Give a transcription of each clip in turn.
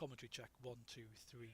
Commentary check 1, 2, 3.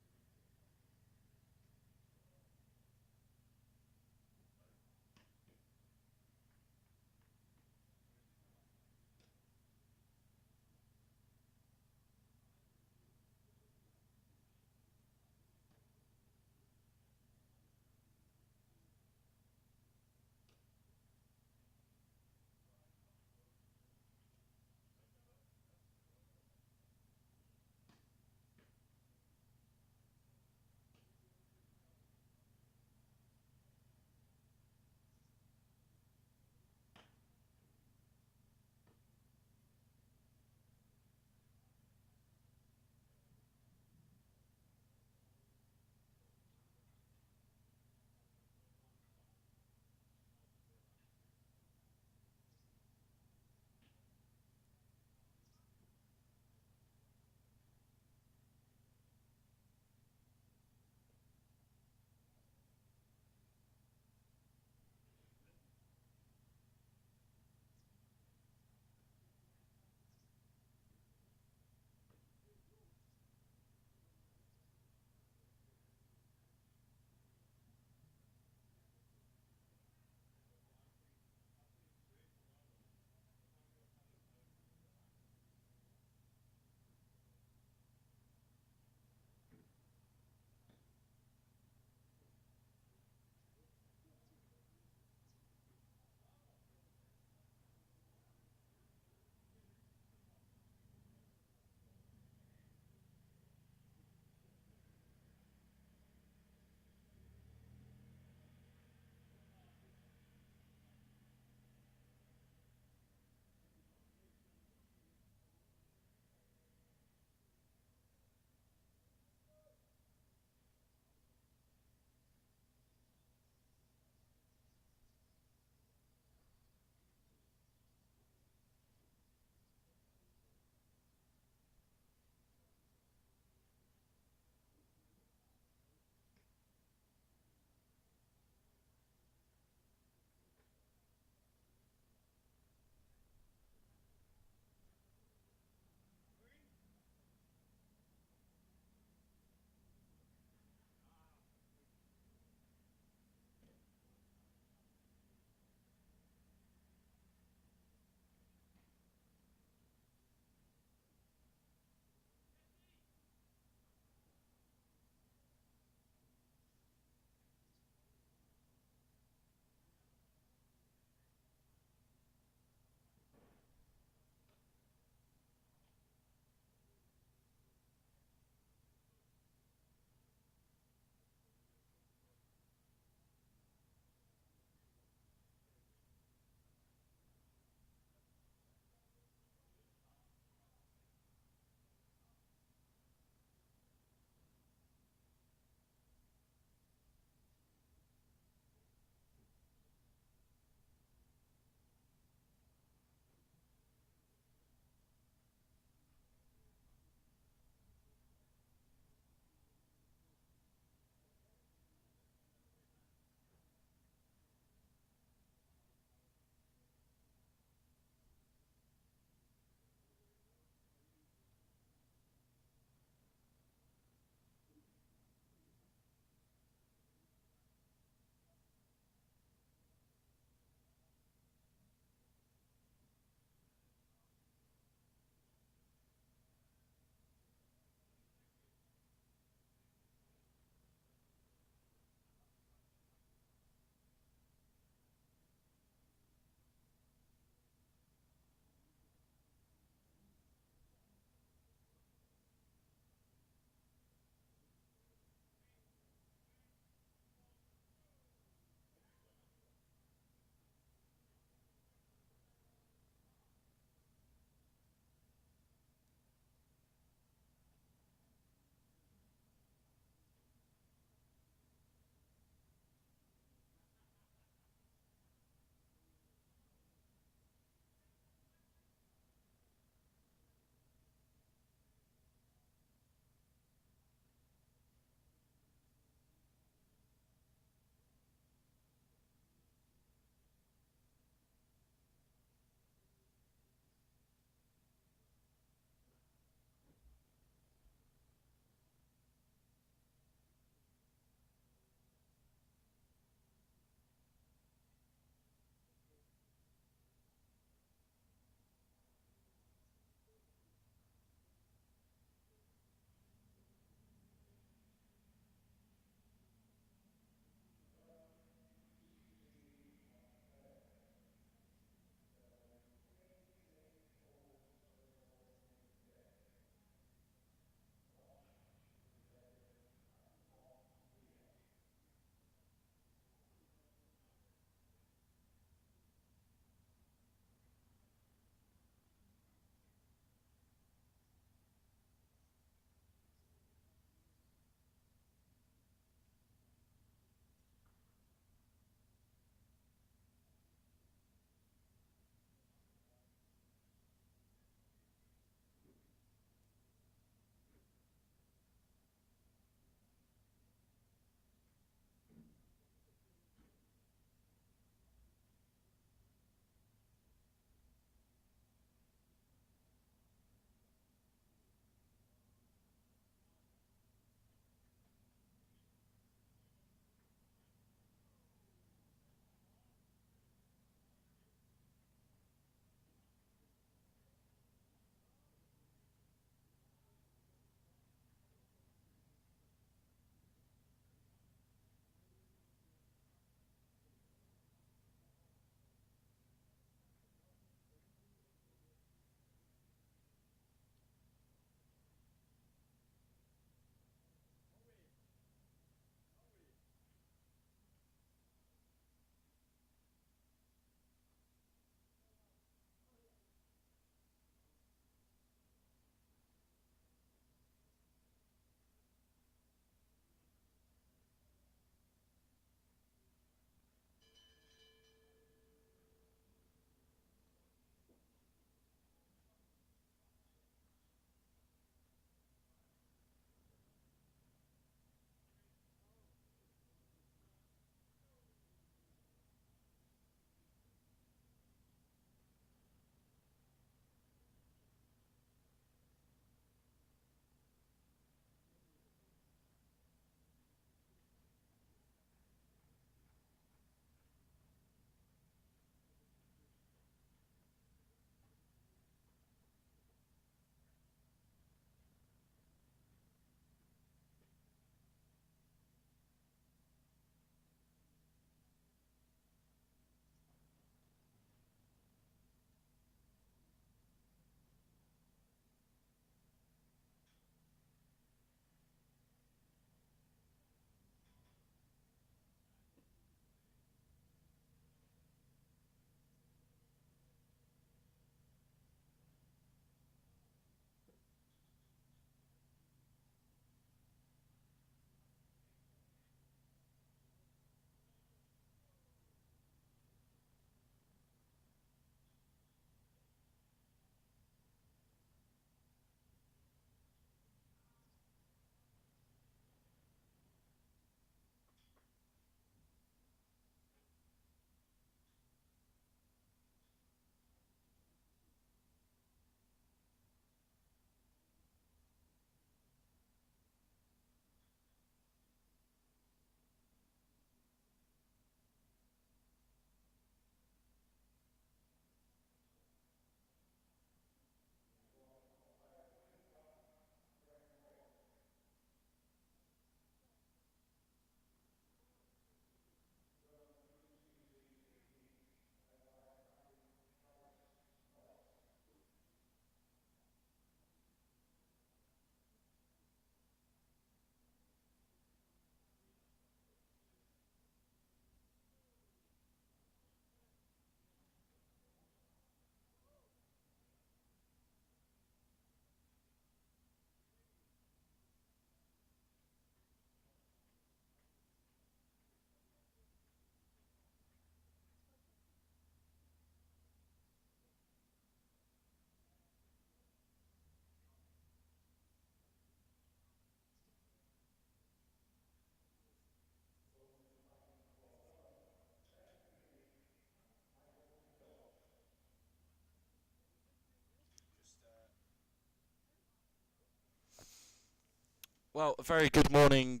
Well, a very good morning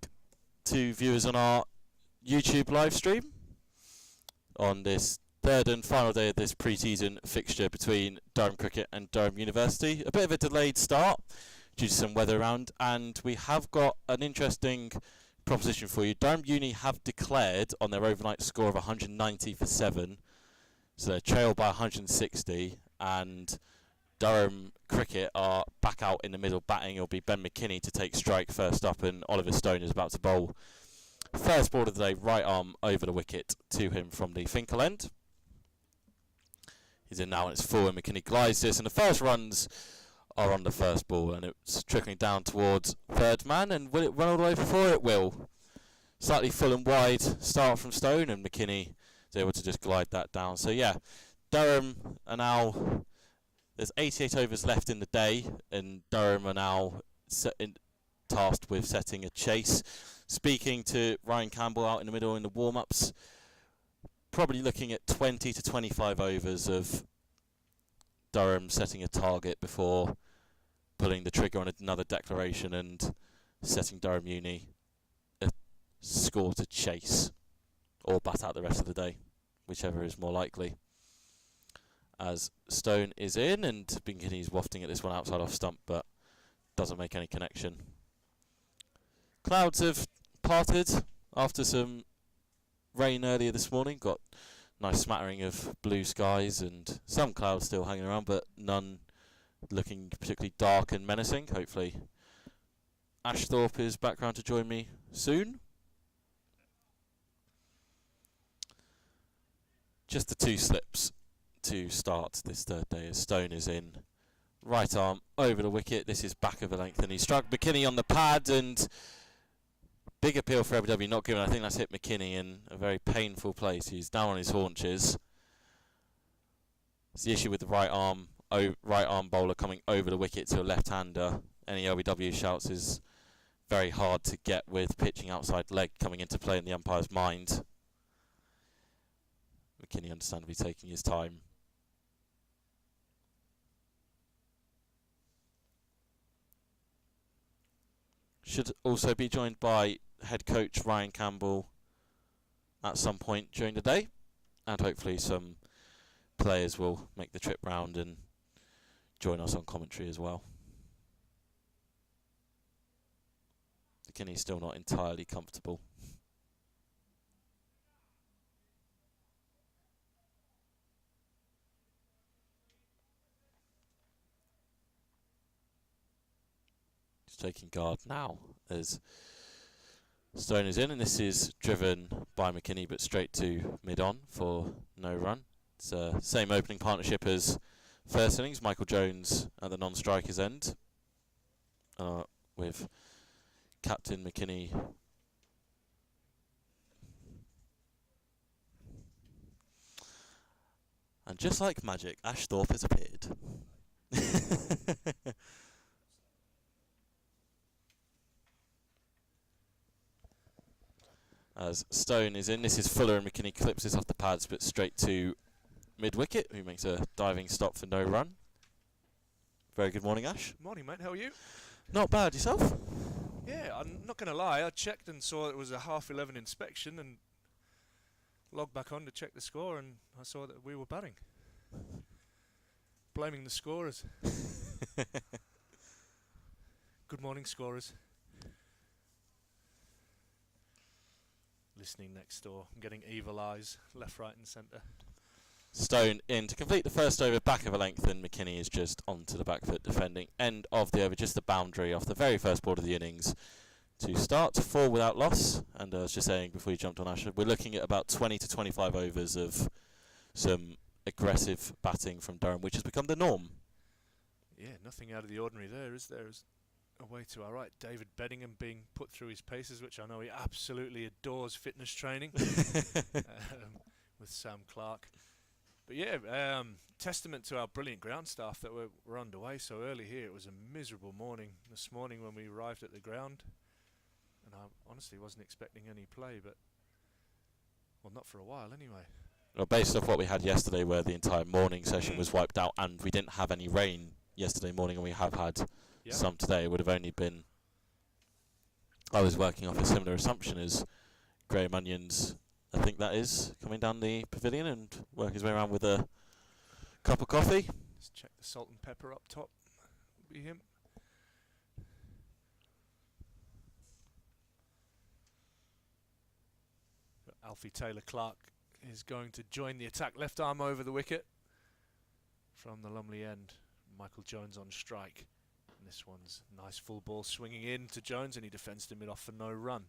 to viewers on our YouTube live stream on this third and final day of this pre-season fixture between Durham Cricket and Durham University. A bit of a delayed start due to some weather around, and we have got an interesting proposition for you. Durham Uni have declared on their overnight score of 190 for 7, so they're trailed by 160, and Durham Cricket are back out in the middle batting. It'll be Ben McKinney to take strike first up, and Oliver Stone is about to bowl. First ball of the day, right arm over the wicket to him from the Finkel end. He's in now and it's full, and McKinney glides this, and the first runs are on the first ball, and it's trickling down towards third man, and will it run all the way for 4? It will. Slightly full and wide start from Stone, and McKinney is able to just glide that down. So yeah, Durham are now... There's 88 overs left in the day, and Durham are now tasked with setting a chase. Speaking to Ryan Campbell out in the middle in the warm-ups, probably looking at 20 to 25 overs of Durham setting a target before pulling the trigger on another declaration and setting Durham Uni a score to chase, or bat out the rest of the day, whichever is more likely. As Stone is in, and McKinney's wafting at this one outside off stump, but doesn't make any connection. Clouds have parted after some rain earlier this morning. Got nice smattering of blue skies and some clouds still hanging around, but none looking particularly dark and menacing. Hopefully Ashthorpe is back round to join me soon. Just the two slips to start this third day as Stone is in. Right arm over the wicket. This is back of the length, and he struck McKinney on the pad, and big appeal for LBW not given. I think that's hit McKinney in a very painful place. He's down on his haunches. It's the issue with the right arm bowler coming over the wicket to a left-hander. Any LBW shouts is very hard to get with pitching outside leg coming into play in the umpire's mind. McKinney understandably taking his time. Should also be joined by head coach Ryan Campbell at some point during the day, and hopefully some players will make the trip round and join us on commentary as well. McKinney's still not entirely comfortable. Taking guard now as Stone is in, and this is driven by McKinney but straight to mid-on for no run. It's same opening partnership as first innings, Michael Jones at the non-strikers end with Captain McKinney and just like magic, Ashthorpe has appeared. As Stone is in, this is Fuller, and McKinney clips this off the pads but straight to mid-wicket, who makes a diving stop for no run. Very good morning, Ash. Morning, mate. How are you? Not bad. Yourself? Yeah, I'm not going to lie. I checked and saw it was a 11:30 inspection and logged back on to check the score, and I saw that we were batting. Blaming the scorers. Good morning, scorers. Listening next door. I'm getting evil eyes left, right and centre. Stone in to complete the first over, back of a length, and McKinney is just onto the back foot defending. End of the over, just the boundary off the very first ball of the innings to start 4 without loss. And I was just saying before you jumped on, Ash, we're looking at about 20 to 25 overs of some aggressive batting from Durham, which has become the norm. Yeah, nothing out of the ordinary there, is there? Away to our right, David Beddingham being put through his paces, which I know he absolutely adores fitness training with Sam Clark. But yeah, testament to our brilliant ground staff that we're underway so early here. It was a miserable morning this morning when we arrived at the ground, and I honestly wasn't expecting any play, but well, not for a while anyway. Well, based off what we had yesterday, where the entire morning session was wiped out, and we didn't have any rain yesterday morning, and we have had some today, it would have only been I was working off a similar assumption as Graham Onions, I think that is, coming down the pavilion and working his way around with a cup of coffee. Let's check the salt and pepper up top. Will be him. But Alfie Taylor-Clark is going to join the attack. Left arm over the wicket from the Lumley end. Michael Jones on strike. And this one's nice full ball swinging in to Jones, and he defends to mid-off for no run.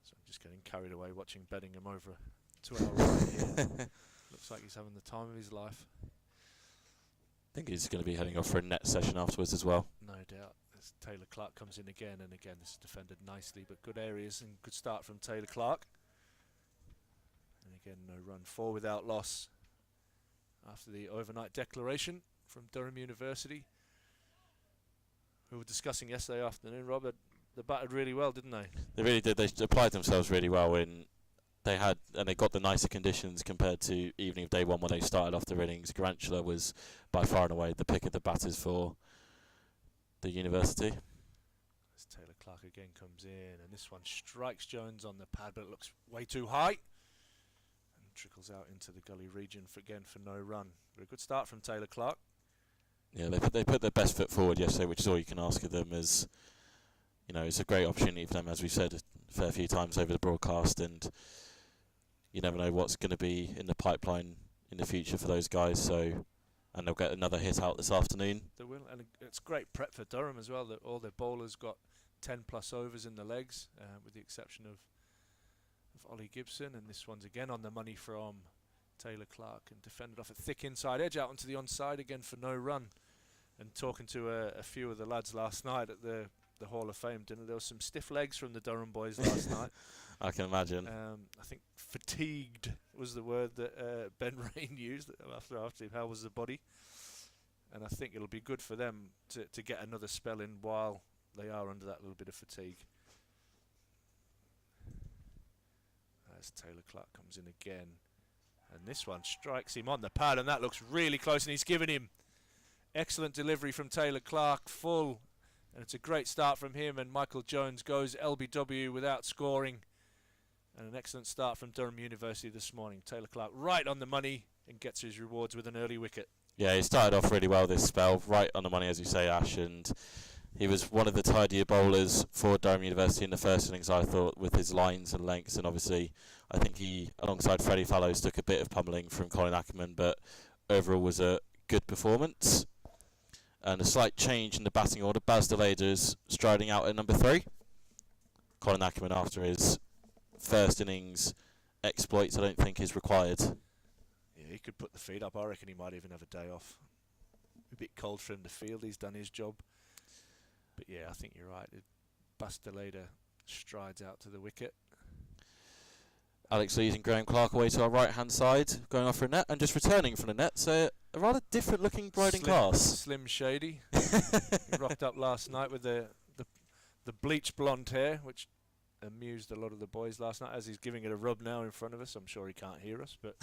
So I'm just getting carried away watching Bedingham over to our right here. Looks like he's having the time of his life. I think he's going to be heading off for a net session afterwards as well. No doubt. As Taylor-Clark comes in again, and again this is defended nicely, but good areas and good start from Taylor-Clark. And again, no run, 4 without loss after the overnight declaration from Durham University, who were discussing yesterday afternoon. Robert, they batted really well, didn't they? They really did. They applied themselves really well in. They got the nicer conditions compared to evening of day one when they started off their innings. Garantula was by far and away the pick of the batters for the University. As Taylor-Clark again comes in, and this one strikes Jones on the pad, but it looks way too high and trickles out into the gully region for no run. But a good start from Taylor-Clark. Yeah, they put their best foot forward yesterday, which is all you can ask of them. As you know, it's a great opportunity for them, as we've said a fair few times over the broadcast, and you never know what's going to be in the pipeline in the future for those guys. So, and they'll get another hit out this afternoon. They will, and it's great prep for Durham as well. That all their bowlers got 10+ overs in the legs, with the exception of Ollie Gibson. And this one's again on the money from Taylor-Clark and defended off a thick inside edge out onto the onside again for no run. And talking to a few of the lads last night at the Hall of Fame dinner, there was some stiff legs from the Durham boys last night. I can imagine. I think fatigued was the word that Ben Rain used after how was the body. And I think it'll be good for them to get another spell in while they are under that little bit of fatigue. As Taylor-Clark comes in again, and this one strikes him on the pad, and that looks really close, and he's given him excellent delivery from Taylor-Clark, full. And it's a great start from him, and Michael Jones goes LBW without scoring. And an excellent start from Durham University this morning. Taylor-Clark right on the money and gets his rewards with an early wicket. Yeah, he started off really well this spell, right on the money, as you say, Ash, and he was one of the tidier bowlers for Durham University in the first innings, I thought, with his lines and lengths. And obviously, I think he, alongside Freddie Fallows, took a bit of pummelling from Colin Ackerman, but overall was a good performance. And a slight change in the batting order. Baz Delader's striding out at number 3. Colin Ackerman, after his first innings exploits, I don't think is required. Yeah, he could put the feet up. I reckon he might even have a day off. A bit cold for him to field. He's done his job. But yeah, I think you're right. Baz Delader strides out to the wicket. Alex Lees and Graham Clark away to our right-hand side, going off for a net, and just returning from the net. So a rather different-looking bride in class. Slim Shady. He rocked up last night with the bleach blonde hair, which amused a lot of the boys last night. As he's giving it a rub now in front of us, I'm sure he can't hear us, but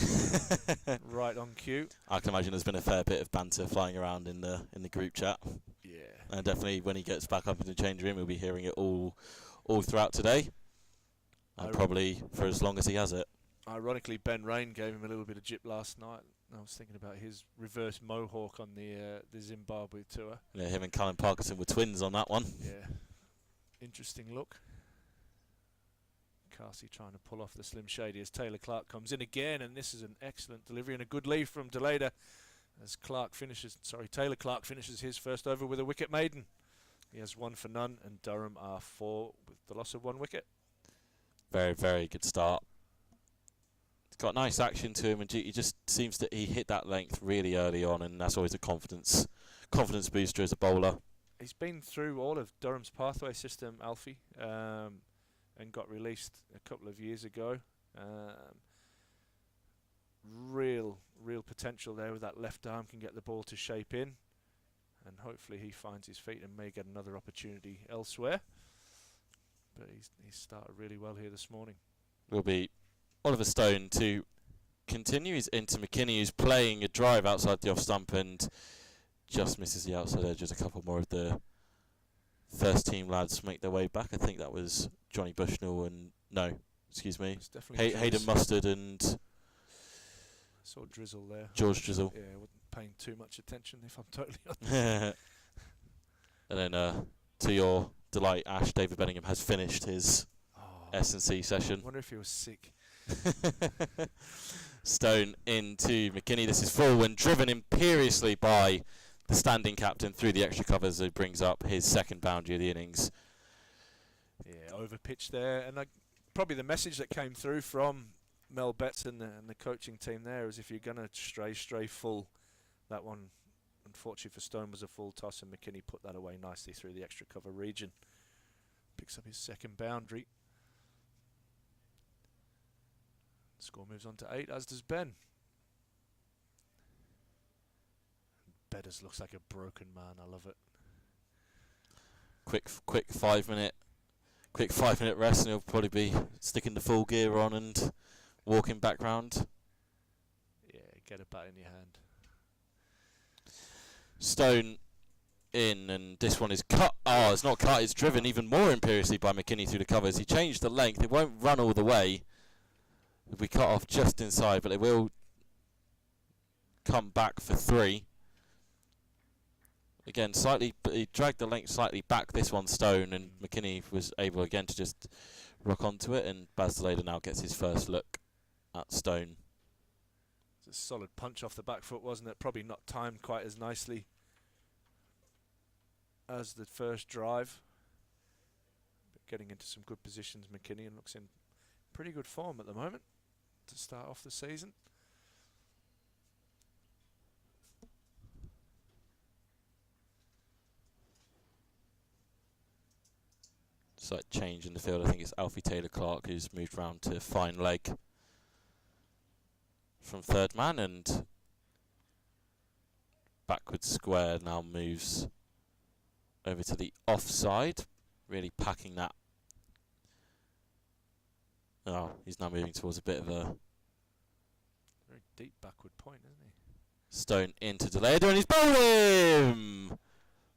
right on cue. I can imagine there's been a fair bit of banter flying around in the group chat. Yeah. And definitely when he gets back up in the change room, we'll be hearing it all throughout today. And probably for as long as he has it. Ironically, Ben Rain gave him a little bit of jip last night. I was thinking about his reverse mohawk on the Zimbabwe tour. Yeah, him and Colin Parkinson were twins on that one. Yeah. Interesting look. Carsey trying to pull off the Slim Shady as Taylor-Clark comes in again, and this is an excellent delivery and a good leave from Delader as Taylor-Clark finishes his first over with a wicket maiden. He has 1 for none, and Durham are 4 with the loss of 1 wicket. Very, very good start. It's got nice action to him, and he just seems that he hit that length really early on, and that's always a confidence booster as a bowler. He's been through all of Durham's pathway system, Alfie, and got released a couple of years ago. Real potential there with that left arm, can get the ball to shape in, and hopefully he finds his feet and may get another opportunity elsewhere. but he's started really well here this morning. Will be Oliver Stone to continue. He's into McKinney, who's playing a drive outside the off stump and just misses the outside edge. Just a couple more of the first team lads make their way back. I think that was Johnny Bushnell and Hayden Mustard and I saw Drizzle there. George Drizzle. Yeah, wasn't paying too much attention, if I'm totally honest. And then to your delight, Ash, David Bellingham has finished his S&C session. I wonder if he was sick. Stone into McKinney. This is full and driven imperiously by the standing captain through the extra covers, who brings up his second boundary of the innings. Yeah, over pitch there, and probably the message that came through from Mel Betts and the coaching team there is, if you're going to stray full, that one, unfortunately for Stone, was a full toss, and McKinney put that away nicely through the extra cover region. Picks up his second boundary. Score moves on to 8, as does Ben. Bedders looks like a broken man. I love it. Quick 5 minute rest, and he'll probably be sticking the full gear on and walking back round. Yeah, get a bat in your hand. Stone in, and this one is cut. Oh, it's not cut, it's driven even more imperiously by McKinney through the covers. He changed the length. It won't run all the way. It'll be cut off just inside, but it will come back for 3. Again, he dragged the length slightly back, this one, Stone, and McKinney was able again to just rock onto it, and Baz Deleda now gets his first look at Stone. It's a solid punch off the back foot, wasn't it? Probably not timed quite as nicely as the first drive, but getting into some good positions, McKinney, and looks in pretty good form at the moment to start off the season. Slight change in the field. I think it's Alfie Taylor-Clark who's moved round to fine leg from third man, and backwards square now moves over to the offside, really packing that. Oh, he's now moving towards a bit of a very deep backward point, isn't he? Stone into Deleda, and he's bowled him!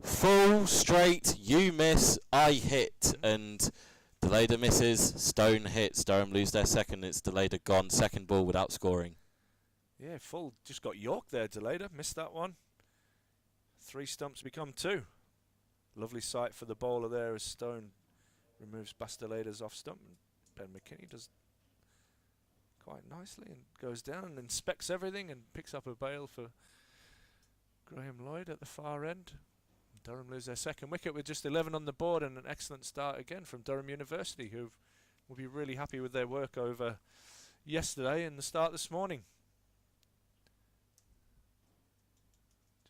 Full straight, you miss, I hit, and Deleda misses, Stone hits, Durham lose their second, it's Deleda gone, second ball without scoring. Yeah, full, just got York there, Deleda, missed that one. 3 stumps become 2. Lovely sight for the bowler there as Stone removes Baz Deleda's off stump. Ben McKinney does quite nicely and goes down and inspects everything and picks up a bail for Graham Lloyd at the far end. Durham lose their second wicket with just 11 on the board, and an excellent start again from Durham University, who will be really happy with their work over yesterday and the start this morning.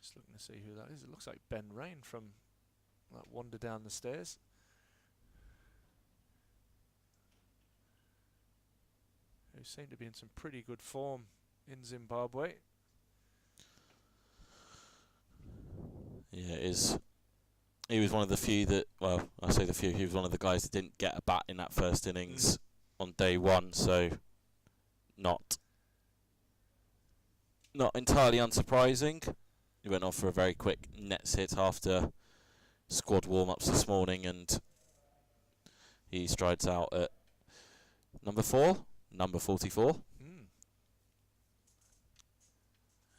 Just looking to see who that is. It looks like Ben Rain from that wander down the stairs. Who seem to be in some pretty good form in Zimbabwe. Yeah, it is. He was one of the few that, well, I say the few, he was one of the guys that didn't get a bat in that first innings on day one, so not entirely unsurprising. He went off for a very quick nets hit after squad warm-ups this morning, and he strides out at number 44.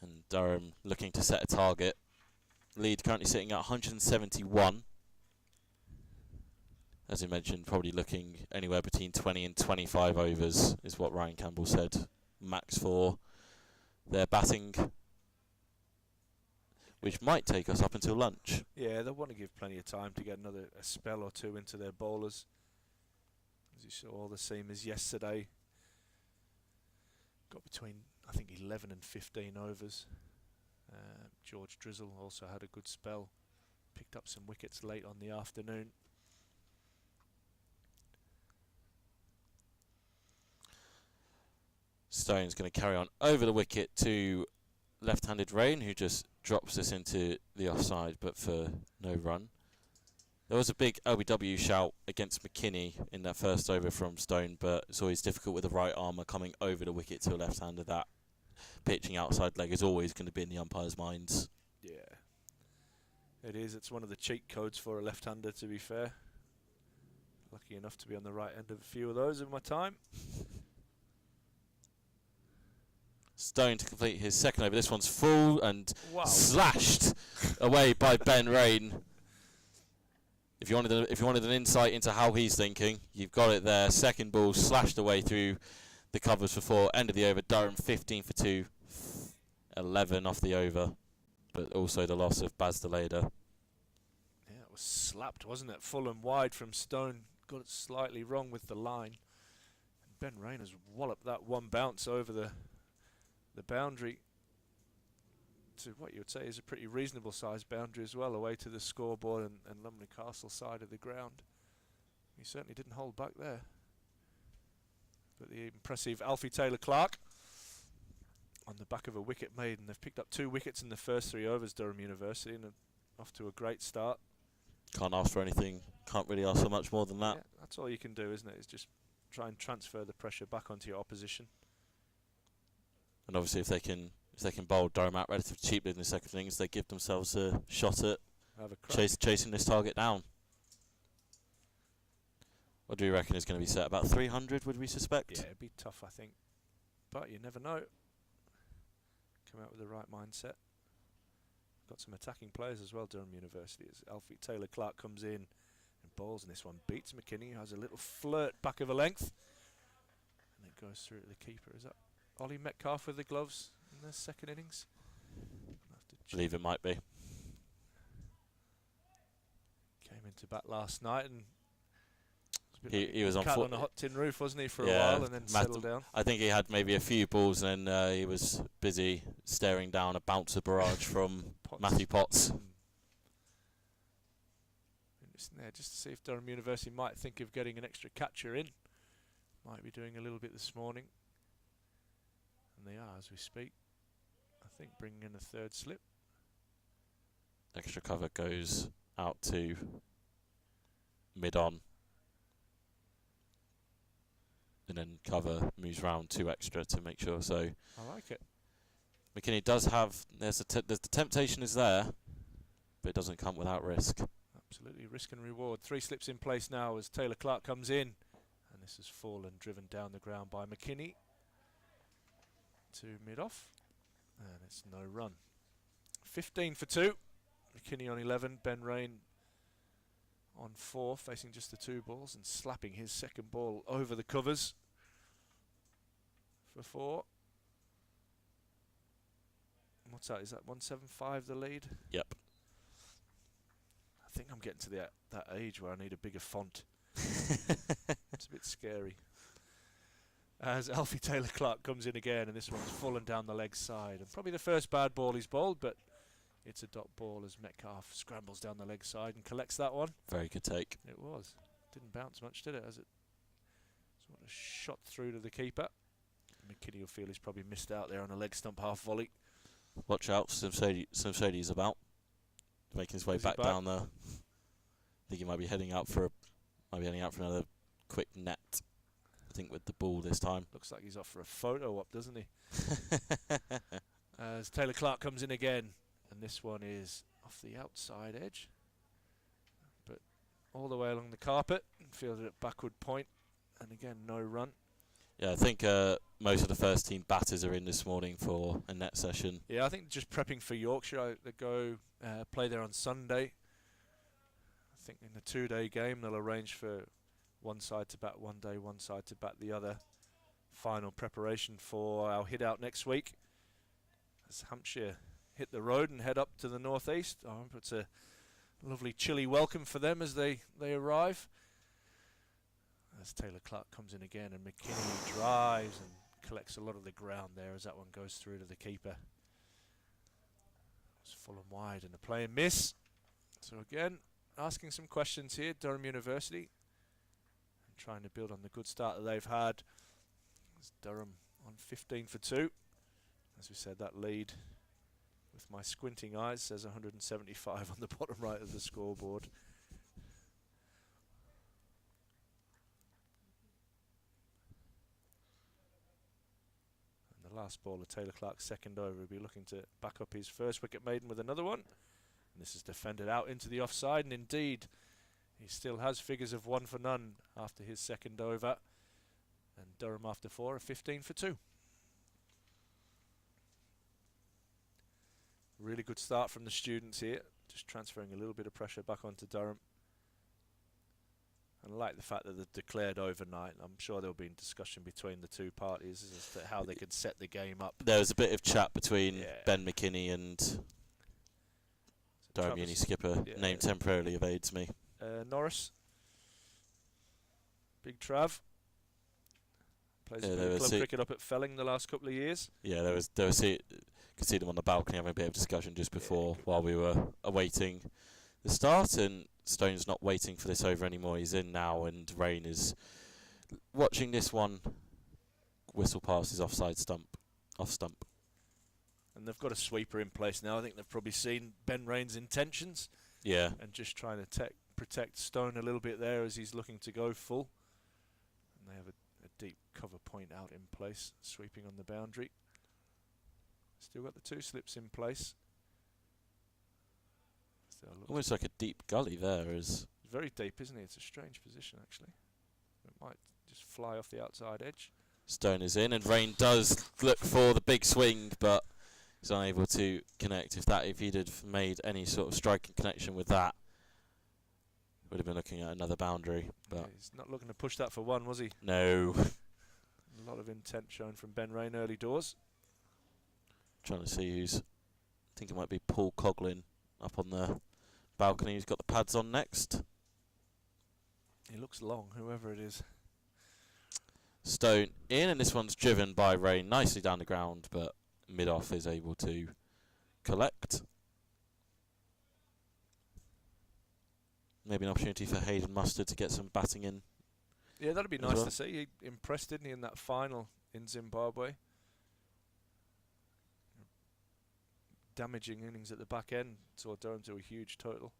And Durham looking to set a target. Lead currently sitting at 171. As you mentioned, probably looking anywhere between 20 and 25 overs is what Ryan Campbell said max for their batting, which might take us up until lunch. Yeah, they'll want to give plenty of time to get a spell or two into their bowlers. As you saw, all the same as yesterday. Got between, I think, 11 and 15 overs. George Drizzle also had a good spell. Picked up some wickets late on the afternoon. Stone's going to carry on over the wicket to left-handed Rain, who just drops this into the offside, but for no run. There was a big LBW shout against McKinney in that first over from Stone, but it's always difficult with the right armour coming over the wicket to a left-hander. That pitching outside leg is always going to be in the umpire's minds. Yeah, it is. It's one of the cheat codes for a left-hander, to be fair. Lucky enough to be on the right end of a few of those in my time. Stone to complete his second over. This one's full and Wow. slashed away by Ben Rain. If you wanted an insight into how he's thinking, you've got it there. Second ball slashed away through the covers for 4. End of the over. Durham 15 for 2, 11 off the over, but also the loss of Baz Deleda. Yeah, it was slapped, wasn't it? Full and wide from Stone. Got it slightly wrong with the line. And Ben Rain has walloped that one bounce over the boundary to what you would say is a pretty reasonable sized boundary as well, away to the scoreboard and Lumley Castle side of the ground. He certainly didn't hold back there. But the impressive Alfie Taylor-Clark on the back of a wicket made, and they've picked up 2 wickets in the first 3 overs, Durham University, and off to a great start. Can't ask for anything, can't really ask for much more than that. Yeah, that's all you can do, isn't it? Is just try and transfer the pressure back onto your opposition. And obviously if they can bowl Durham out relatively cheaply in the second innings, they give themselves a shot at chasing this target down. What do we reckon is going to be set? About 300, would we suspect? Yeah, it'd be tough, I think. But you never know. Come out with the right mindset. Got some attacking players as well, Durham University, as Alfie Taylor-Clark comes in and bowls, and this one beats McKinney, who has a little flirt back of a length. And it goes through to the keeper. Is that Ollie Metcalf with the gloves in the second innings? I believe it might be. Came into bat last night and he was cat on a hot tin roof, wasn't he, for a yeah, while, and then settled down. I think he had maybe a few balls, and then he was busy staring down a bouncer barrage from Matthew Potts. Interesting there, just to see if Durham University might think of getting an extra catcher in. Might be doing a little bit this morning. And they are, as we speak. I think bringing in a third slip. Extra cover goes out to mid-on. And then cover moves round 2 extra to make sure. So I like it. McKinney does have, there's the temptation is there, but it doesn't come without risk. Absolutely, risk and reward. 3 slips in place now as Taylor-Clark comes in. And this has fallen, driven down the ground by McKinney to mid-off. And it's no run. 15 for 2. McKinney on 11. Ben Rain on 4, facing just the 2 balls and slapping his second ball over the covers for 4. What's that? Is that 175 the lead? Yep. I think I'm getting to that age where I need a bigger font. It's a bit scary. As Alfie Taylor-Clark comes in again, and this one's fallen down the leg side. And probably the first bad ball he's bowled, but it's a dot ball as Metcalf scrambles down the leg side and collects that one. Very good take. It was. Didn't bounce much, did it? As it sort of shot through to the keeper. McKinney will feel he's probably missed out there on a leg stump half volley. Watch out, Simsodi's about. Making his way back down there. I think he might be heading out for another quick net. I think with the ball this time. Looks like he's off for a photo op, doesn't he? As Taylor-Clark comes in again, and this one is off the outside edge, but all the way along the carpet, and fielded at backward point, and again no run. Yeah, I think most of the first team batters are in this morning for a net session. Yeah, I think just prepping for Yorkshire. They go play there on Sunday. I think in the 2-day game they'll arrange for one side to bat one day, one side to bat the other. Final preparation for our hit out next week as Hampshire hit the road and head up to the northeast. I hope it's a lovely chilly welcome for them as they arrive. As Taylor-Clark comes in again, and McKinney drives and collects a lot of the ground there as that one goes through to the keeper. It's full and wide and a play and miss. So again, asking some questions here, Durham University, and trying to build on the good start that they've had. It's Durham on 15 for 2. As we said, that lead with my squinting eyes says 175 on the bottom right of the scoreboard. last ball of Taylor Clark's second over. He'll be looking to back up his first wicket maiden with another one. And this is defended out into the offside, and indeed he still has figures of 1 for none after his second over. And Durham after 4 are 15 for 2. Really good start from the students here, just transferring a little bit of pressure back onto Durham. And I like the fact that they've declared overnight. I'm sure there'll be a discussion between the two parties as to how they could set the game up. There was a bit of chat between Ben McKinney and Durham Uni skipper. Name temporarily evades me. Norris. Big Trav. Plays a bit of club cricket up at Felling the last couple of years. Yeah, there was could see them on the balcony having a bit of discussion just before while we were awaiting the start, and Stone's not waiting for this over anymore. He's in now, and Rain is watching this one whistle past his off stump. And they've got a sweeper in place now. I think they've probably seen Ben Rain's intentions. Yeah. And just trying to protect Stone a little bit there as he's looking to go full. And they have a deep cover point out in place, sweeping on the boundary. Still got the 2 slips in place. Almost like a deep gully there. It's very deep, isn't it? It's a strange position, actually. It might just fly off the outside edge. Stone is in, and Rain does look for the big swing, but he's unable to connect. If he'd have made any sort of striking connection with that, would have been looking at another boundary. But yeah, he's not looking to push that for 1, was he? No. A lot of intent shown from Ben Rain early doors. Trying to see who's. I think it might be Paul Coughlin up on the balcony. Who's got the pads on next? He looks long, whoever it is. Stone in, and this one's driven by Rain nicely down the ground, but mid-off is able to collect. Maybe an opportunity for Hayden Mustard to get some batting in. Yeah, that'd be nice to see. He impressed, didn't he, in that final in Zimbabwe? Damaging innings at the back end, saw Durham to a huge total,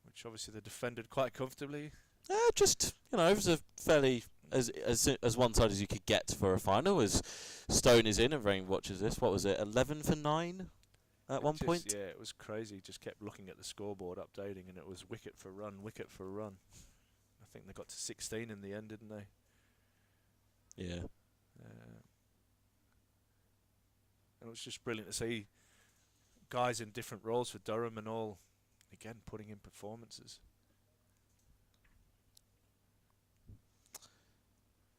which obviously they defended quite comfortably. Just, it was a fairly as one side as you could get for a final. As Stone is in and Rain watches this. What was it? 11 for 9 at one point. Yeah, it was crazy. Just kept looking at the scoreboard, updating, and it was wicket for run. I think they got to 16 in the end, didn't they? Yeah. And it was just brilliant to see guys in different roles for Durham and all, again, putting in performances.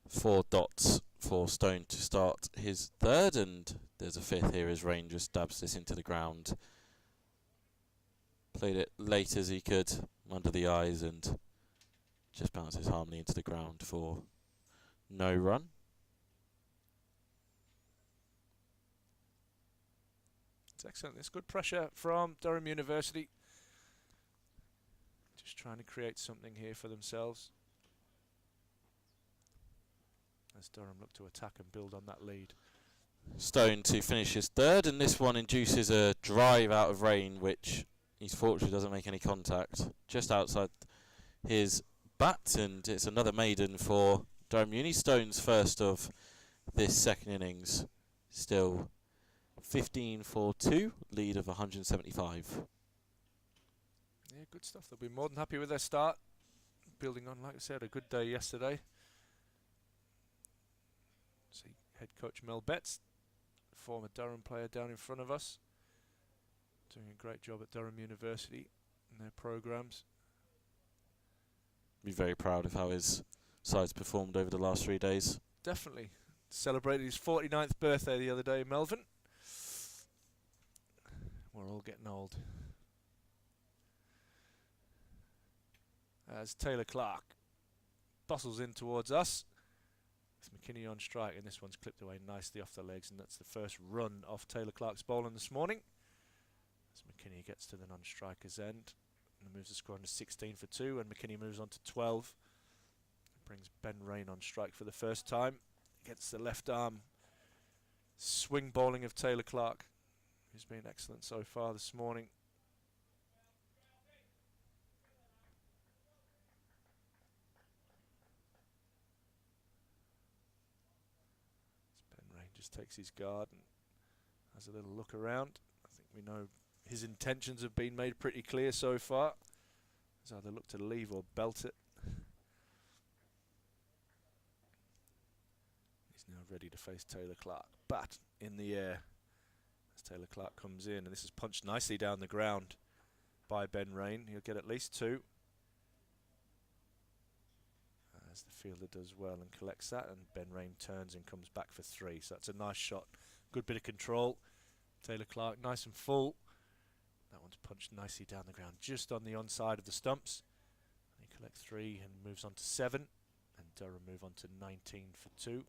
4 dots for Stone to start his third, and there's a 5th here as Rain just dabs this into the ground. Played it late as he could, under the eyes, and just bounces harmony into the ground for no run. It's excellent. There's good pressure from Durham University. Just trying to create something here for themselves, as Durham look to attack and build on that lead. Stone to finish his third, and this one induces a drive out of Rain, which he fortunately doesn't make any contact. Just outside his bat, and it's another maiden for Durham Uni. Stone's first of this second innings. Still 15 for 2, lead of 175. Yeah, good stuff. They'll be more than happy with their start. Building on, like I said, a good day yesterday. See head coach Mel Betts, former Durham player, down in front of us, doing a great job at Durham University in their programmes. Be very proud of how his side's performed over the last 3 days. Definitely. Celebrated his 49th birthday the other day, Melvin. We're all getting old. As Taylor Clark bustles in towards us, with McKinney on strike, and this one's clipped away nicely off the legs, and that's the first run off Taylor Clark's bowling this morning. As McKinney gets to the non-striker's end, and moves the score on to 16 for 2, and McKinney moves on to 12. Brings Ben Rain on strike for the first time. Gets the left arm swing bowling of Taylor Clark, who's been excellent so far this morning. just takes his guard and has a little look around. I think we know his intentions have been made pretty clear so far. He's either look to leave or belt it. He's now ready to face Taylor Clark. Bat in the air as Taylor Clark comes in, and this is punched nicely down the ground by Ben Rain. He'll get at least 2. As the fielder does well and collects that, and Ben Rain turns and comes back for 3. So that's a nice shot. Good bit of control. Taylor Clark nice and full. That one's punched nicely down the ground just on the onside of the stumps. He collects 3 and moves on to 7, and Durham move on to 19 for 2.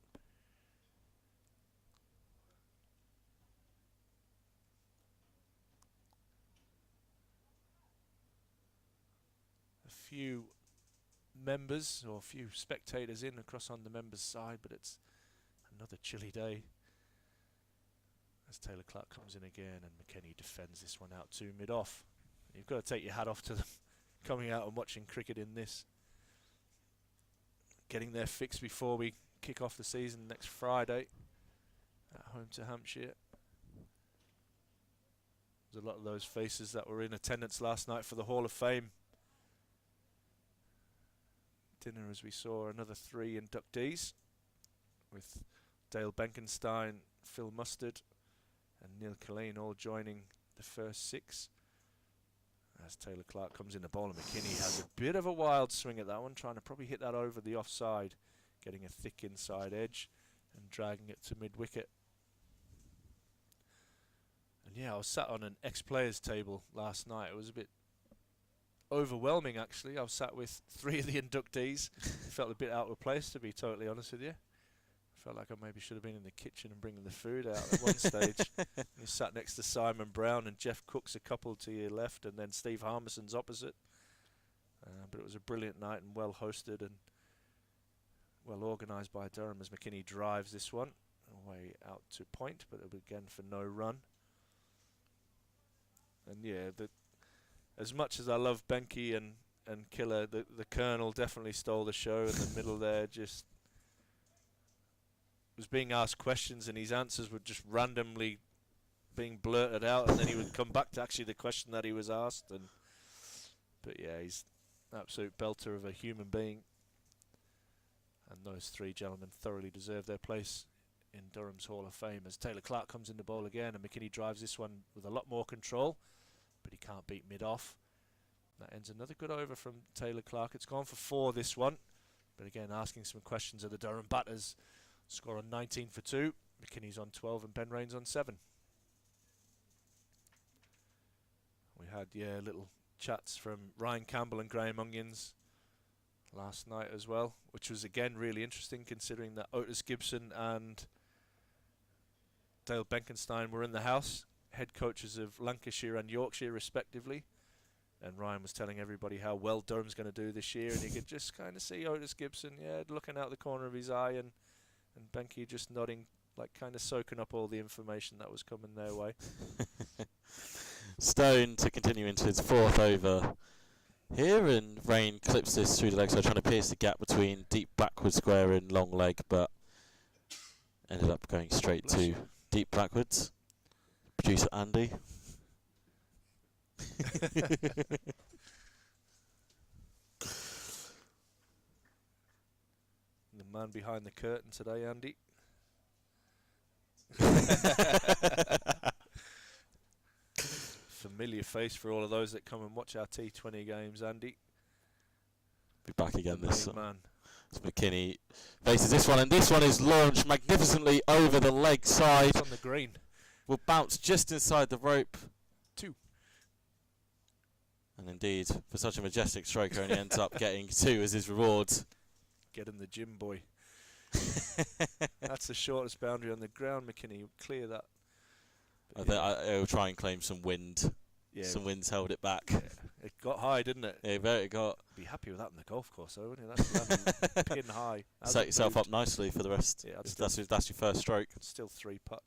A few members or a few spectators in across on the members side, but it's another chilly day as Taylor Clark comes in again, and McKennie defends this one out to mid-off. You've got to take your hat off to them coming out and watching cricket in this, getting their fix before we kick off the season next Friday at home to Hampshire. There's a lot of those faces that were in attendance last night for the Hall of Fame dinner, as we saw another 3 inductees with Dale Benkenstein, Phil Mustard and Neil Killeen all joining the first 6. As Taylor Clark comes in the bowl, and McKinney has a bit of a wild swing at that one, trying to probably hit that over the offside, getting a thick inside edge and dragging it to mid-wicket. And yeah, I was sat on an ex-players table last night. It was a bit overwhelming, actually. I was sat with 3 of the inductees. Felt a bit out of place, to be totally honest with you. Felt like I maybe should have been in the kitchen and bringing the food out at one stage. You sat next to Simon Brown and Jeff Cook's a couple to your left, and then Steve Harmison's opposite. But it was a brilliant night and well hosted and well organised by Durham as McKinney drives this one away out to point, but again for no run. And yeah, as much as I love Benke and Killer, the Colonel definitely stole the show in the middle there. Just was being asked questions and his answers were just randomly being blurted out, and then he would come back to actually the question that he was asked. But yeah, he's an absolute belter of a human being, and those 3 gentlemen thoroughly deserve their place in Durham's Hall of Fame. As Taylor Clark comes in the bowl again, and McKinney drives this one with a lot more control, but he can't beat mid-off. That ends another good over from Taylor Clark. It's gone for 4 this one, but again asking some questions of the Durham batters. Score on 19 for 2. McKinney's on 12 and Ben Rain's on 7. We had little chats from Ryan Campbell and Graham Onions last night as well, which was again really interesting considering that Otis Gibson and Dale Benkenstein were in the house, head coaches of Lancashire and Yorkshire respectively, and Ryan was telling everybody how well Durham's going to do this year, and you could just kind of see Otis Gibson looking out the corner of his eye, and Benke just nodding, like kind of soaking up all the information that was coming their way. Stone to continue into his 4th over here, and Rain clips this through the leg, so trying to pierce the gap between deep backward square and long leg, but ended up going straight to deep backwards. Producer Andy. The man behind the curtain today, Andy. Familiar face for all of those that come and watch our T20 games, Andy. Be back again this man. So McKinney faces this one, and this one is launched magnificently over the leg side. It's on the green. Will bounce just inside the rope. 2. And indeed, for such a majestic stroke, only ends up getting 2 as his reward. Get in the gym, boy. That's the shortest boundary on the ground. McKinney will clear that. I'll try and claim some wind. Yeah, some winds held it back. Yeah. It got high, didn't it? Yeah, very got. Be happy with that in the golf course, though, wouldn't you? That's pin high. Set yourself up nicely for the rest. Yeah, that's your first stroke. Still 3 putt.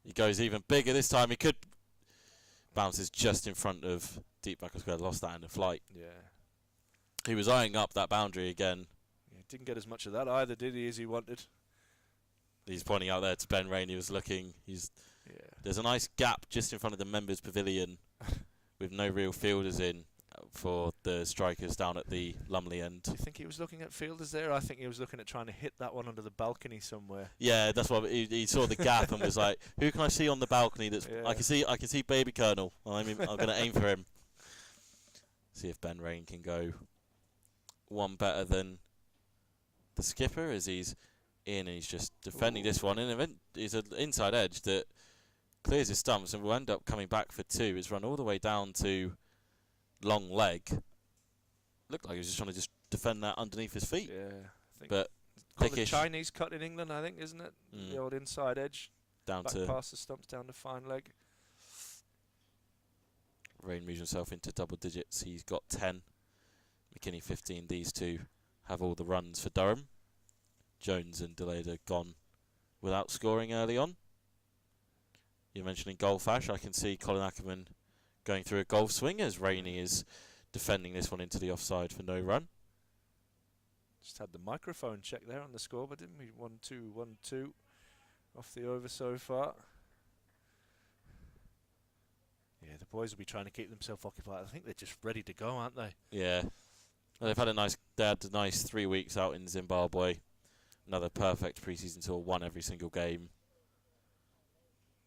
He goes even bigger this time. He could bounces just in front of deep backward square. Lost that in the flight. Yeah. He was eyeing up that boundary again. Yeah, didn't get as much of that either, did he, as he wanted? He's pointing out there to Ben Rain. He was looking. There's a nice gap just in front of the members' pavilion with no real fielders in for the strikers down at the Lumley end. Do you think he was looking at fielders there? I think he was looking at trying to hit that one under the balcony somewhere. Yeah, that's what he saw the gap and was like, "Who can I see on the balcony? That's I can see Baby Colonel. I'm going to aim for him." See if Ben Rain can go one better than the skipper as he's in and he's just defending this one. And he's an inside edge that clears his stumps and will end up coming back for 2. It's run all the way down to long leg. Looked like he was just trying to just defend that underneath his feet. Yeah, I think. But called the Chinese cut in England, I think, isn't it? The old inside edge. Down back to past the stumps, down to fine leg. Rain moves himself into double digits. He's got 10. McKinney 15. These two have all the runs for Durham. Jones and Delayed are gone without scoring early on. You're mentioning golf, Ash. I can see Colin Ackerman going through a golf swing as Rainey is defending this one into the offside for no run. Just had the microphone check there on the score, but didn't we? 1-2, 1-2 off the over so far. Yeah, the boys will be trying to keep themselves occupied. I think they're just ready to go, aren't they? Yeah. Well, they had a nice 3 weeks out in Zimbabwe. Another perfect pre-season tour, won every single game.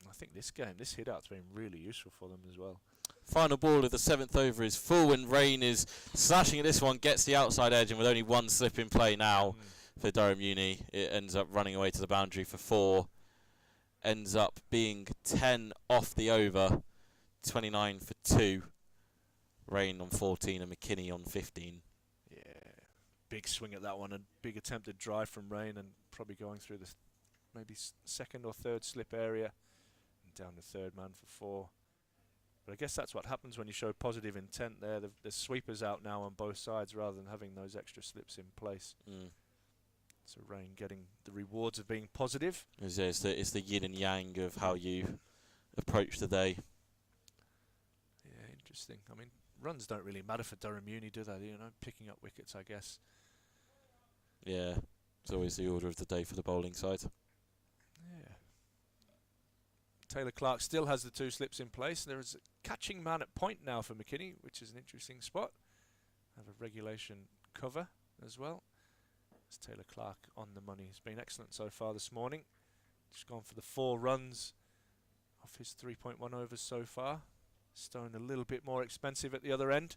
I think this hit-out's been really useful for them as well. Final ball of the 7th over is full and Rain is slashing at this one, gets the outside edge, and with only one slip in play now for Durham Uni, it ends up running away to the boundary for 4. Ends up being 10 off the over, 29 for 2. Rain on 14 and McKinney on 15. Yeah, big swing at that one, a big attempted drive from Rain and probably going through the maybe second or third slip area and down the third man for 4. But I guess that's what happens when you show positive intent there. The sweepers out now on both sides rather than having those extra slips in place. So Rain getting the rewards of being positive. It's the yin and yang of how you approach the day. Yeah, interesting. I mean, runs don't really matter for Durham Uni, do they? You know, picking up wickets, I guess. Yeah, it's always the order of the day for the bowling side. Yeah. Taylor Clark still has the 2 slips in place. There is a catching man at point now for McKinney, which is an interesting spot. Have a regulation cover as well. It's Taylor Clark on the money. He's been excellent so far this morning. Just gone for the 4 runs off his 3.1 overs so far. Stone a little bit more expensive at the other end.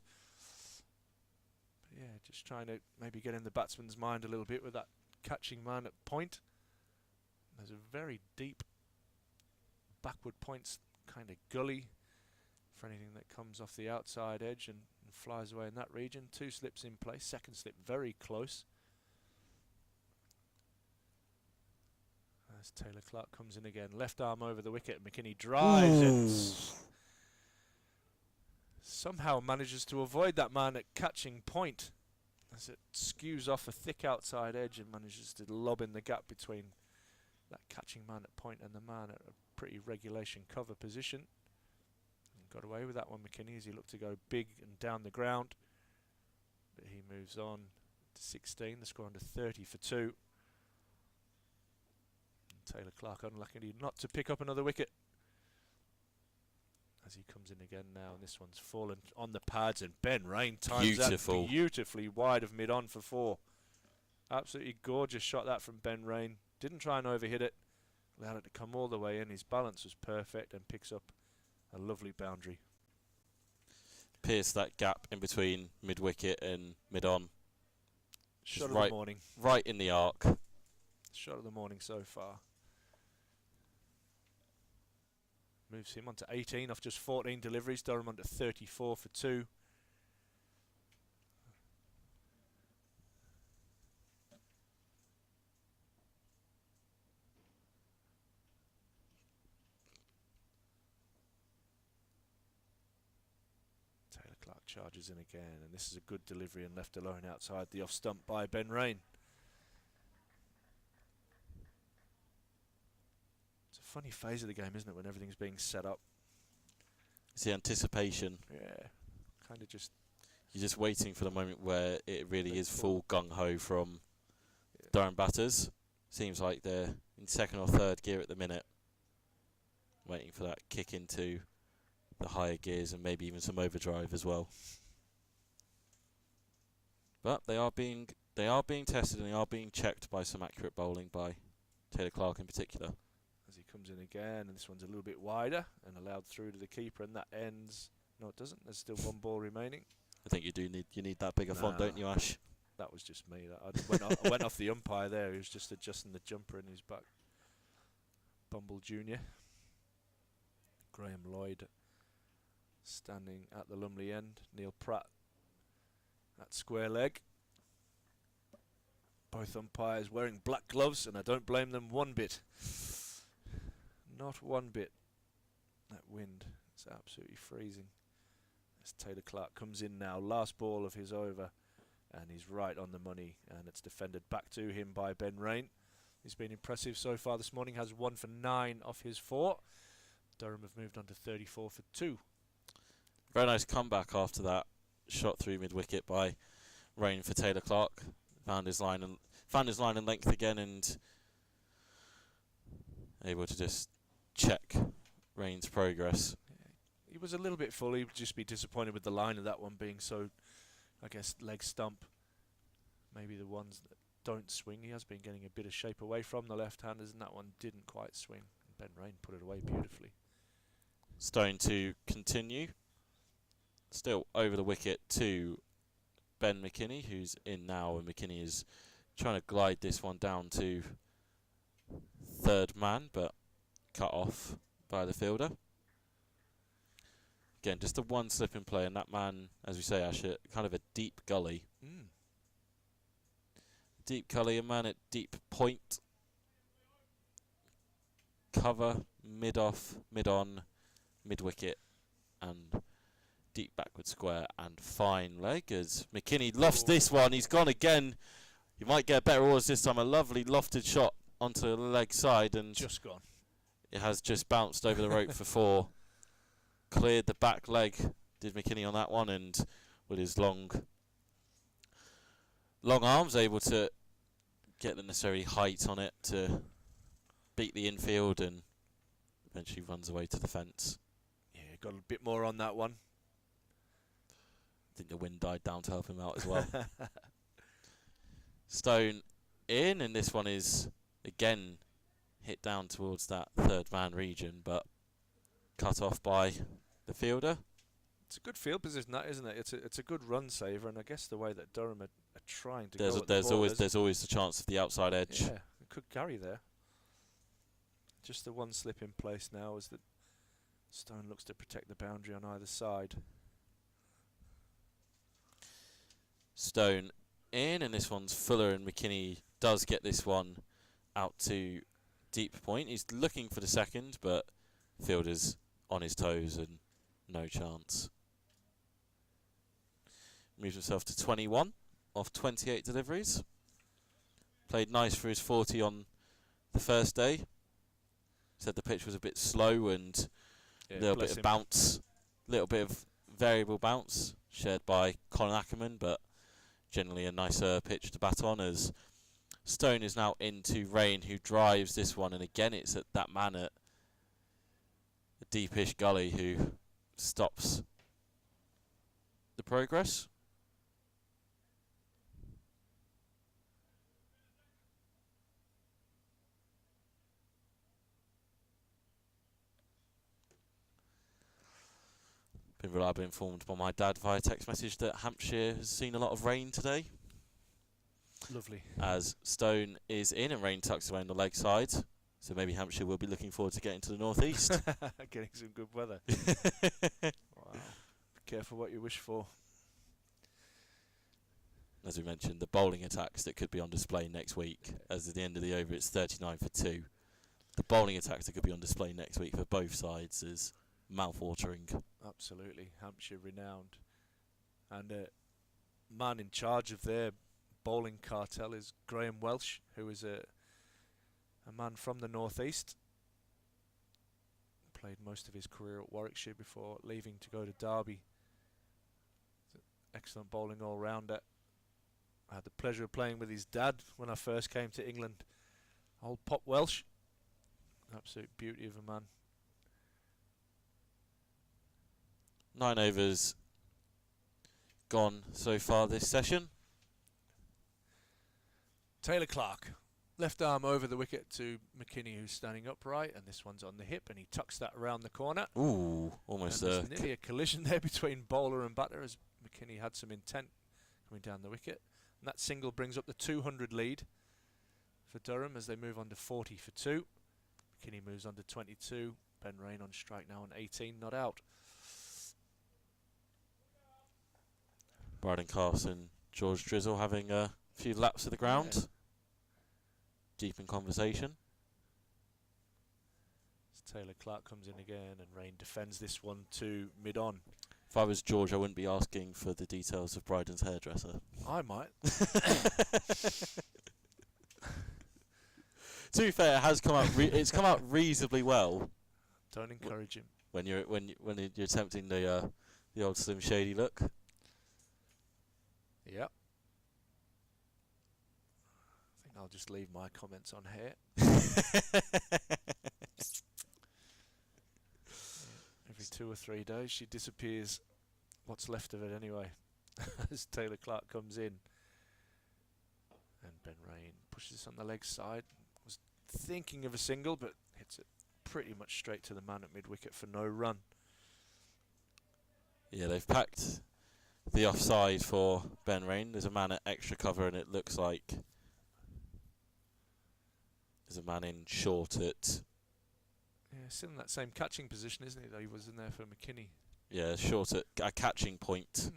But yeah, just trying to maybe get in the batsman's mind a little bit with that catching man at point. There's a very deep backward points kind of gully for anything that comes off the outside edge and flies away in that region. 2 slips in place, second slip very close. As Taylor Clark comes in again, left arm over the wicket, McKinney drives it. Somehow manages to avoid that man at catching point as it skews off a thick outside edge and manages to lob in the gap between that catching man at point and the man at a pretty regulation cover position. And got away with that one, McKinney, as he looked to go big and down the ground. But he moves on to 16, the score under 30 for 2. And Taylor Clark unlucky not to pick up another wicket. As he comes in again now, and this one's fallen on the pads, and Ben Rain times that beautifully wide of mid-on for 4. Absolutely gorgeous shot that from Ben Rain. Didn't try and overhit it, allowed it to come all the way in. His balance was perfect and picks up a lovely boundary. Pierce that gap in between mid-wicket and mid-on. Shot of the morning. Right in the arc. Shot of the morning so far. Moves him on to 18 off just 14 deliveries. Durham on to 34 for 2. Taylor Clark charges in again, and this is a good delivery and left alone outside the off stump by Ben Rain. Funny phase of the game, isn't it, when everything's being set up? It's the anticipation. Yeah, kind of just... You're just waiting for the moment where it really is full gung-ho from Durham batters. Seems like they're in second or third gear at the minute, waiting for that kick into the higher gears and maybe even some overdrive as well. But they are being tested and they are being checked by some accurate bowling by Taylor Clark in particular. As he comes in again, and this one's a little bit wider and allowed through to the keeper, and that ends. No, it doesn't. There's still one ball remaining. I think you need that bigger font, don't you, Ash? That was just me. I went off the umpire there. He was just adjusting the jumper in his back. Bumble Jr. Graham Lloyd standing at the Lumley end. Neil Pratt at square leg. Both umpires wearing black gloves, and I don't blame them one bit. Not one bit. That wind is absolutely freezing. As Taylor Clark comes in now, last ball of his over, and he's right on the money, and it's defended back to him by Ben Rain. He's been impressive so far this morning, has 1 for 9 off his 4. Durham have moved on to 34 for 2. Very nice comeback after that shot through mid-wicket by Rain for Taylor Clark. Found his line and length again, and able to just check Rain's progress. He was a little bit full. He would just be disappointed with the line of that one being so, I guess, leg stump. Maybe the ones that don't swing, he has been getting a bit of shape away from the left-handers, and that one didn't quite swing. Ben Rain put it away beautifully. Stone to continue. Still over the wicket to Ben McKinney, who's in now, and McKinney is trying to glide this one down to third man, but cut off by the fielder. Again, just a one slip in play, and that man, as we say, Ash, kind of a deep gully. Deep gully, a man at deep point. Cover, mid-off, mid-on, mid-wicket, and deep backward square, and fine leg as McKinney lofts this one. He's gone again. You might get better orders this time. A lovely lofted shot onto the leg side, and just gone. It has just bounced over the rope for 4. Cleared the back leg, did McKinney on that one, and with his long arms able to get the necessary height on it to beat the infield, and eventually runs away to the fence. Yeah, got a bit more on that one. I think the wind died down to help him out as well. Stone in, and this one is again hit down towards that third man region, but cut off by the fielder. It's a good field position, that, isn't it? It's a good run saver, and I guess the way that Durham are trying to go at there's the ball there's always the chance of the outside edge. Yeah, it could carry there. Just the one slip in place now as that Stone looks to protect the boundary on either side. Stone in, and this one's Fuller, and McKinney does get this one out to deep point. He's looking for the second, but fielder's on his toes and no chance. Moves himself to 21 off 28 deliveries. Played nice for his 40 on the first day. Said the pitch was a bit slow and a little bit of bounce, little bit of variable bounce shared by Colin Ackerman, but generally a nicer pitch to bat on, as Stone is now into Rain, who drives this one, and again it's at that man at a deepish gully who stops the progress. Been reliably informed by my dad via text message that Hampshire has seen a lot of rain today. Lovely. As Stone is in and Rain tucks away on the leg side. So maybe Hampshire will be looking forward to getting to the northeast. Getting some good weather. Wow. Be careful what you wish for. As we mentioned, the bowling attacks that could be on display next week. As at the end of the over, it's 39 for 2. The bowling attacks that could be on display next week for both sides is mouth-watering. Absolutely. Hampshire renowned. And man in charge of their bowling cartel is Graham Welsh, who is a man from the northeast. Played most of his career at Warwickshire before leaving to go to Derby. Excellent bowling all-rounder. I had the pleasure of playing with his dad when I first came to England. Old Pop Welsh. Absolute beauty of a man. 9 overs gone so far this session. Taylor Clark. Left arm over the wicket to McKinney, who's standing upright, and this one's on the hip, and he tucks that around the corner. Ooh, almost there. Nearly a collision there between bowler and batter, as McKinney had some intent coming down the wicket. And that single brings up the 200 lead for Durham as they move on to 40 for 2. McKinney moves on to 22. Ben Rain on strike now on 18, not out. Bryden Carson, George Drizzle having a few laps of the ground. Yeah. Deep in conversation. As Taylor Clark comes in again, and Rain defends this one to mid-on. If I was George, I wouldn't be asking for the details of Bryden's hairdresser. I might. To be fair, it has come out. It's come out reasonably well. Don't encourage him. When you're attempting the old Slim Shady look. Yep. I think I'll just leave my comments on here. Every 2 or 3 days she disappears. What's left of it anyway. As Taylor Clark comes in. And Ben Rain pushes on the leg side. Was thinking of a single, but hits it pretty much straight to the man at mid-wicket for no run. Yeah, they've packed the offside for Ben Rain. There's a man at extra cover, and it looks like there's a man in short at... Yeah, still in that same catching position, isn't he, though? He was in there for McKinney. Yeah, short at a catching point.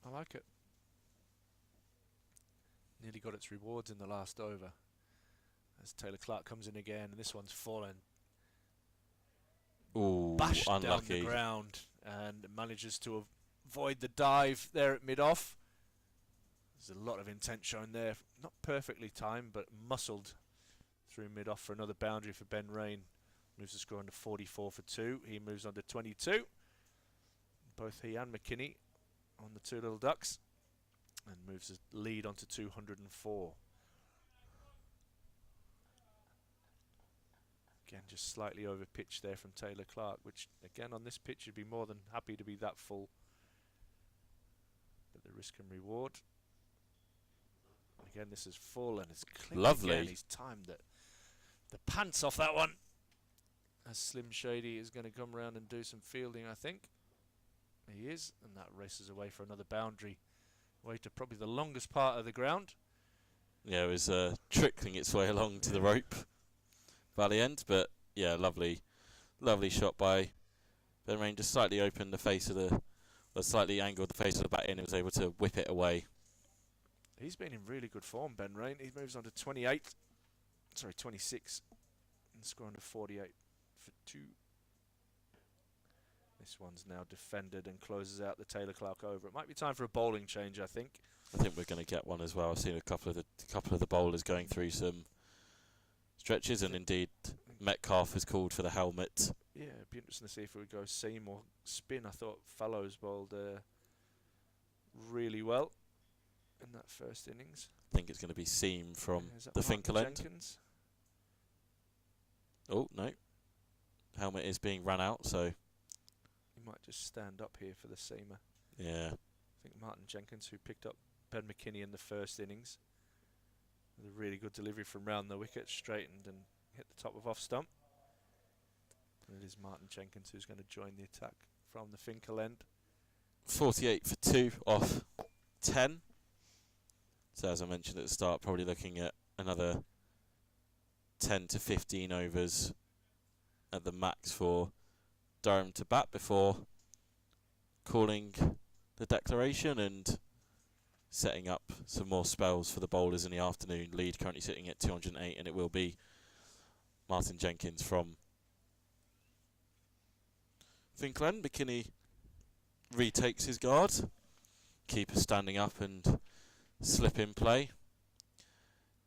I like it. Nearly got its rewards in the last over. As Taylor Clark comes in again, and this one's fallen. Ooh, Bashed down unlucky. the ground and manages to avoid the dive there at mid-off. There's a lot of intent shown there. Not perfectly timed, but muscled through mid-off for another boundary for Ben Rain. Moves the score on to 44 for 2. He moves on to 22. Both he and McKinney on the two little ducks. And moves the lead on to 204. Again, just slightly over pitch there from Taylor Clark, which again on this pitch you'd be more than happy to be that full. But the risk and reward. Again, this is full and it's clean. Lovely. Again, he's timed it. The pants off that one. As Slim Shady is going to come around and do some fielding, I think. He is, and that races away for another boundary. Way to probably the longest part of the ground. Yeah, it was trickling its way along to the rope by the end, but yeah, lovely shot by Ben Rain. Just slightly opened the face of slightly angled the face of the bat in and was able to whip it away. He's been in really good form, Ben Rain. He moves on to 26, and scoring to 48 for 2. This one's now defended and closes out the Taylor Clark over. It might be time for a bowling change, I think. I think we're going to get one as well. I've seen a couple of the bowlers going through some stretches, and indeed Metcalf has called for the helmet. Yeah, it'd be interesting to see if it would go seam or spin. I thought Fallows bowled really well in that first innings. I think it's going to be seam from the Martin Finkel end. Jenkins? Oh, no. Helmet is being run out, so... He might just stand up here for the seamer. Yeah. I think Martin Jenkins, who picked up Ben McKinney in the first innings, with a really good delivery from round the wicket, straightened and hit the top of off stump. And it is Martin Jenkins who's going to join the attack from the Finkel end. 48 for 2 off 10. So as I mentioned at the start, probably looking at another 10 to 15 overs at the max for Durham to bat before calling the declaration and setting up some more spells for the bowlers in the afternoon. Lead currently sitting at 208, and it will be Martin Jenkins from Finkel end. McKinney retakes his guard. Keeper standing up and slip in play.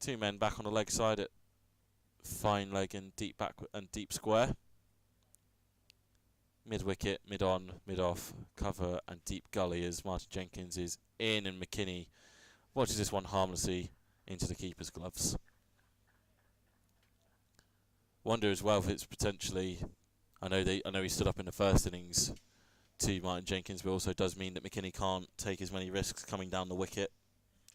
2 men back on the leg side at fine leg and deep back and deep square. Mid wicket, mid on, mid off, cover and deep gully as Martin Jenkins is in and McKinney Watches this one harmlessly into the keeper's gloves. Wonder as well if it's potentially. I know he stood up in the first innings to Martin Jenkins, but also does mean that McKinney can't take as many risks coming down the wicket.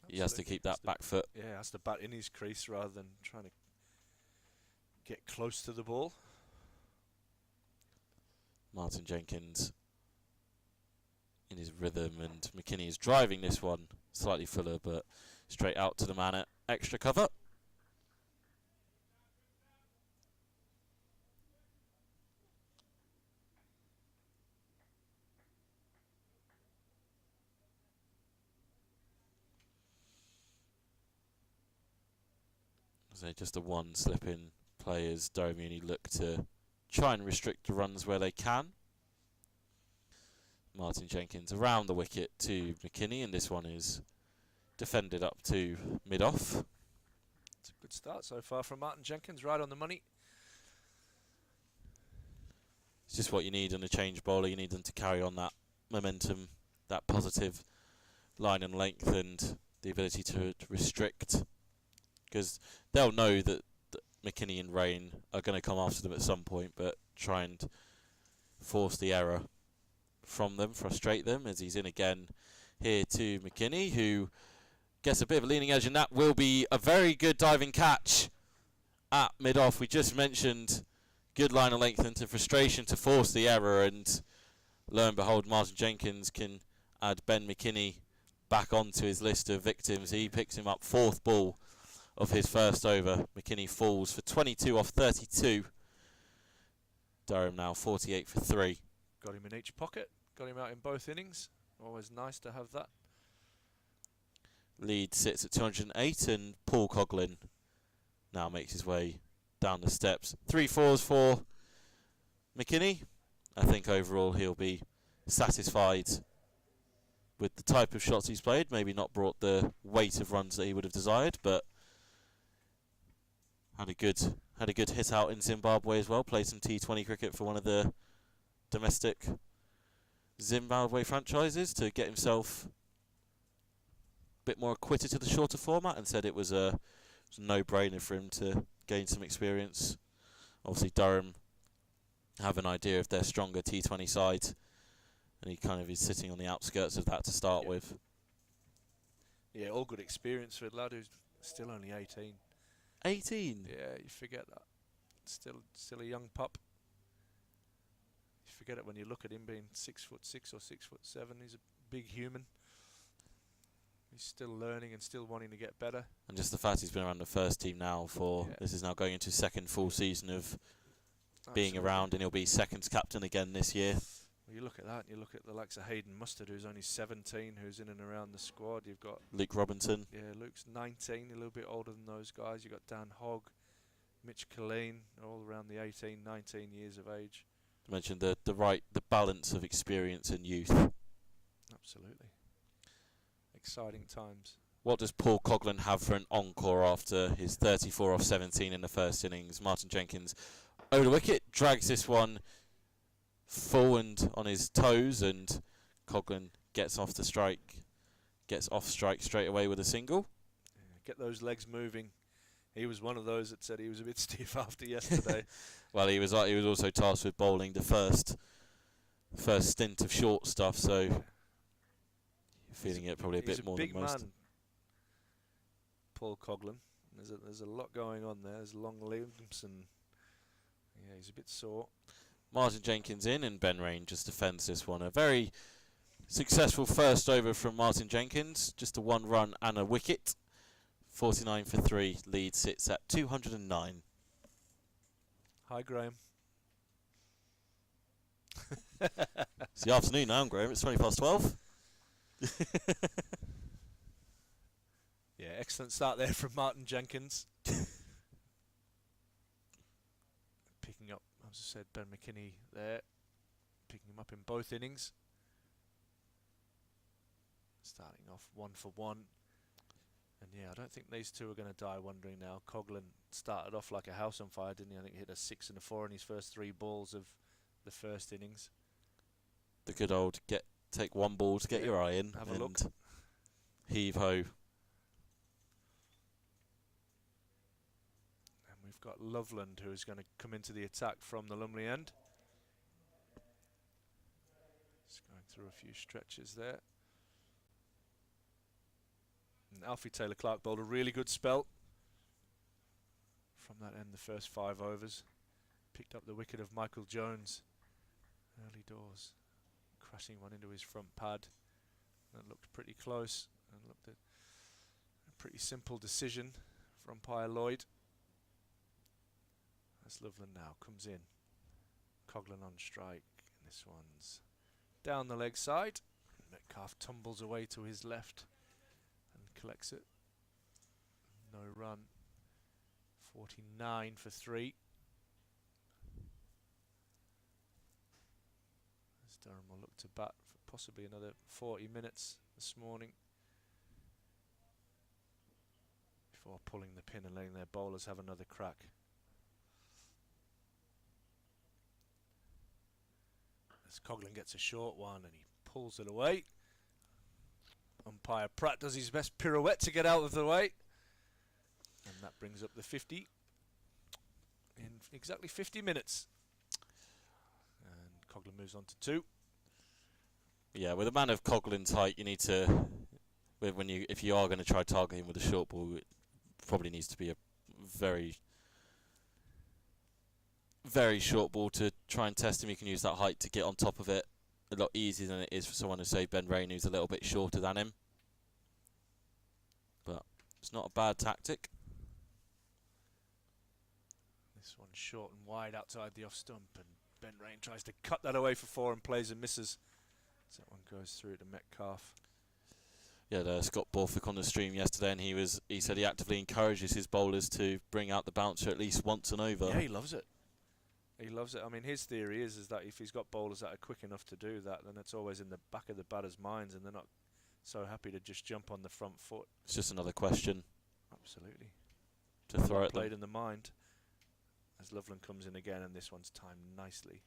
Absolutely. He has to keep that back foot. Yeah, has to bat in his crease rather than trying to get close to the ball. Martin Jenkins in his rhythm, and McKinney is driving this one slightly fuller, but straight out to the man at extra cover. So just a one slip in play as Durham Uni look to try and restrict the runs where they can. Martin Jenkins around the wicket to McKinney, and this one is defended up to mid-off. It's a good start so far from Martin Jenkins, right on the money. It's just what you need in a change bowler. You need them to carry on that momentum, that positive line and length, and the ability to restrict. Because they'll know that McKinney and Rain are going to come after them at some point, but try and force the error from them, frustrate them, as he's in again here to McKinney, who gets a bit of a leaning edge, and that will be a very good diving catch at mid-off. We just mentioned good line of length into frustration to force the error, and lo and behold, Martin Jenkins can add Ben McKinney back onto his list of victims. He picks him up, fourth ball of his first over. McKinney falls for 22 off 32. Durham now 48 for 3. Got him in each pocket, got him out in both innings. Always nice to have that. Lead sits at 208, and Paul Coughlin now makes his way down the steps. 3 fours for McKinney. I think overall he'll be satisfied with the type of shots he's played. Maybe not brought the weight of runs that he would have desired, but had a good hit out in Zimbabwe as well. Played some T20 cricket for one of the domestic Zimbabwe franchises to get himself a bit more acquitted to the shorter format, and said it was a no-brainer for him to gain some experience. Obviously Durham have an idea of their stronger T20 side, and he kind of is sitting on the outskirts of that to start with. Yeah, all good experience for a lad who's still only 18. 18? Yeah, you forget that. Still a young pup. You forget it when you look at him being 6'6" or 6'7". He's a big human. He's still learning and still wanting to get better. And just the fact he's been around the first team now for, this is now going into second full season of being around, and he'll be seconds captain again this year. Well, you look at that, and you look at the likes of Hayden Mustard, who's only 17, who's in and around the squad. You've got Luke Robinson. Yeah, Luke's 19, a little bit older than those guys. You've got Dan Hogg, Mitch Colleen, all around the 18, 19 years of age. I mentioned the balance of experience and youth. Absolutely. Exciting times. What does Paul Coughlin have for an encore after his 34 off 17 in the first innings? Martin Jenkins over the wicket, drags this one full and on his toes, and Coughlin gets off strike straight away with a single. Yeah, get those legs moving. He was one of those that said he was a bit stiff after yesterday. Well, he was also tasked with bowling the first stint of short stuff, so feeling it probably a bit more than most. He's a big man, Paul Coughlin. There's a lot going on there. There's long limbs, and yeah, he's a bit sore. Martin Jenkins in, and Ben Rain just defends this one. A very successful first over from Martin Jenkins. Just a 1 run and a wicket. 49 for 3. Lead sits at 209. Hi, Graham. It's the afternoon now, Graham. It's 12:20. Yeah, excellent start there from Martin Jenkins. Picking up, as I said, Ben McKinney there. Picking him up in both innings. Starting off 1 for 1. And yeah, I don't think these two are going to die wondering now. Coughlin started off like a house on fire, didn't he? I think he hit a 6 and a 4 in his first 3 balls of the first innings. The good old take one ball to get your eye in, Have a and look. heave ho. got Loveland, who is going to come into the attack from the Lumley end. Just going through a few stretches there. And Alfie Taylor-Clark bowled a really good spell from that end, the first 5 overs. Picked up the wicket of Michael Jones early doors, crashing one into his front pad. That looked pretty close, and looked at a pretty simple decision from umpire Lloyd. As Loveland now comes in. Coghlan on strike, and this one's down the leg side. Metcalf tumbles away to his left and collects it. No run. 49 for 3. As Durham will look to bat for possibly another 40 minutes this morning before pulling the pin and letting their bowlers have another crack. As Coghlan gets a short one and he pulls it away. Umpire Pratt does his best pirouette to get out of the way. And that brings up the 50 in exactly 50 minutes. And Coghlan moves on to 2. Yeah, with a man of Coghlan's height, you need to, if you are going to try target him with a short ball, it probably needs to be a very, very short ball to try and test him. You can use that height to get on top of it a lot easier than it is for someone to say Ben Rain, who's a little bit shorter than him. But it's not a bad tactic. This one's short and wide outside the off stump, and Ben Rain tries to cut that away for 4 and plays and misses. So that one goes through to Metcalf. Yeah, Scott Borthwick on the stream yesterday, and he said he actively encourages his bowlers to bring out the bouncer at least once and over. Yeah, he loves it. He loves it. I mean, his theory is that if he's got bowlers that are quick enough to do that, then it's always in the back of the batter's minds, and they're not so happy to just jump on the front foot. It's just another question. Absolutely. To throw at them. Played in the mind. As Loveland comes in again, and this one's timed nicely.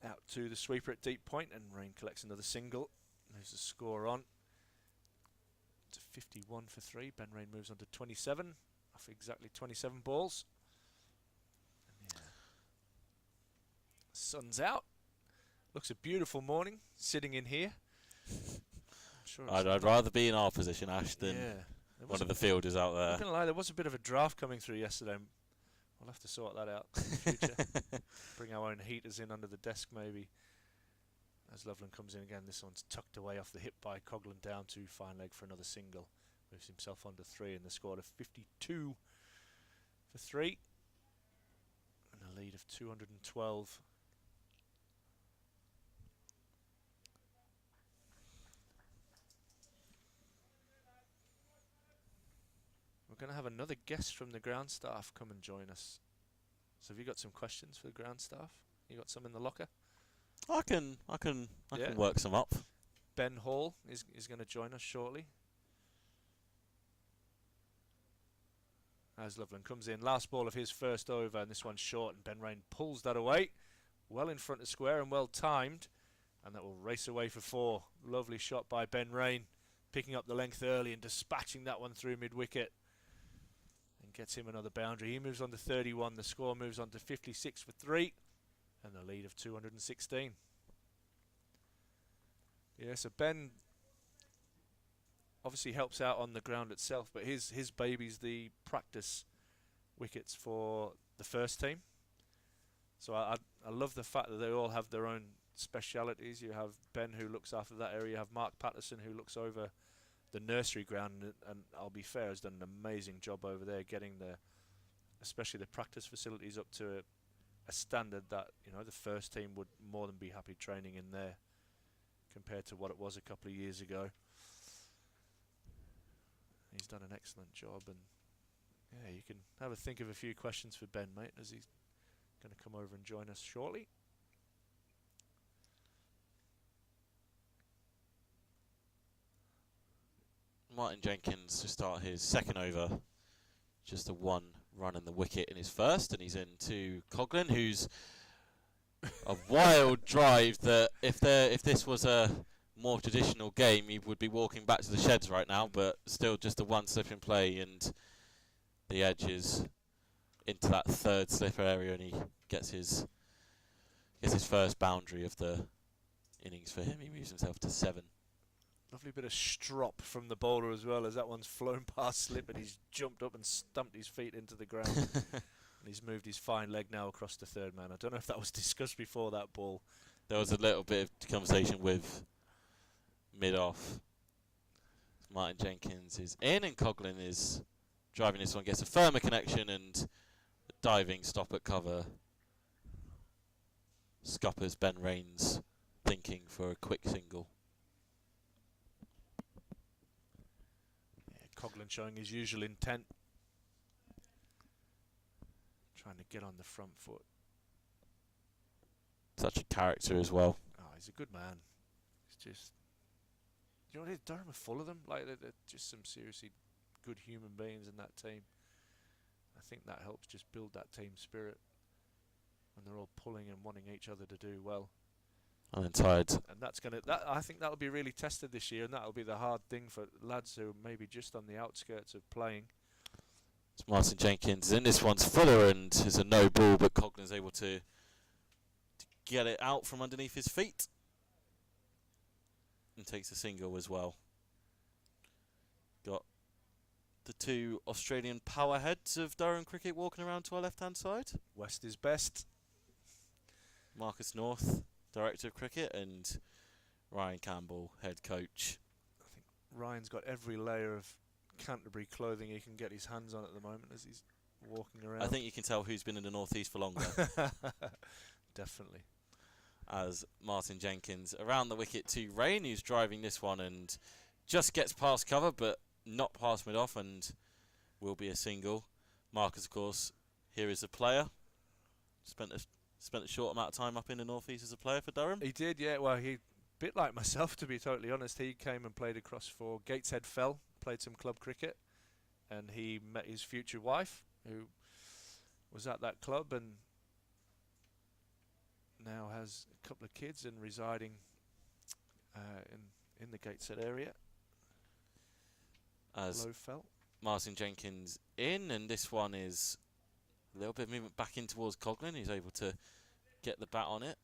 Out to the sweeper at deep point, and Rain collects another single. Moves the score on to 51 for 3. Ben Rain moves on to 27 off exactly 27 balls. And yeah. Sun's out. Looks a beautiful morning sitting in here. Sure I'd rather be in our position, Ash, than one of the fielders out there. I'm not going to lie, there was a bit of a draft coming through yesterday. We'll have to sort that out in the future. Bring our own heaters in under the desk maybe. As Loveland comes in again, this one's tucked away off the hip by Coghlan, down to fine leg for another single. Moves himself on to 3 in the squad of 52 for 3. And a lead of 212. We're going to have another guest from the ground staff come and join us. So have you got some questions for the ground staff? You got some in the locker? I can work some up. Ben Hall is going to join us shortly. As Loveland comes in, last ball of his first over, and this one's short, and Ben Rain pulls that away. Well in front of square and well timed, and that will race away for 4. Lovely shot by Ben Rain, picking up the length early and dispatching that one through mid-wicket. And gets him another boundary. He moves on to 31. The score moves on to 56 for 3. And the lead of 216. Yeah, so Ben obviously helps out on the ground itself, but his baby's the practice wickets for the first team. So I love the fact that they all have their own specialities. You have Ben, who looks after that area. You have Mark Patterson, who looks over the nursery ground, and I'll be fair, has done an amazing job over there, getting especially the practice facilities up to a standard that, you know, the first team would more than be happy training in there compared to what it was a couple of years ago. He's done an excellent job, and yeah, you can have a think of a few questions for Ben, mate, as he's going to come over and join us shortly. Martin Jenkins to start his second over. Just a 1 run in the wicket in his first, and he's in to Coghlan, who's a wild drive that if this was a more traditional game, he would be walking back to the sheds right now, but still just a 1 slip in play, and the edges into that third slipper area, and he gets his first boundary of the innings for him. He moves himself to 7. Lovely bit of strop from the bowler as well, as that one's flown past slip and he's jumped up and stumped his feet into the ground. And he's moved his fine leg now across the third man. I don't know if that was discussed before that ball. There was a little bit of conversation with mid-off. Martin Jenkins is in, and Coughlin is driving this one, gets a firmer connection and a diving stop at cover. Scuppers Ben Rains thinking for a quick single. Yeah, Coughlin showing his usual intent. Trying to get on the front foot. Such a character as well. Oh, he's a good man. He's just... You know what it is? Durham are full of them. Like, they're just some seriously good human beings in that team. I think that helps just build that team spirit when they're all pulling and wanting each other to do well. I'm then tired. And that's gonna. I think that'll be really tested this year, and that'll be the hard thing for lads who are maybe just on the outskirts of playing. It's Martin Jenkins in. This one's fuller and is a no ball, but Coughlin's able to get it out from underneath his feet. And takes a single as well. Got the 2 Australian power heads of Durham cricket walking around to our left-hand side. West is best. Marcus North, Director of Cricket, and Ryan Campbell, Head Coach. I think Ryan's got every layer of Canterbury clothing he can get his hands on at the moment as he's walking around. I think you can tell who's been in the Northeast for longer. Definitely. As Martin Jenkins around the wicket to Rain, who's driving this one and just gets past cover, but not past mid-off, and will be a single. Marcus, of course, here is a player. Spent a short amount of time up in the Northeast as a player for Durham. He did, yeah. Well, he, bit like myself, to be totally honest. He came and played across for Gateshead Fell, played some club cricket, and he met his future wife, who was at that club, and now has a couple of kids and residing in the Gateshead area. As Low Fell. Martin Jenkins in, and this one is a little bit of movement back in towards Coughlin. He's able to get the bat on it.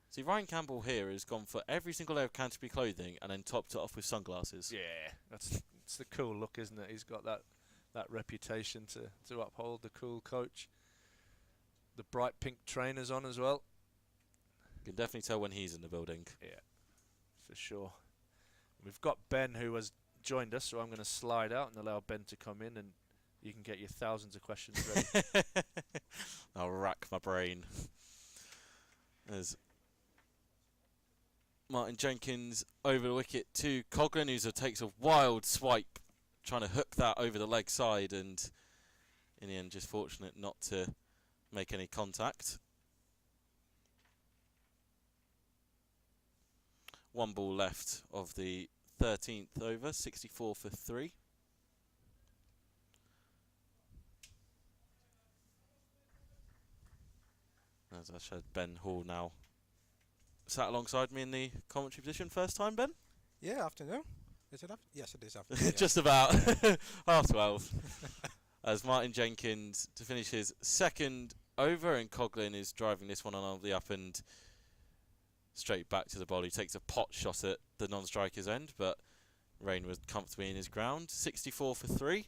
See, Ryan Campbell here has gone for every single layer of Canterbury clothing and then topped it off with sunglasses. Yeah, it's the cool look, isn't it? He's got that reputation to uphold, the cool coach. The bright pink trainers on as well. You can definitely tell when he's in the building. Yeah, for sure. We've got Ben, who has joined us, so I'm going to slide out and allow Ben to come in, and you can get your thousands of questions ready. I'll rack my brain. There's Martin Jenkins over the wicket to Coughlin, who takes a wild swipe, trying to hook that over the leg side, and in the end just fortunate not to make any contact. 1 ball left of the 13th over, 64 for 3. As I said, Ben Hall now sat alongside me in the commentary position. First time, Ben? Yeah, afternoon. Is it yes, it is afternoon. Just about. 12:30. As Martin Jenkins to finish his 2nd over, and Coughlin is driving this one on the up and straight back to the ball. He takes a pot shot at the non-striker's end, but Rain was comfortably in his ground. 64 for 3.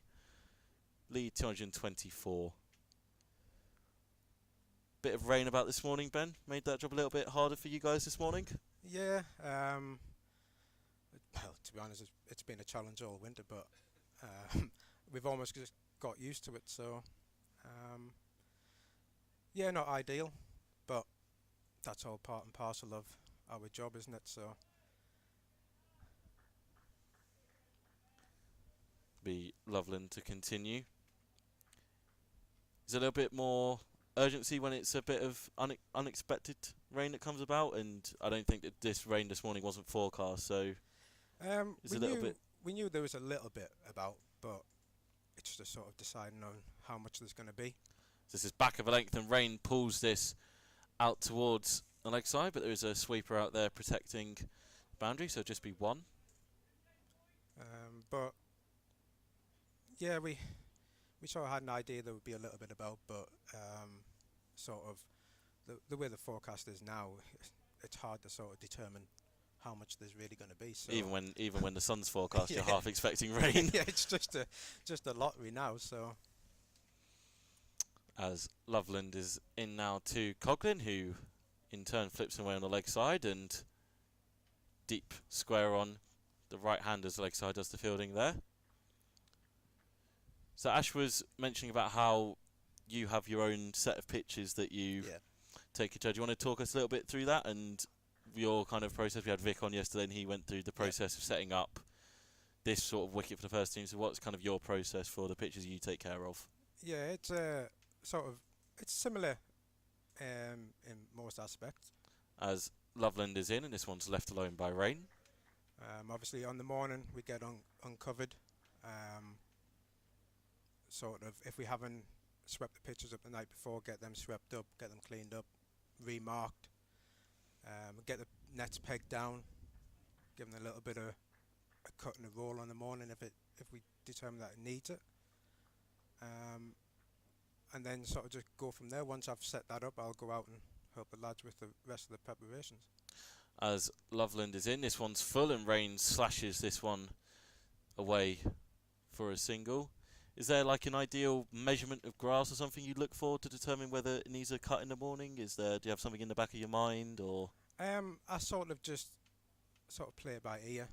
Lead 224. Bit of rain about this morning, Ben. Made that job a little bit harder for you guys this morning. Yeah. Well, to be honest, it's been a challenge all winter, but we've almost just got used to it. So, yeah, not ideal, but that's all part and parcel of our job, isn't it? So, be Loveland to continue. Is a little bit more urgency when it's a bit of unexpected rain that comes about, and I don't think that this rain this morning wasn't forecast, so it's a little bit. We knew there was a little bit about, but it's just sort of deciding on how much there's going to be. So this is back of a length, and Rain pulls this out towards the leg side, but there is a sweeper out there protecting the boundary, so just be 1. But yeah, we we sort of had an idea there would be a little bit about, but sort of the way the forecast is now, it's hard to sort of determine how much there's really going to be. So Even when the sun's forecast, you're Yeah. half expecting rain. yeah, it's just a lottery now. So As Loveland is in now to Coughlin, who in turn flips away on the leg side, and deep square on the right-hander's leg side does the fielding there. So Ash was mentioning about how you have your own set of pitches that you yeah. take your turn. Do you want to talk us a little bit through that and your kind of process? We had Vic on yesterday and he went through the process of setting up this sort of wicket for the first team. So what's kind of your process for the pitches you take care of? Yeah, it's it's similar in most aspects. As Loveland is in and this one's left alone by rain. Obviously, on the morning we get uncovered. Sort of, if we haven't swept the pitches up the night before, get them swept up, get them cleaned up, remarked, get the nets pegged down, give them a little bit of a cut and a roll on the morning if we determine that it needs it, and then sort of just go from there. Once I've set that up, I'll go out and help the lads with the rest of the preparations. As Loveland is in, this one's full and rain slashes this one away for a single. Is there like an ideal measurement of grass or something you look for to determine whether it needs a cut in the morning? Do you have something in the back of your mind, or? I sort of just play it by ear.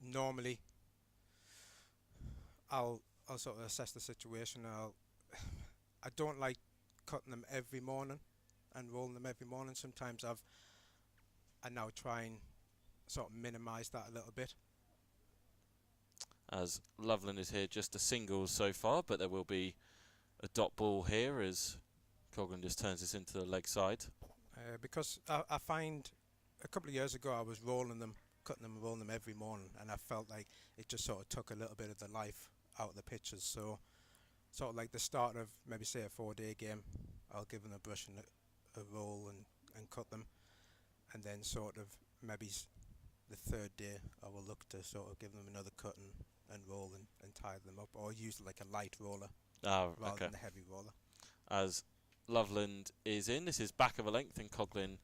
Normally, I'll sort of assess the situation. I don't like cutting them every morning and rolling them every morning. Sometimes I now try and sort of minimise that a little bit. As Loveland is here, just a singles so far, but there will be a dot ball here as Coughlin just turns this into the leg side. Because I find a couple of years ago I was rolling them, cutting them and rolling them every morning, and I felt like it just sort of took a little bit of the life out of the pitches. So sort of like the start of maybe say a 4-day game, I'll give them a brush and a roll and cut them, and then sort of maybe the third day I will look to sort of give them another cut and roll and tie them up, or use like a light roller rather than a heavy roller. As Loveland is in, this is back of a length and Coughlin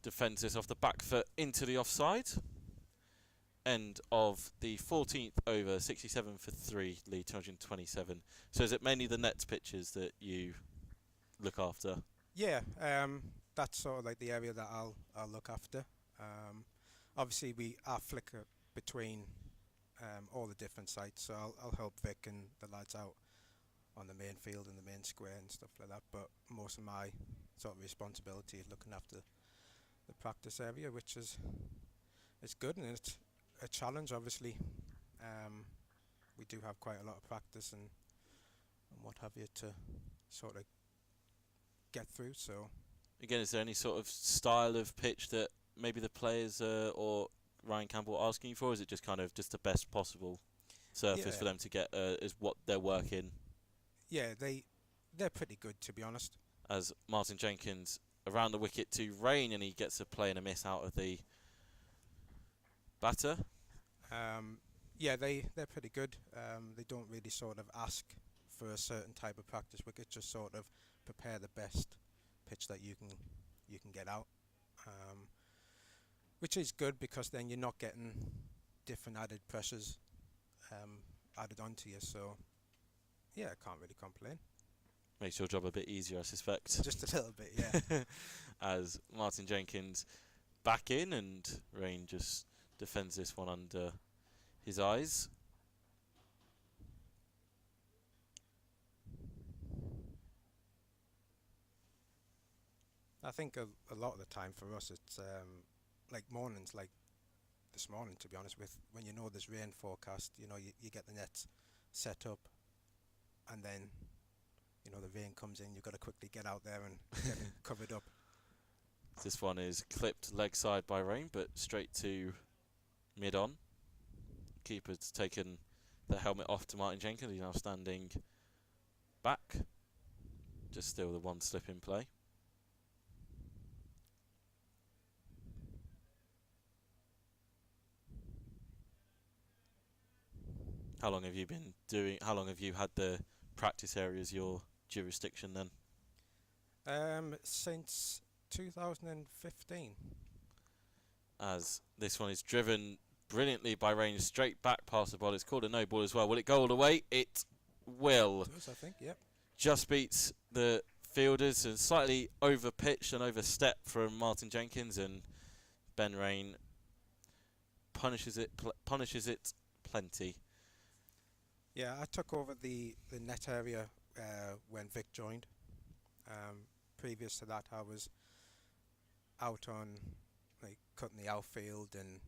defends this off the back foot into the offside. End of the 14th over, 67 for 3, lead 227. So is it mainly the nets pitches that you look after? Yeah, that's sort of like the area that I'll look after. Obviously we are flicker between all the different sites, so I'll help Vic and the lads out on the main field and the main square and stuff like that, but most of my sort of responsibility is looking after the practice area, which is good, and it's a challenge obviously. We do have quite a lot of practice and what have you to sort of get through. So again, is there any sort of style of pitch that maybe the players or Ryan Campbell are asking you for? Or is it just kind of just the best possible surface for them to get is what they're working? Yeah, they're pretty good, to be honest. As Martin Jenkins around the wicket to rain, and he gets a play and a miss out of the batter. Yeah, they're pretty good. They don't really sort of ask for a certain type of practice wicket, just sort of prepare the best pitch that you can get out. Which is good, because then you're not getting different added pressures added onto you. So yeah, I can't really complain. Makes your job a bit easier, I suspect. Just a little bit, yeah. As Martin Jenkins back in, and Rain just defends this one under his eyes. I think a lot of the time for us it's like mornings, like this morning, to be honest, with when you know there's rain forecast, you get the nets set up, and then the rain comes in, you've got to quickly get out there and get it covered up. This one is clipped leg side by Rain, but straight to mid on. Keeper's taken the helmet off to Martin Jenkins. He's now standing back. Just still the one slip in play. How long have you been doing? How long have you had the practice area as your jurisdiction then? Since 2015. As this one is driven brilliantly by Rain straight back past the ball. It's called a no ball as well. Will it go all the way? It will. Does, I think, yep. Just beats the fielders and slightly over pitched and overstep from Martin Jenkins, and Ben Rain punishes it plenty. Yeah, I took over the net area when Vic joined. Previous to that, I was out on like cutting the outfield and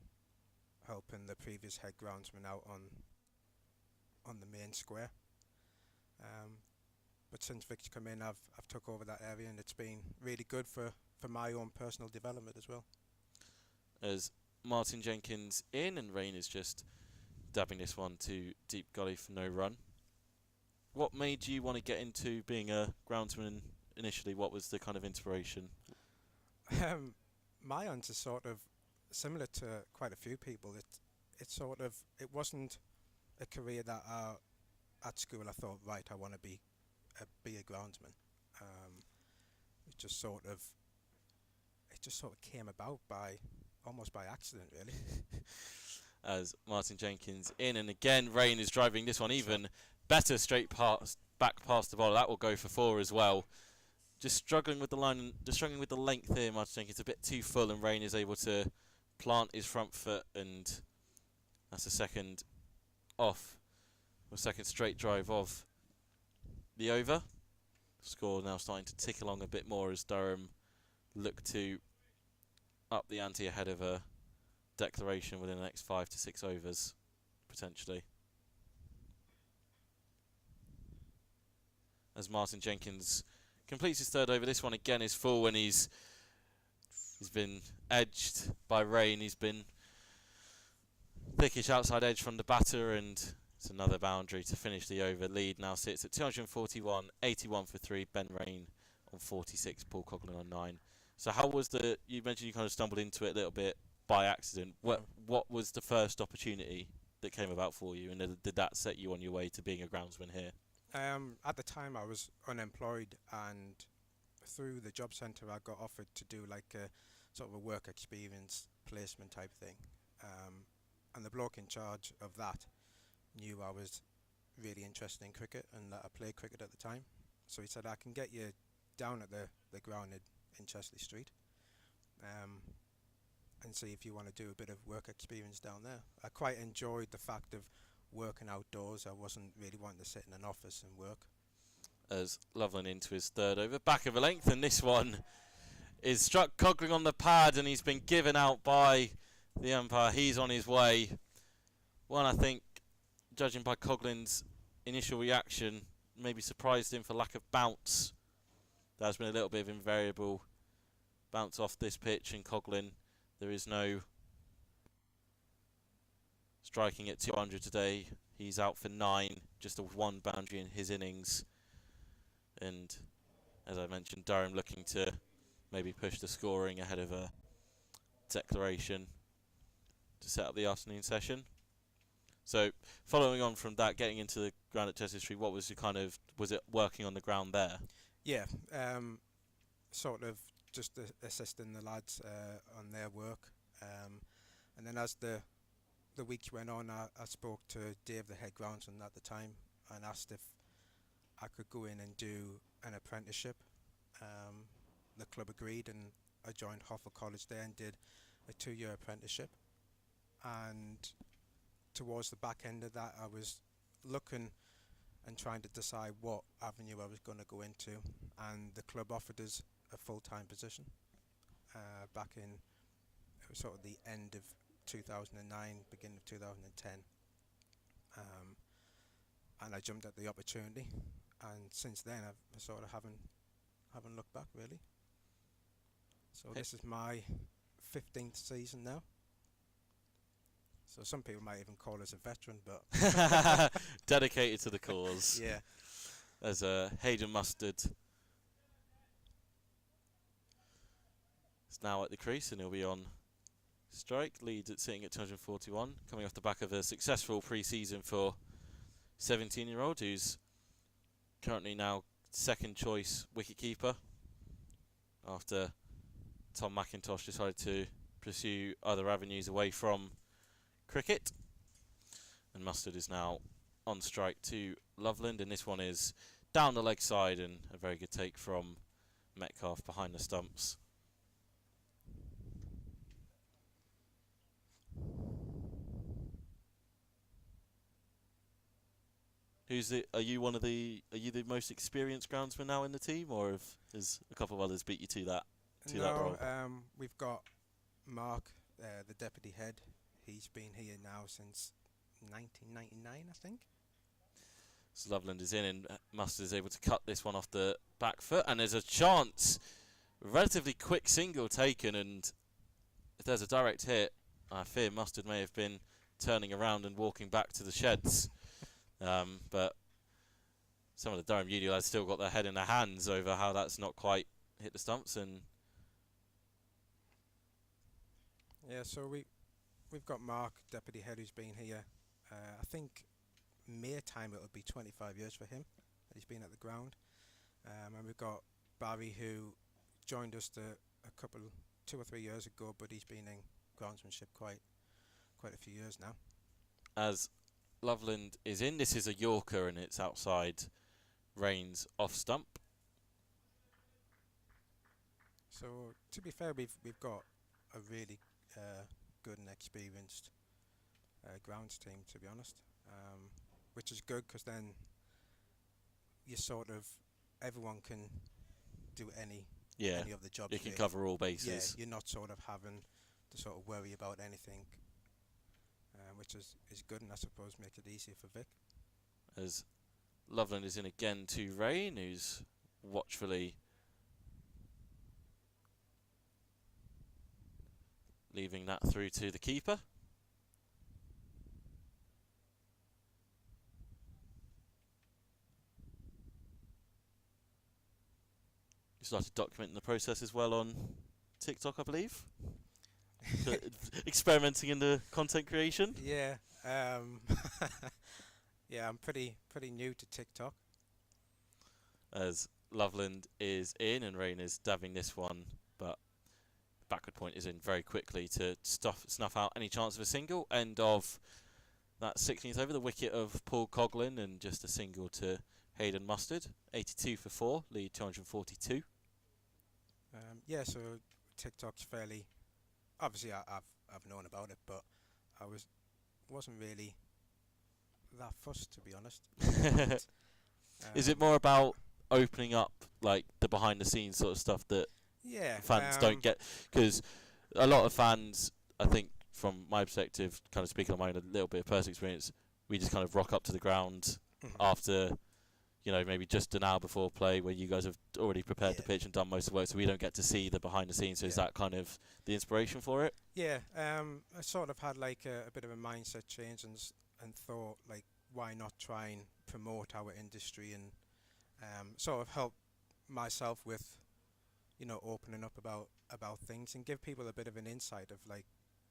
helping the previous head groundsman out on the main square. But since Vic's come in, I've took over that area, and it's been really good for my own personal development as well. As Martin Jenkins in, and Rain is just dabbing this one to deep gully for no run. What made you want to get into being a groundsman initially? What was the kind of inspiration? My answer is sort of similar to quite a few people. It wasn't a career that at school I thought, right, I want to be a groundsman. It just sort of came about almost by accident, really. As Martin Jenkins in, and again Rain is driving this one even better straight back past the ball. That will go for 4 as well. Just struggling with the line, just struggling with the length here. Martin Jenkins a bit too full, and Rain is able to plant his front foot, and that's a second off, or second straight drive of the over. Score now starting to tick along a bit more as Durham look to up the ante ahead of a declaration within the next 5 to 6 overs, potentially. As Martin Jenkins completes his third over, this one again is full, and he's been edged by Rain. He's been thickish outside edge from the batter, and it's another boundary to finish the over. Lead now sits at 241, 81 for 3. Ben Rain on 46, Paul Coughlin on 9. So how was you mentioned you kind of stumbled into it a little bit by accident. What was the first opportunity that came about for you, and did that set you on your way to being a groundsman here? At the time, I was unemployed, and through the job centre, I got offered to do like a sort of a work experience placement type thing. And the bloke in charge of that knew I was really interested in cricket and that I played cricket at the time. So he said, I can get you down at the ground in Chesley Street and see if you want to do a bit of work experience down there. I quite enjoyed the fact of working outdoors. I wasn't really wanting to sit in an office and work. As Loveland into his third over, back of a length, and this one is struck Coughlin on the pad, and he's been given out by the umpire. He's on his way. One, I think, judging by Coughlin's initial reaction, maybe surprised him for lack of bounce. There's been a little bit of invariable bounce off this pitch, and Coughlin, there is no striking at 200 today. He's out for 9, just a 1 boundary in his innings. And as I mentioned, Durham looking to maybe push the scoring ahead of a declaration to set up the afternoon session. So following on from that, getting into the ground at Chester Street, what was your was it working on the ground there? Yeah, sort of just assisting the lads on their work. And then as the weeks went on, I spoke to Dave, the head groundsman at the time, and asked if I could go in and do an apprenticeship. The club agreed, and I joined Hoffel College there and did a 2-year apprenticeship. And towards the back end of that, I was looking and trying to decide what avenue I was going to go into, and the club offered us a full-time position back in, it was sort of the end of 2009, beginning of 2010, and I jumped at the opportunity, and since then I sort of haven't looked back, really. So this is my 15th season now. So some people might even call us a veteran, but dedicated to the cause. Yeah. As Hayden Mustard is now at the crease, and he'll be on strike. Lead sitting at 241, coming off the back of a successful pre-season for 17-year-old who's currently now second choice wicketkeeper after Tom McIntosh decided to pursue other avenues away from cricket. And Mustard is now on strike to Loveland, and this one is down the leg side, and a very good take from Metcalf behind the stumps. Are you the most experienced groundsman now in the team, or has a couple of others beat you to that role? We've got Mark, the deputy head. He's been here now since 1999, I think. So Loveland is in, and Mustard is able to cut this one off the back foot, and there's a chance, relatively quick single taken, and if there's a direct hit, I fear Mustard may have been turning around and walking back to the sheds. But some of the Durham Uni lads still got their head in their hands over how that's not quite hit the stumps. And yeah, so we've got Mark, deputy head, who's been here. I think May time it'll be 25 years for him that he's been at the ground. And we've got Barry, who joined us 2 or 3 years ago, but he's been in groundsmanship quite a few years now. As Loveland is in, this is a Yorker, and it's outside Rains off stump. So to be fair, we've got a really good and experienced grounds team, to be honest, which is good, because then you everyone can do any of the jobs. You can cover all bases. Yeah, you're not sort of having to sort of worry about anything, which is good, and I suppose makes it easier for Vic. As Loveland is in again to Rain, who's watchfully leaving that through to the keeper. You started documenting the process as well on TikTok, I believe. So experimenting in the content creation. Yeah, yeah, I'm pretty new to TikTok. As Loveland is in and Rain is dabbing this one, but backward point is in very quickly to snuff out any chance of a single. End of that 16th over, the wicket of Paul Coughlin, and just a single to Hayden Mustard. 82 for 4, lead 242. Yeah, so TikTok's fairly, obviously I've known about it, but I wasn't really that fussed, to be honest. Is it more about opening up like the behind the scenes sort of stuff that fans don't get? Because a lot of fans, I think from my perspective, kind of speaking on my own a little bit of personal experience, we just kind of rock up to the ground after, maybe just an hour before play, where you guys have already prepared the pitch and done most of the work, so we don't get to see the behind the scenes. So is that kind of the inspiration for it? Yeah, I sort of had like a bit of a mindset change and thought, like, why not try and promote our industry and sort of help myself with, opening up about things and give people a bit of an insight of like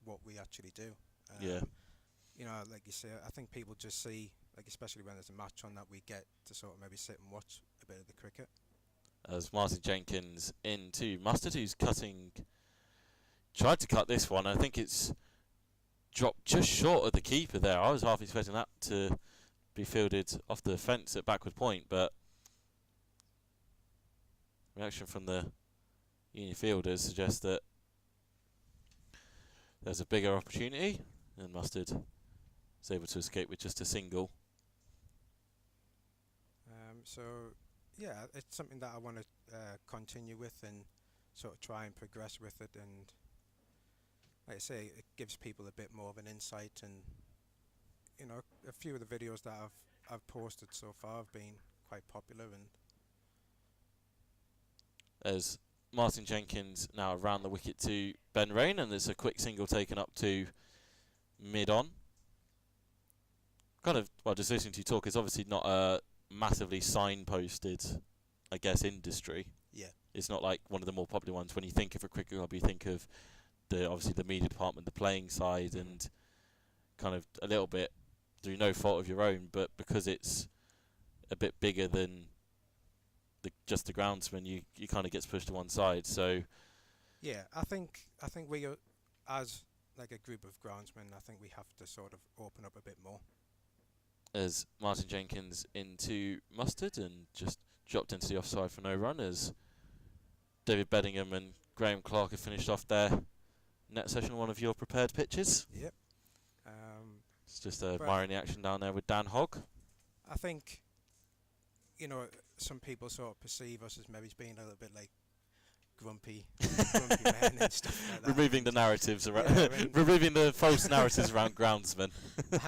what we actually do. Like you say, I think people just see, like, especially when there's a match on, that we get to sort of maybe sit and watch a bit of the cricket. As Martin Jenkins into Mustard, who's tried to cut this one. I think it's dropped just short of the keeper there. I was half expecting that to be fielded off the fence at backward point, but reaction from the Uni fielders suggests that there's a bigger opportunity, and Mustard is able to escape with just a single. So yeah, it's something that I want to continue with and sort of try and progress with it, and like I say, it gives people a bit more of an insight, and a few of the videos that I've posted so far have been quite popular. And as Martin Jenkins now around the wicket to Ben Rain, and there's a quick single taken up to mid-on. Just listening to you talk, is obviously not a massively signposted, I guess, industry. Yeah. It's not like one of the more popular ones. When you think of a cricket club, you think of obviously the media department, the playing side, and kind of a little bit through no fault of your own, but because it's a bit bigger than just the groundsman, you kind of gets pushed to one side. So Yeah, I think we are, as like a group of groundsmen, I think we have to sort of open up a bit more. as Martin Jenkins into Mustard and just dropped into the offside for no run, as David Bedingham and Graham Clark have finished off their net session on one of your prepared pitches. Yep. It's just admiring the action down there with Dan Hogg. I think, you know, some people sort of perceive us as maybe being a little bit like grumpy men and stuff like that. Removing the narratives around, Yeah, I mean removing the false narratives around groundsmen.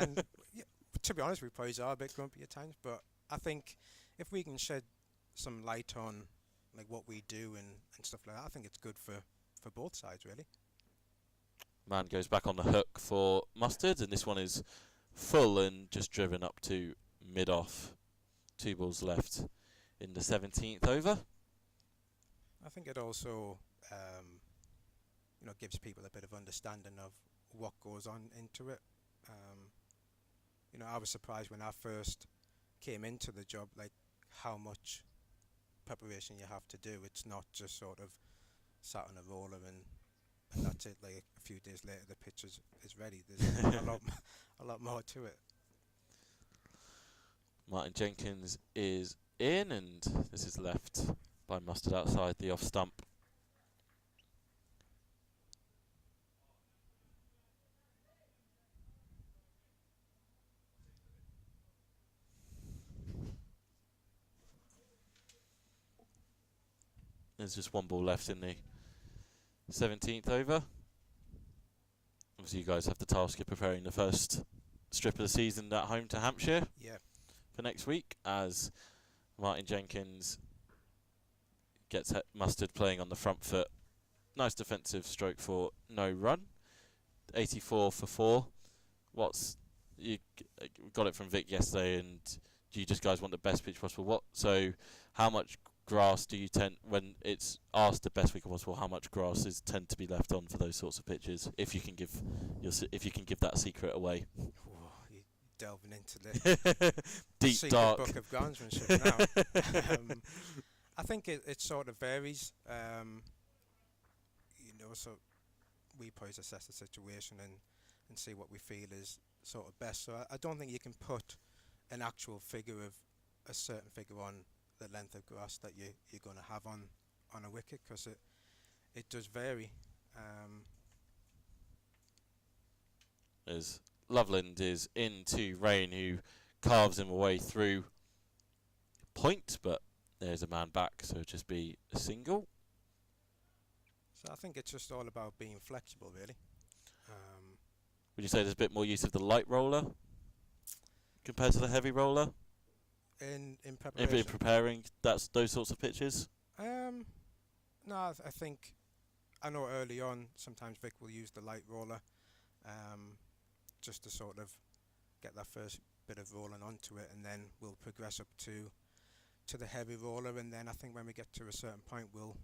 and yeah, to be honest, we probably are a bit grumpy at times, but I think if we can shed some light on like what we do and stuff like that, I think it's good for both sides, really. Man goes back on the hook for Mustard, and this one is full and just driven up to mid-off. 2 balls left in the 17th over. I think it also, you know, gives people a bit of understanding of what goes on into it. You know, I was surprised when I first came into the job, like how much preparation you have to do. It's not just sort of sat on a roller and that's it. Like a few days later, the pitch is ready. There's a lot more to it. Martin Jenkins is in, and this is left by Mustard outside the off stump. There's just 1 ball left in the 17th over. Obviously, you guys have the task of preparing the first strip of the season at home to Hampshire. Yeah. For next week, as Martin Jenkins gets Mustard playing on the front foot. Nice defensive stroke for no run. 84 for 4. You got it from Vic yesterday, and do you just guys want the best pitch possible? So how much grass do you tend, when it's asked the best week possible, how much grass is tend to be left on for those sorts of pitches? If you can give that secret away. You're delving into the deep secret dark book of groundsmanship now. I think it sort of varies. You know, so we always assess the situation and see what we feel is sort of best. So I don't think you can put an actual figure of a certain figure on the length of grass that you're going to have on a wicket, because it does vary. As Loveland is into Rain, who carves him away through point, but there's a man back, so it'll just be a single. So I think it's just all about being flexible, really. Would you say there's a bit more use of the light roller compared to the heavy roller? In If preparation. you're preparing those sorts of pitches? No, I think I know early on sometimes Vic will use the light roller, just to sort of get that first bit of rolling onto it, and then we'll progress up to the heavy roller, and then I think when we get to a certain point we'll.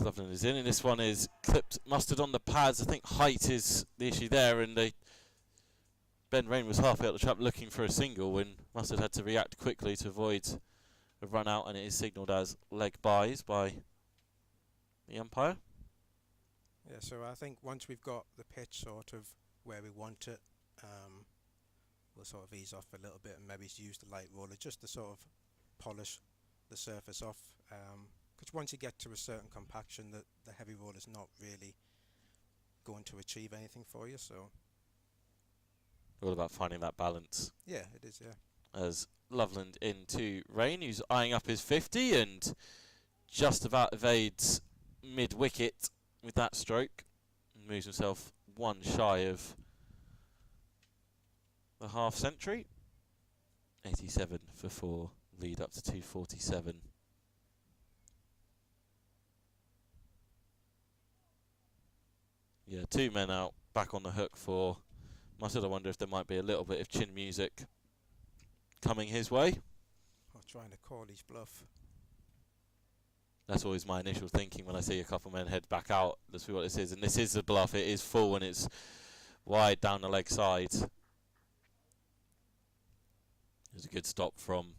Loveland is in, and this one is clipped Mustard on the pads. I think height is the issue there, and Ben Rain was halfway up the trap looking for a single when Mustard had to react quickly to avoid a run out, and it is signalled as leg byes by the umpire. Yeah, so I think once we've got the pitch sort of where we want it, we'll sort of ease off a little bit and maybe use the light roller just to sort of polish the surface off. Because once you get to a certain compaction, the heavy roller is not really going to achieve anything for you. So All about finding that balance. yeah, it is. Yeah. As Loveland into Rain, who's eyeing up his 50 and just about evades mid-wicket with that stroke. Moves himself 1 shy of the half century. 87 for 4, lead up to 247. Yeah, 2 men out, back on the hook for Mustard. I wonder if there might be a little bit of chin music coming his way. Or trying to call his bluff. That's always my initial thinking when I see a couple men head back out. Let's see what this is. And this is a bluff. It is full, and it's wide down the leg side. There's a good stop from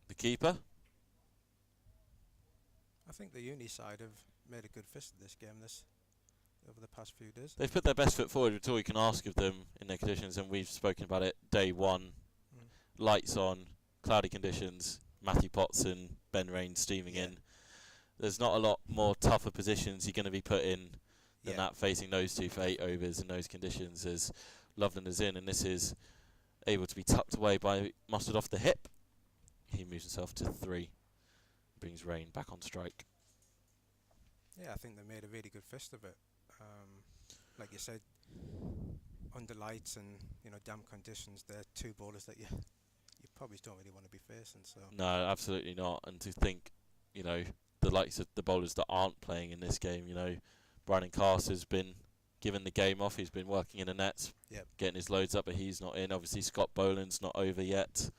the keeper. I think the uni side have made a good fist of this game over the past few days. They've put their best foot forward, which all you can ask of them in their conditions, and we've spoken about it day one. Lights on, cloudy conditions, Matthew Potts and Ben Rain steaming in. There's not a lot more tougher positions you're going to be put in than that, facing those two for 8 overs in those conditions, as Loveland is in, and this is able to be tucked away by Mustard off the hip. He moves himself to 3, brings Rain back on strike. Yeah, I think they made a really good fist of it. Like you said, under lights and damp conditions, they're two bowlers that you probably don't really want to be facing. So no, absolutely not. And to think, the likes of the bowlers that aren't playing in this game, Brandon Carse has been given the game off. He's been working in the nets, getting his loads up, but he's not in. Obviously, Scott Boland's not over yet.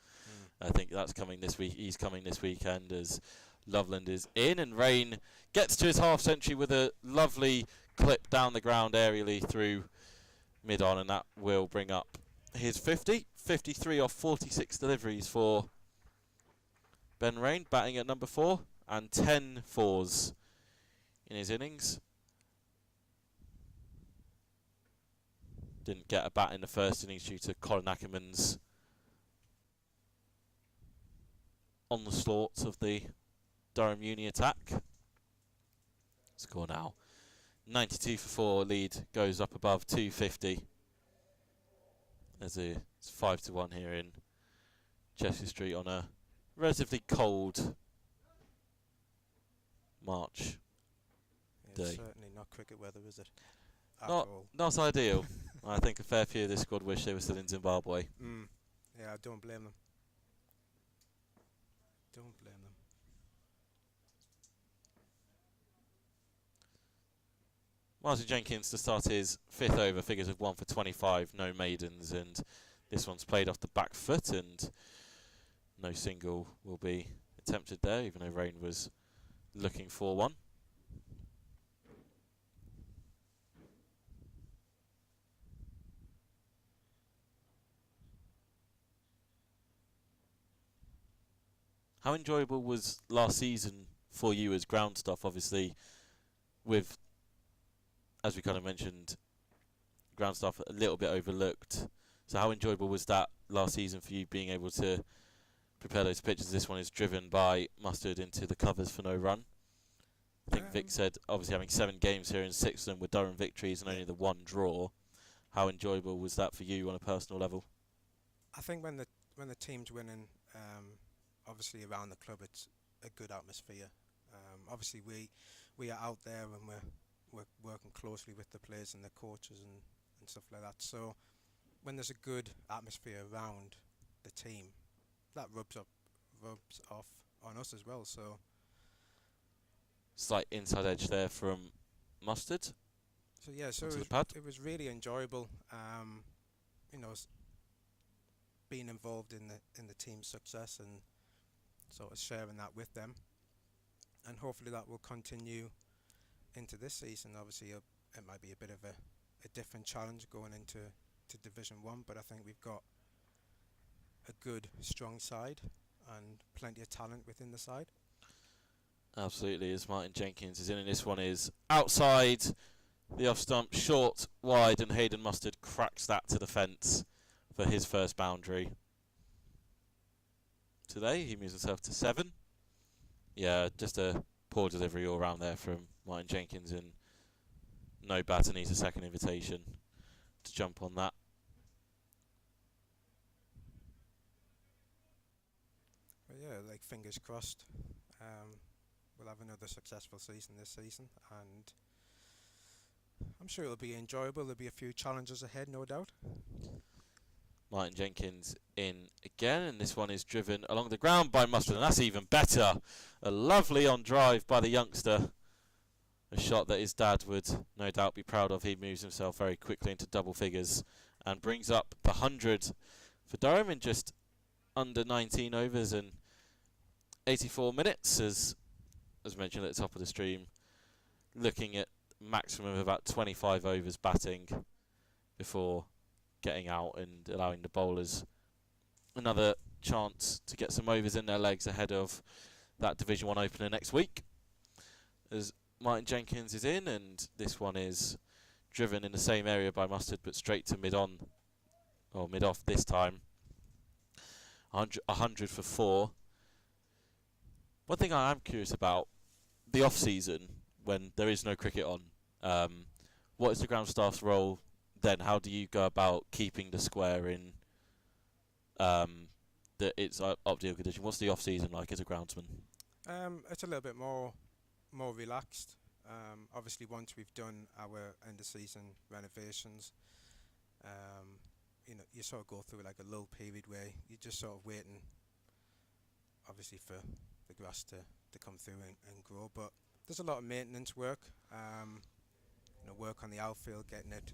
I think that's coming this week. He's coming this weekend as Loveland is in, and Rain gets to his half century with a lovely clip down the ground aerially through mid-on, and that will bring up his 53 off 46 deliveries for Ben Rain, batting at number 4, and 10 fours in his innings. Didn't get a bat in the first innings due to Colin Ackerman's onslaught of the Durham Uni attack. Score now 92 for 4. Lead goes up above 250. It's 5-1 here in Chester Street on a relatively cold March day. It's certainly not cricket weather, is it? Not ideal. I think a fair few of this squad wish they were still in Zimbabwe. Yeah, I don't blame them. Don't blame them. Martin Jenkins to start his 5th over, figures of 1 for 25, no maidens, and this one's played off the back foot, and no single will be attempted there, even though Rain was looking for one. How enjoyable was last season for you as ground stuff? Obviously, with, as we kind of mentioned, ground stuff a little bit overlooked. So how enjoyable was that last season for you, being able to prepare those pitches? This one is driven by Mustard into the covers for no run. I think Vic said, obviously having 7 games here and 6 of them were Durham victories and only the 1 draw. How enjoyable was that for you on a personal level? I think when the team's winning, obviously around the club it's a good atmosphere. Obviously we are out there and we're working closely with the players and the coaches and stuff like that. So when there's a good atmosphere around the team, that rubs off on us as well. So slight inside edge there from Mustard. So yeah, it was really enjoyable. Being involved in the team's success and sort of sharing that with them, and hopefully that will continue into this season. Obviously, it might be a bit of a different challenge going into Division 1, but I think we've got a good, strong side and plenty of talent within the side. Absolutely, as Martin Jenkins is in, and this one is outside the off stump, short, wide, and Hayden Mustard cracks that to the fence for his first boundary. Today, he moves himself to 7. Yeah, just a poor delivery all round there from Martin Jenkins, and no batter needs a second invitation to jump on that. Well, yeah, like fingers crossed. We'll have another successful season this season, and I'm sure it'll be enjoyable. There'll be a few challenges ahead, no doubt. Martin Jenkins in again, and this one is driven along the ground by Mustard, and that's even better. A lovely on drive by the youngster. A shot that his dad would no doubt be proud of. He moves himself very quickly into double figures and brings up the 100 for Durham in just under 19 overs and 84 minutes, as mentioned at the top of the stream. Looking at maximum of about 25 overs batting before getting out and allowing the bowlers another chance to get some overs in their legs ahead of that Division 1 opener next week. As Martin Jenkins is in, and this one is driven in the same area by Mustard, but straight to mid-on, or mid-off this time. 100 for 4. One thing I am curious about, the off-season, when there is no cricket on, what is the ground staff's role then? How do you go about keeping the square in its optimal condition? What's the off-season like as a groundsman? It's a little bit more relaxed. Obviously, once we've done our end-of-season renovations, you sort of go through like a lull period where you're just sort of waiting, obviously, for the grass to come through and grow. But there's a lot of maintenance work. Work on the outfield, getting it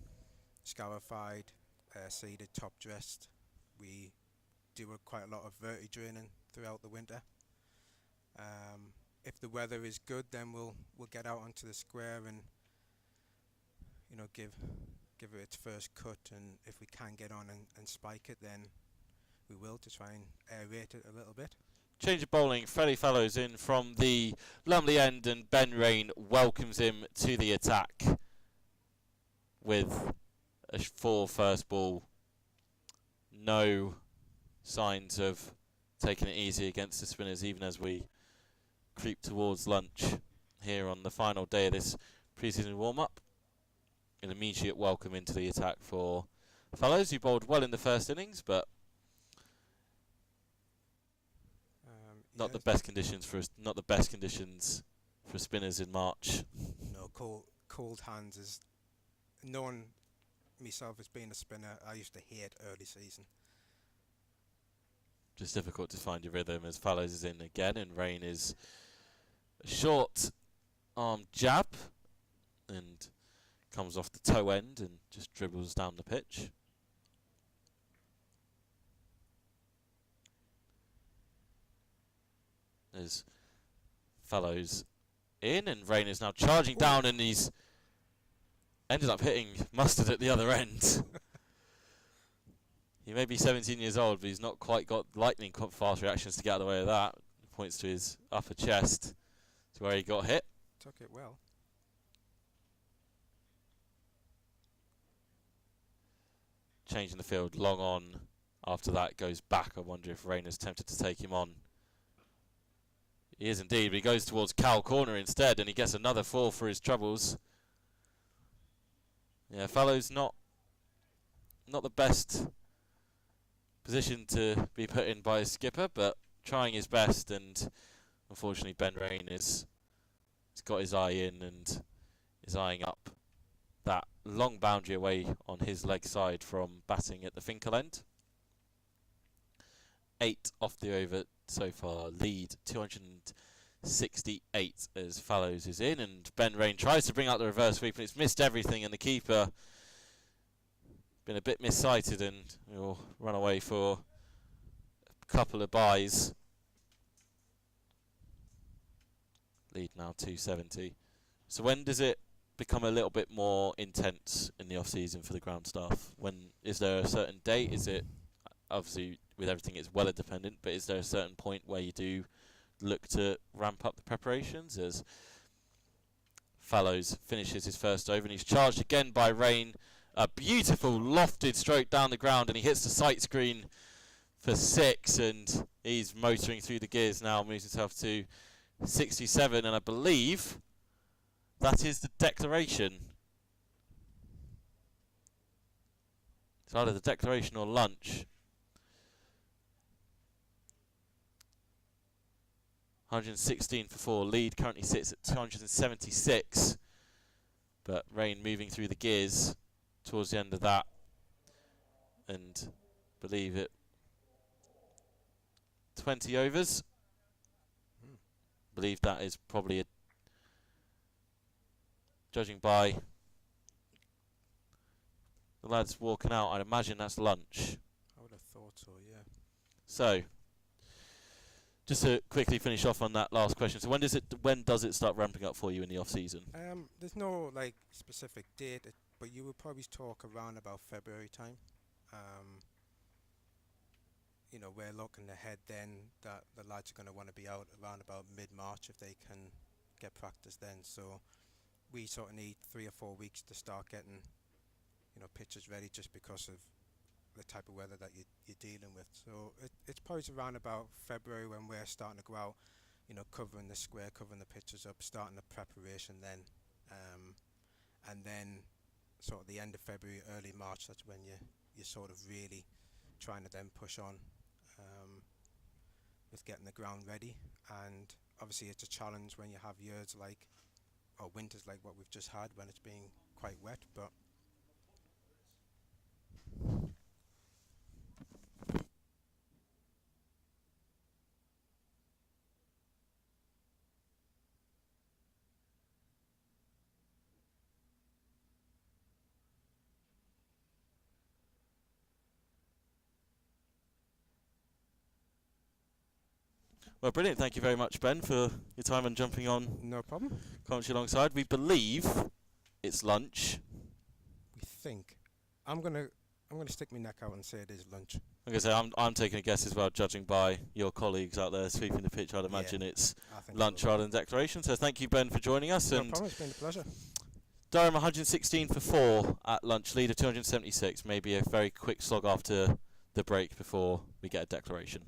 scarified, seeded, top dressed. We do quite a lot of verti draining throughout the winter. If the weather is good, then we'll get out onto the square and give it its first cut, and if we can get on and spike it, then we will, to try and aerate it a little bit. Change of bowling. Freddie Fellows in from the Lumley end, and Ben Rain welcomes him to the attack with a 4 first ball. No signs of taking it easy against the spinners, even as we creep towards lunch here on the final day of this pre-season warm-up. An immediate welcome into the attack for Fellows, who bowled well in the first innings, but not the best conditions for spinners in March. No, cold hands is known. Myself as being a spinner, I used to hate early season. Just difficult to find your rhythm as Fallows is in again, and Rain is a short arm jab and comes off the toe end and just dribbles down the pitch. There's Fellows in, and Rain is now charging down, and he's ended up hitting Mustard at the other end. He may be 17 years old, but he's not quite got lightning fast reactions to get out of the way of that. Points to his upper chest, to where he got hit. Took it well. Changing the field, long on. After that, goes back. I wonder if Rain is tempted to take him on. He is indeed, but he goes towards Cow corner instead, and he gets another 4 for his troubles. Yeah, Fellows not the best position to be put in by his skipper, but trying his best, and unfortunately Ben Rain has got his eye in and is eyeing up that long boundary away on his leg side from batting at the Finkel end. 8 off the over so far, lead 268 as Fallows is in, and Ben Rain tries to bring out the reverse sweep, and it's missed everything, and the keeper been a bit missighted and will run away for a couple of byes. Lead now 270. So when does it become a little bit more intense in the off season for the ground staff? When is there a certain date? Is it, obviously with everything it's weather dependent, but is there a certain point where you do look to ramp up the preparations? As Fallows finishes his first over, and he's charged again by Rain. A beautiful lofted stroke down the ground, and he hits the sight screen for 6, and he's motoring through the gears now, moves himself to 67, and I believe that is the declaration. It's either the declaration or lunch. 116 for 4. Lead currently sits at 276. But Rain moving through the gears towards the end of that. And believe it, 20 overs. Believe that is probably a, judging by the lads walking out, I'd imagine that's lunch. I would have thought so, yeah. So, Just to quickly finish off on that last question. So when does it start ramping up for you in the off season? There's no like specific date, but you would probably talk around about February time. Um, we're looking ahead then that the lads are going to want to be out around about mid-March if they can get practice then. So we sort of need 3 or 4 weeks to start getting, pitches ready just because of the type of weather that you're dealing with. So it's probably around about February when we're starting to go out, covering the square, covering the pitches up, starting the preparation then. And then sort of the end of February, early March, that's when you're sort of really trying to then push on with getting the ground ready. And obviously it's a challenge when you have years like, or winters like what we've just had when it's been quite wet, but Well, brilliant. Thank you very much, Ben, for your time and jumping on no problem. commentary alongside. We believe it's lunch. We think I'm gonna stick my neck out and say it is lunch. Like I say, I'm taking a guess as well, judging by your colleagues out there sweeping the pitch. I'd imagine it's lunch so. rather than declaration. So thank you, Ben, for joining us. No And problem. It's been a pleasure. Durham 116 for 4 at lunch, lead of 276. Maybe a very quick slog after the break before we get a declaration.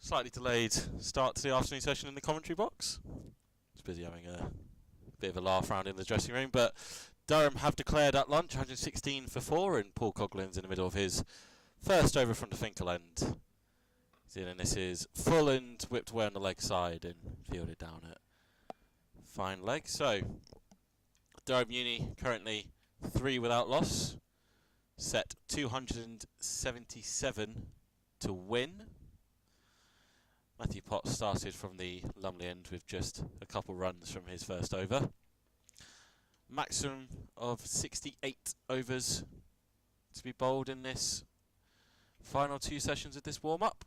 slightly delayed start to the afternoon session in the commentary box. Just busy having a bit of a laugh around in the dressing room, but Durham have declared at lunch 116 for 4, and Paul Coughlin's in the middle of his first over from the Finkel end. He's in, and this is full and whipped away on the leg side and fielded down at fine leg. So Durham Uni currently 3 without loss, set 277 to win. Matthew Potts started from the Lumley end with just a couple runs from his first over. Maximum of 68 overs to be bowled in this final 2 sessions of this warm-up.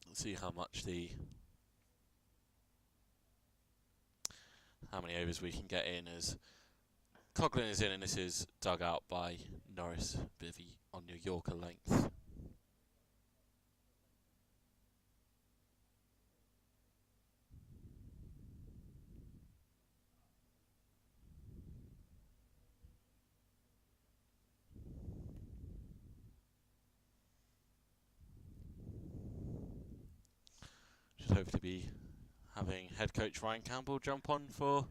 Let's see how many overs we can get in as Coughlin is in, and this is dug out by Norris Bivy on your Yorker length. Should hope to be having head coach Ryan Campbell jump on for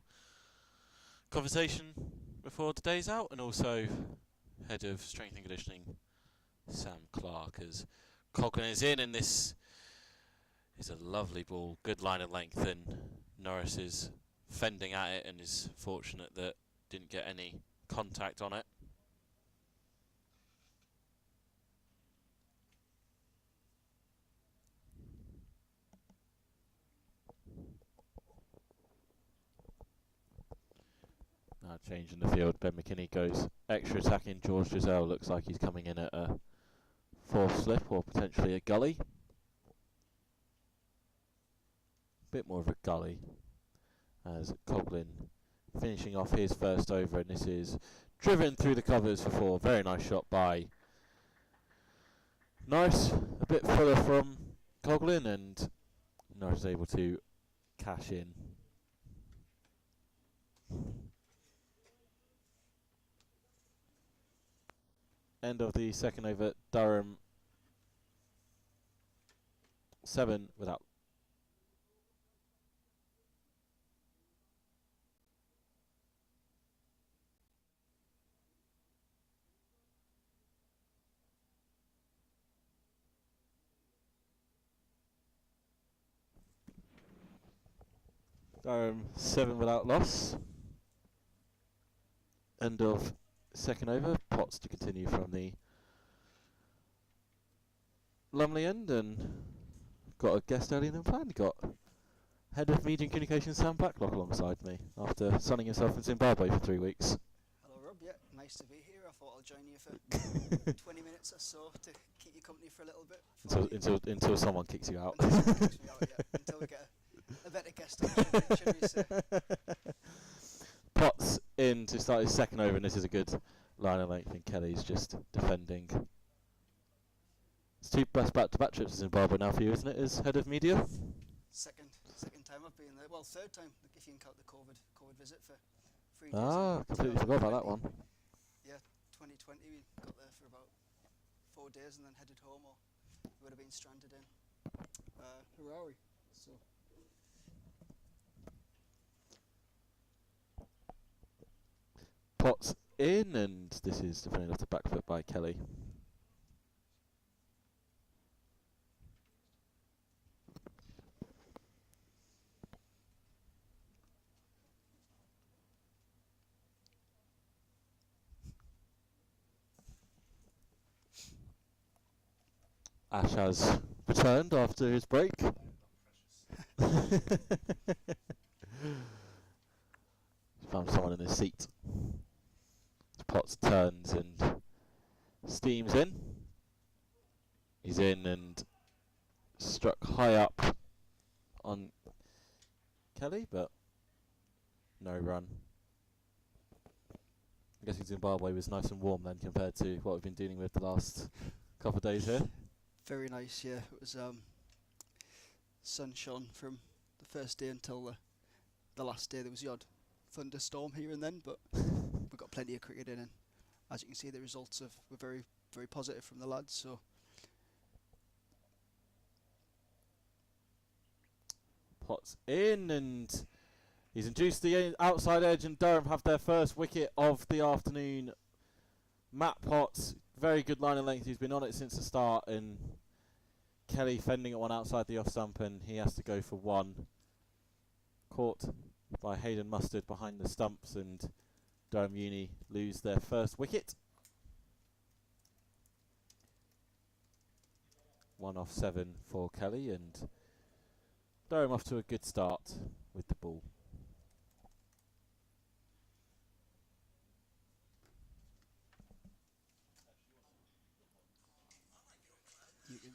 conversation before the day's out, and also head of strength and conditioning Sam Clark, as Coughlin is in, and this is a lovely ball, good line of length, and Norris is fending at it and is fortunate that didn't get any contact on it. Now change in the field, Ben McKinney goes extra attacking. George Giselle looks like he's coming in at a 4th slip or potentially a gully. Bit more of a gully, as Coughlin finishing off his first over, and this is driven through the covers for 4. Very nice shot by Norris, a bit fuller from Coughlin, and Norris is able to cash in. End of the second over, Durham 7 without. Durham 7 without loss. End of second over. Potts to continue from the Lumley end, and got a guest earlier than planned. Got head of media and communications Sam Blacklock alongside me after sunning himself in Zimbabwe for 3 weeks. Hello Rob, yeah, nice to be here. I thought I'll join you for 20 minutes or so to keep you company for a little bit. Until someone kicks you out. Until someone kicks me out, yeah. Until we get a better guest on, should we say. Potts in to start his second over, and this is a good line of length, and Kelly's just defending. It's 2 best back-to-back trips to Zimbabwe now for you, isn't it, as head of media? Second time I've been there. Well, 3rd time, if you can count the COVID visit for 3 days. Ah, completely forgot about that one. Yeah, 2020 we got there for about 4 days and then headed home, or we would have been stranded in Harare. So. Potts in, and this is defended off the back foot by Kelly. Ash has returned after his break. Found someone in his seat. Potts turns and steams in. He's in and struck high up on Kelly, but no run. I'm guessing Zimbabwe was nice and warm then compared to what we've been dealing with the last couple of days here. Very nice, yeah. It was sun shone from the first day until the last day. There was the odd thunderstorm here and then, but we've got plenty of cricket in, and as you can see, the results were very, very positive from the lads. So Potts in, and he's induced the outside edge, and Durham have their first wicket of the afternoon. Matt Potts, very good line of length. He's been on it since the start, and Kelly fending at one outside the off stump, and he has to go for one. Caught by Hayden Mustard behind the stumps, and Durham Uni lose their first wicket. 1 off 7 for Kelly, and Durham off to a good start with the ball. you can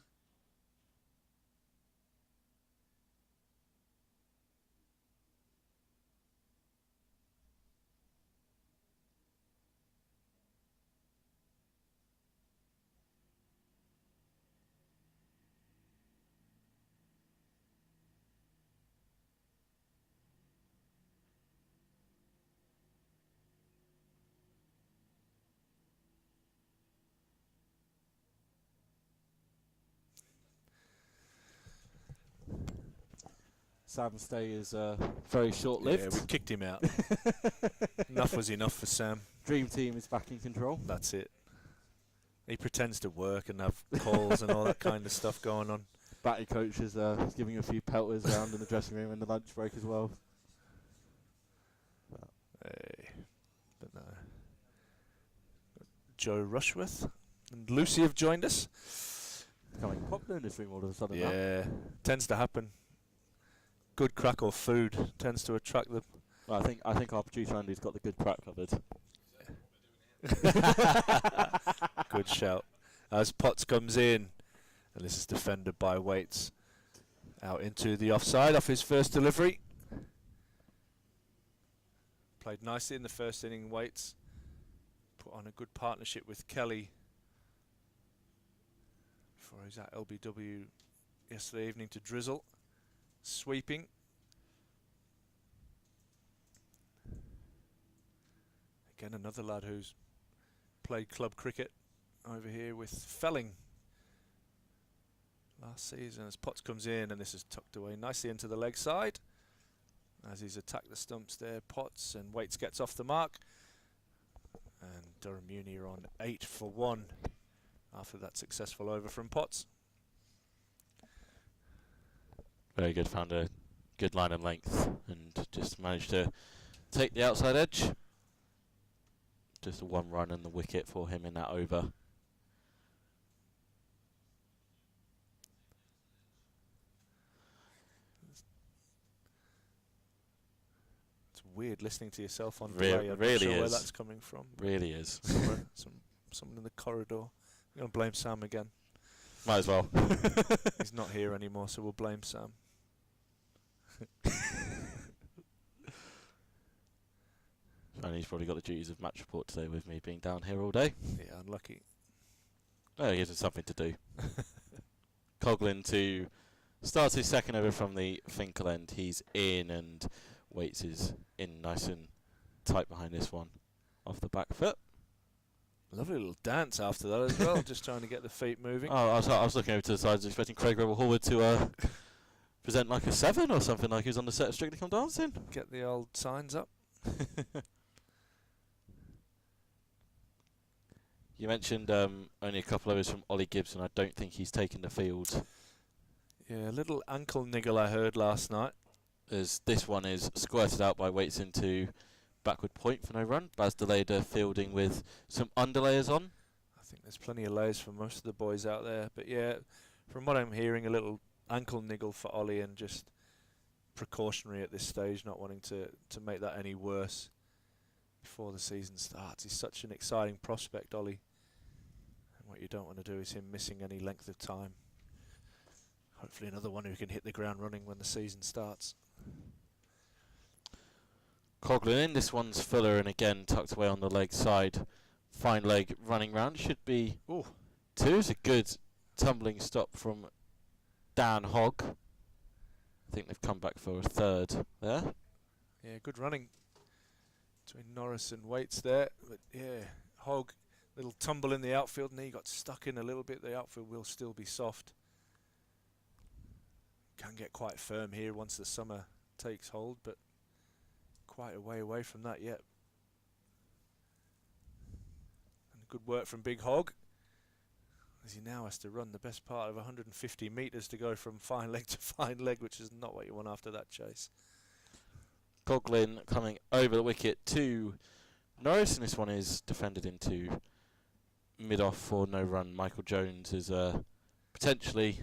Sam's stay is very short-lived. Yeah, we kicked him out. Enough was enough for Sam. Dream team is back in control. That's it. He pretends to work and have calls and all that kind of stuff going on. Batty coach is giving a few pelters around in the dressing room in the lunch break as well. Hey, but no. Joe Rushworth and Lucy have joined us. Becoming popular in this room all of a sudden. Yeah, tends to happen. Good crack or food tends to attract them. Well, I think our producer Andy's got the good crack covered. Good shout. As Potts comes in, and this is defended by Waits. Out into the offside off his first delivery. Played nicely in the first inning, Waits. Put on a good partnership with Kelly before he was at LBW yesterday evening to drizzle. Sweeping. Again, another lad who's played club cricket over here with Felling last season. As Potts comes in, and this is tucked away nicely into the leg side. As he's attacked the stumps there, Potts, and Waits gets off the mark. And Durham Uni are on 8 for 1 after that successful over from Potts. Very good, found a good line and length and just managed to take the outside edge. Just a 1 run and the wicket for him in that over. It's weird listening to yourself on Re- play. I'm really not sure where is. that's coming from. Really is. Someone in the corridor. I'm going to blame Sam again. Might as well. He's not here anymore, so we'll blame Sam. And he's probably got the duties of match report today with me being down here all day. Yeah, unlucky. Oh, he gives him something to do. Coughlin to start his second over from the Finkel end. He's in, and Waits is in nice and tight behind this one. Off the back foot. Lovely little dance after that as well, just trying to get the feet moving. Oh, I was looking over to the sides, expecting Craig Rebel Hallwood to present like a 7 or something, like he was on the set of Strictly Come Dancing. Get the old signs up. You mentioned only a couple overs from Ollie Gibson. I don't think he's taken the field. Yeah, a little ankle niggle I heard last night. As this one is squirted out by Waits into backward point for no run. Baz Deleda fielding with some underlayers on. I think there's plenty of layers for most of the boys out there. But yeah, from what I'm hearing, a little ankle niggle for Ollie, and just precautionary at this stage, not wanting to make that any worse before the season starts. He's such an exciting prospect, Ollie. And what you don't want to do is him missing any length of time. Hopefully another one who can hit the ground running when the season starts. Coughlin in, this one's fuller and again tucked away on the leg side. Fine leg running round, should be 2. It's a good tumbling stop from Dan Hogg. I think they've come back for a 3rd there. Yeah, good running between Norris and Waits there. But yeah, Hogg, little tumble in the outfield, and he got stuck in a little bit. The outfield will still be soft. Can get quite firm here once the summer takes hold, but quite a way away from that yet. And good work from Big Hogg, as he now has to run the best part of 150 metres to go from fine leg to fine leg, which is not what you want after that chase. Coughlin coming over the wicket to Norris, and this one is defended into mid-off for no run. Michael Jones is potentially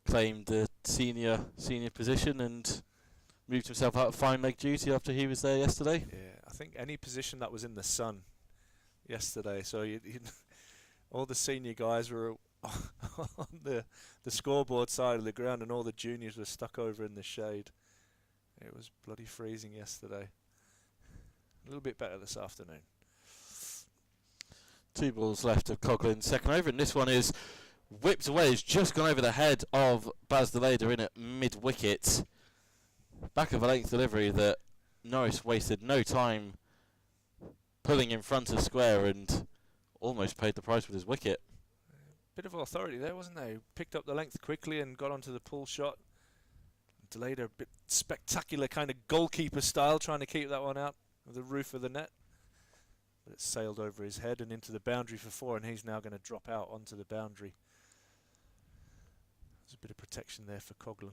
claimed the senior position and moved himself out of fine leg duty after he was there yesterday. Yeah, I think any position that was in the sun yesterday, so all the senior guys were on the scoreboard side of the ground, and all the juniors were stuck over in the shade. It was bloody freezing yesterday. A little bit better this afternoon. 2 balls left of Coughlin's second over, and this one is whipped away. It's just gone over the head of Baz Deleda in at mid-wicket. Back of a length delivery that Norris wasted no time pulling in front of square and almost paid the price with his wicket. Bit of authority there, wasn't there? He picked up the length quickly and got onto the pull shot. Deleda a bit spectacular kind of goalkeeper style, trying to keep that one out of the roof of the net. But it sailed over his head and into the boundary for 4, and he's now going to drop out onto the boundary. There's a bit of protection there for Coughlin.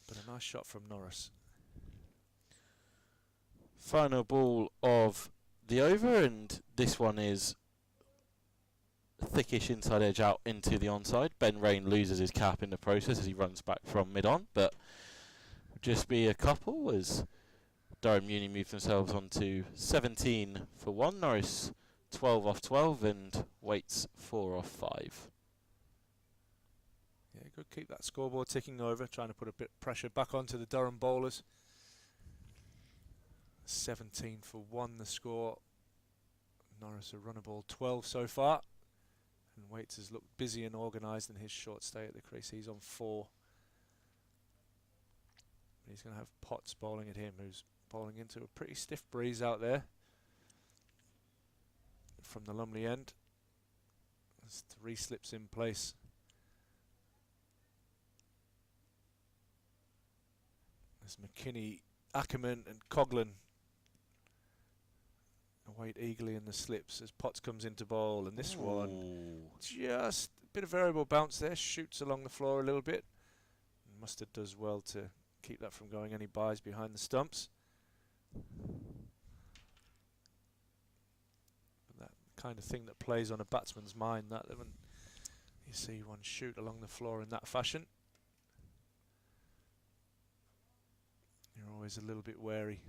But a nice shot from Norris. Final ball of the over, and this one is thickish inside edge out into the onside. Ben Rain loses his cap in the process as he runs back from mid-on, but just be a couple as Durham Uni move themselves on to 17 for 1. Norris 12 off 12 and Waits 4 off 5. Yeah, good. Keep that scoreboard ticking over, trying to put a bit of pressure back onto the Durham bowlers. 17 for 1 the score. Norris a runnable 12 so far. And Waits has looked busy and organised in his short stay at the crease. He's on 4. He's going to have Potts bowling at him, who's bowling into a pretty stiff breeze out there from the Lumley end. There's 3 slips in place. There's McKinney, Ackerman and Coughlin await eagerly in the slips as Potts comes into bowl, and this one just a bit of variable bounce there, shoots along the floor a little bit. Mustard does well to keep that from going any byes behind the stumps. But that kind of thing that plays on a batsman's mind, that when you see one shoot along the floor in that fashion, you're always a little bit wary.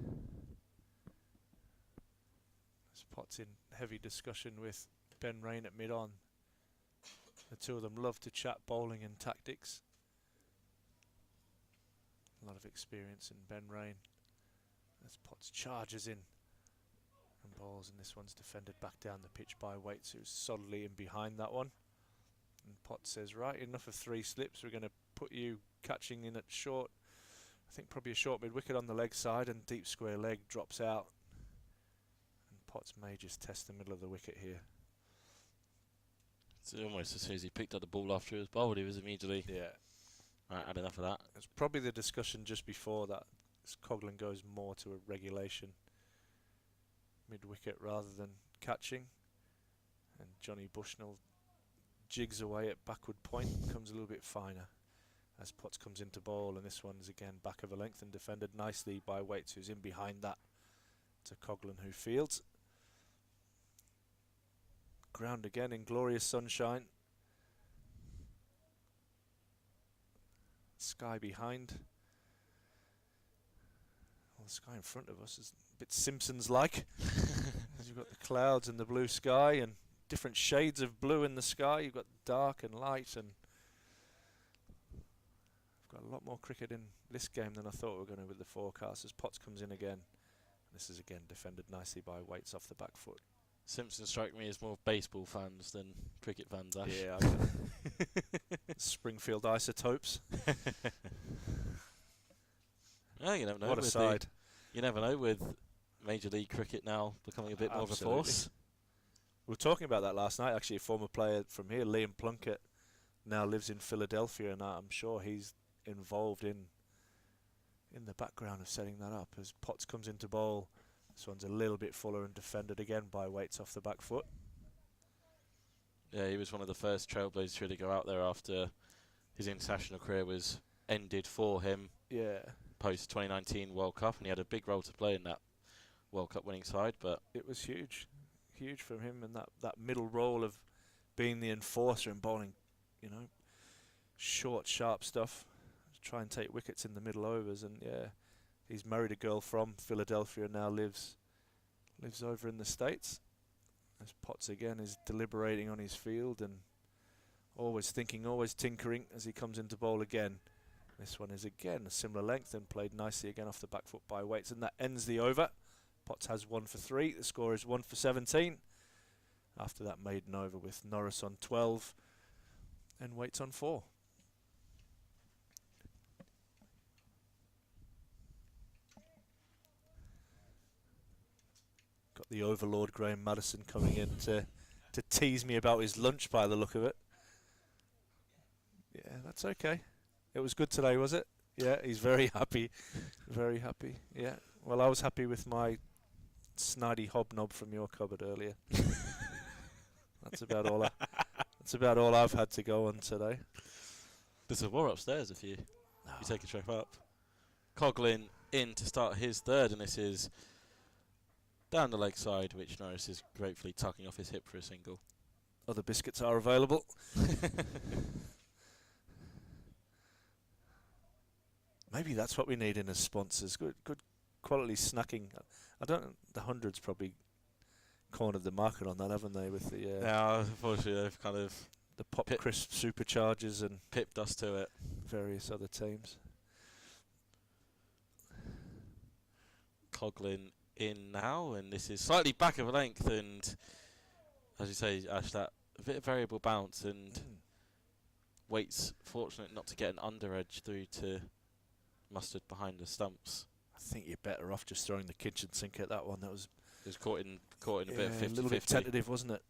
As Potts in heavy discussion with Ben Rain at mid-on. The two of them love to chat bowling and tactics. A lot of experience in Ben Rain. As Potts charges in and bowls, and this one's defended back down the pitch by Waits, who's solidly in behind that one. And Potts says, right, enough of 3 slips, we're going to put you catching in at short. I think probably a short mid-wicket on the leg side, and deep square leg drops out. And Potts may just test the middle of the wicket here. It's almost as soon as he picked up the ball after it was bowled, he was immediately... Yeah. Right, had enough of that. It's probably the discussion just before that Coughlin goes more to a regulation mid-wicket rather than catching. And Johnny Bushnell jigs away at backward point, comes a little bit finer as Potts comes into bowl, and this one's again back of a length and defended nicely by Waits, who's in behind that to Coughlin, who fields. Ground again in glorious sunshine. Sky behind. Well, the sky in front of us is a bit Simpsons-like. You've got the clouds and the blue sky and different shades of blue in the sky. You've got dark and light, and I've got a lot more cricket in this game than I thought we were going to with the forecast as Potts comes in again. This is again defended nicely by Waits off the back foot. Simpsons strike me as more baseball fans than cricket fans, Ash. Yeah, I know. Springfield Isotopes. Oh, you never know. What a with side. You never know with Major League Cricket now becoming a bit more of a Absolutely. force. We were talking about that last night. Actually, a former player from here, Liam Plunkett, now lives in Philadelphia, and I'm sure he's involved in the background of setting that up. As Potts comes into bowl, this one's a little bit fuller and defended again by Waits off the back foot. Yeah, he was one of the first trailblazers to really go out there after his international career was ended for him Yeah, post 2019 World Cup, and he had a big role to play in that World Cup winning side. But it was huge from him, and that middle role of being the enforcer and bowling, short, sharp stuff, try and take wickets in the middle overs. And yeah, he's married a girl from Philadelphia and now lives over in the States. As Potts again is deliberating on his field and always thinking, always tinkering as he comes into bowl again. This one is again a similar length and played nicely again off the back foot by Waits, and that ends the over. Potts has 1 for 3. The score is 1 for 17. After that maiden over with Norris on 12 and Waits on 4. Got the overlord Graham Maddison coming in to tease me about his lunch by the look of it. Yeah, that's okay. It was good today, was it? Yeah, he's very happy. Very happy. Yeah. Well, I was happy with my snidey hobnob from your cupboard earlier. That's about all I've had to go on today. there's a war upstairs if you take a trip up. Coughlin in to start his third, and this is down the leg side, which Norris is gratefully tucking off his hip for a single. Other biscuits are available. Maybe that's what we need in as sponsors. Good quality snacking. The Hundreds probably cornered the market on that, haven't they? With the Yeah, unfortunately they've kind of the Pop Crisp Superchargers and pipped us to it. various other teams. Coughlin in now, and this is slightly back of a length, and as you say, Ash, that a bit of variable bounce, and Waits fortunate not to get an under edge through to Mustard behind the stumps. I think you're better off just throwing the kitchen sink at that one. That was It was caught in a bit of 50-50. a little bit tentative, wasn't it?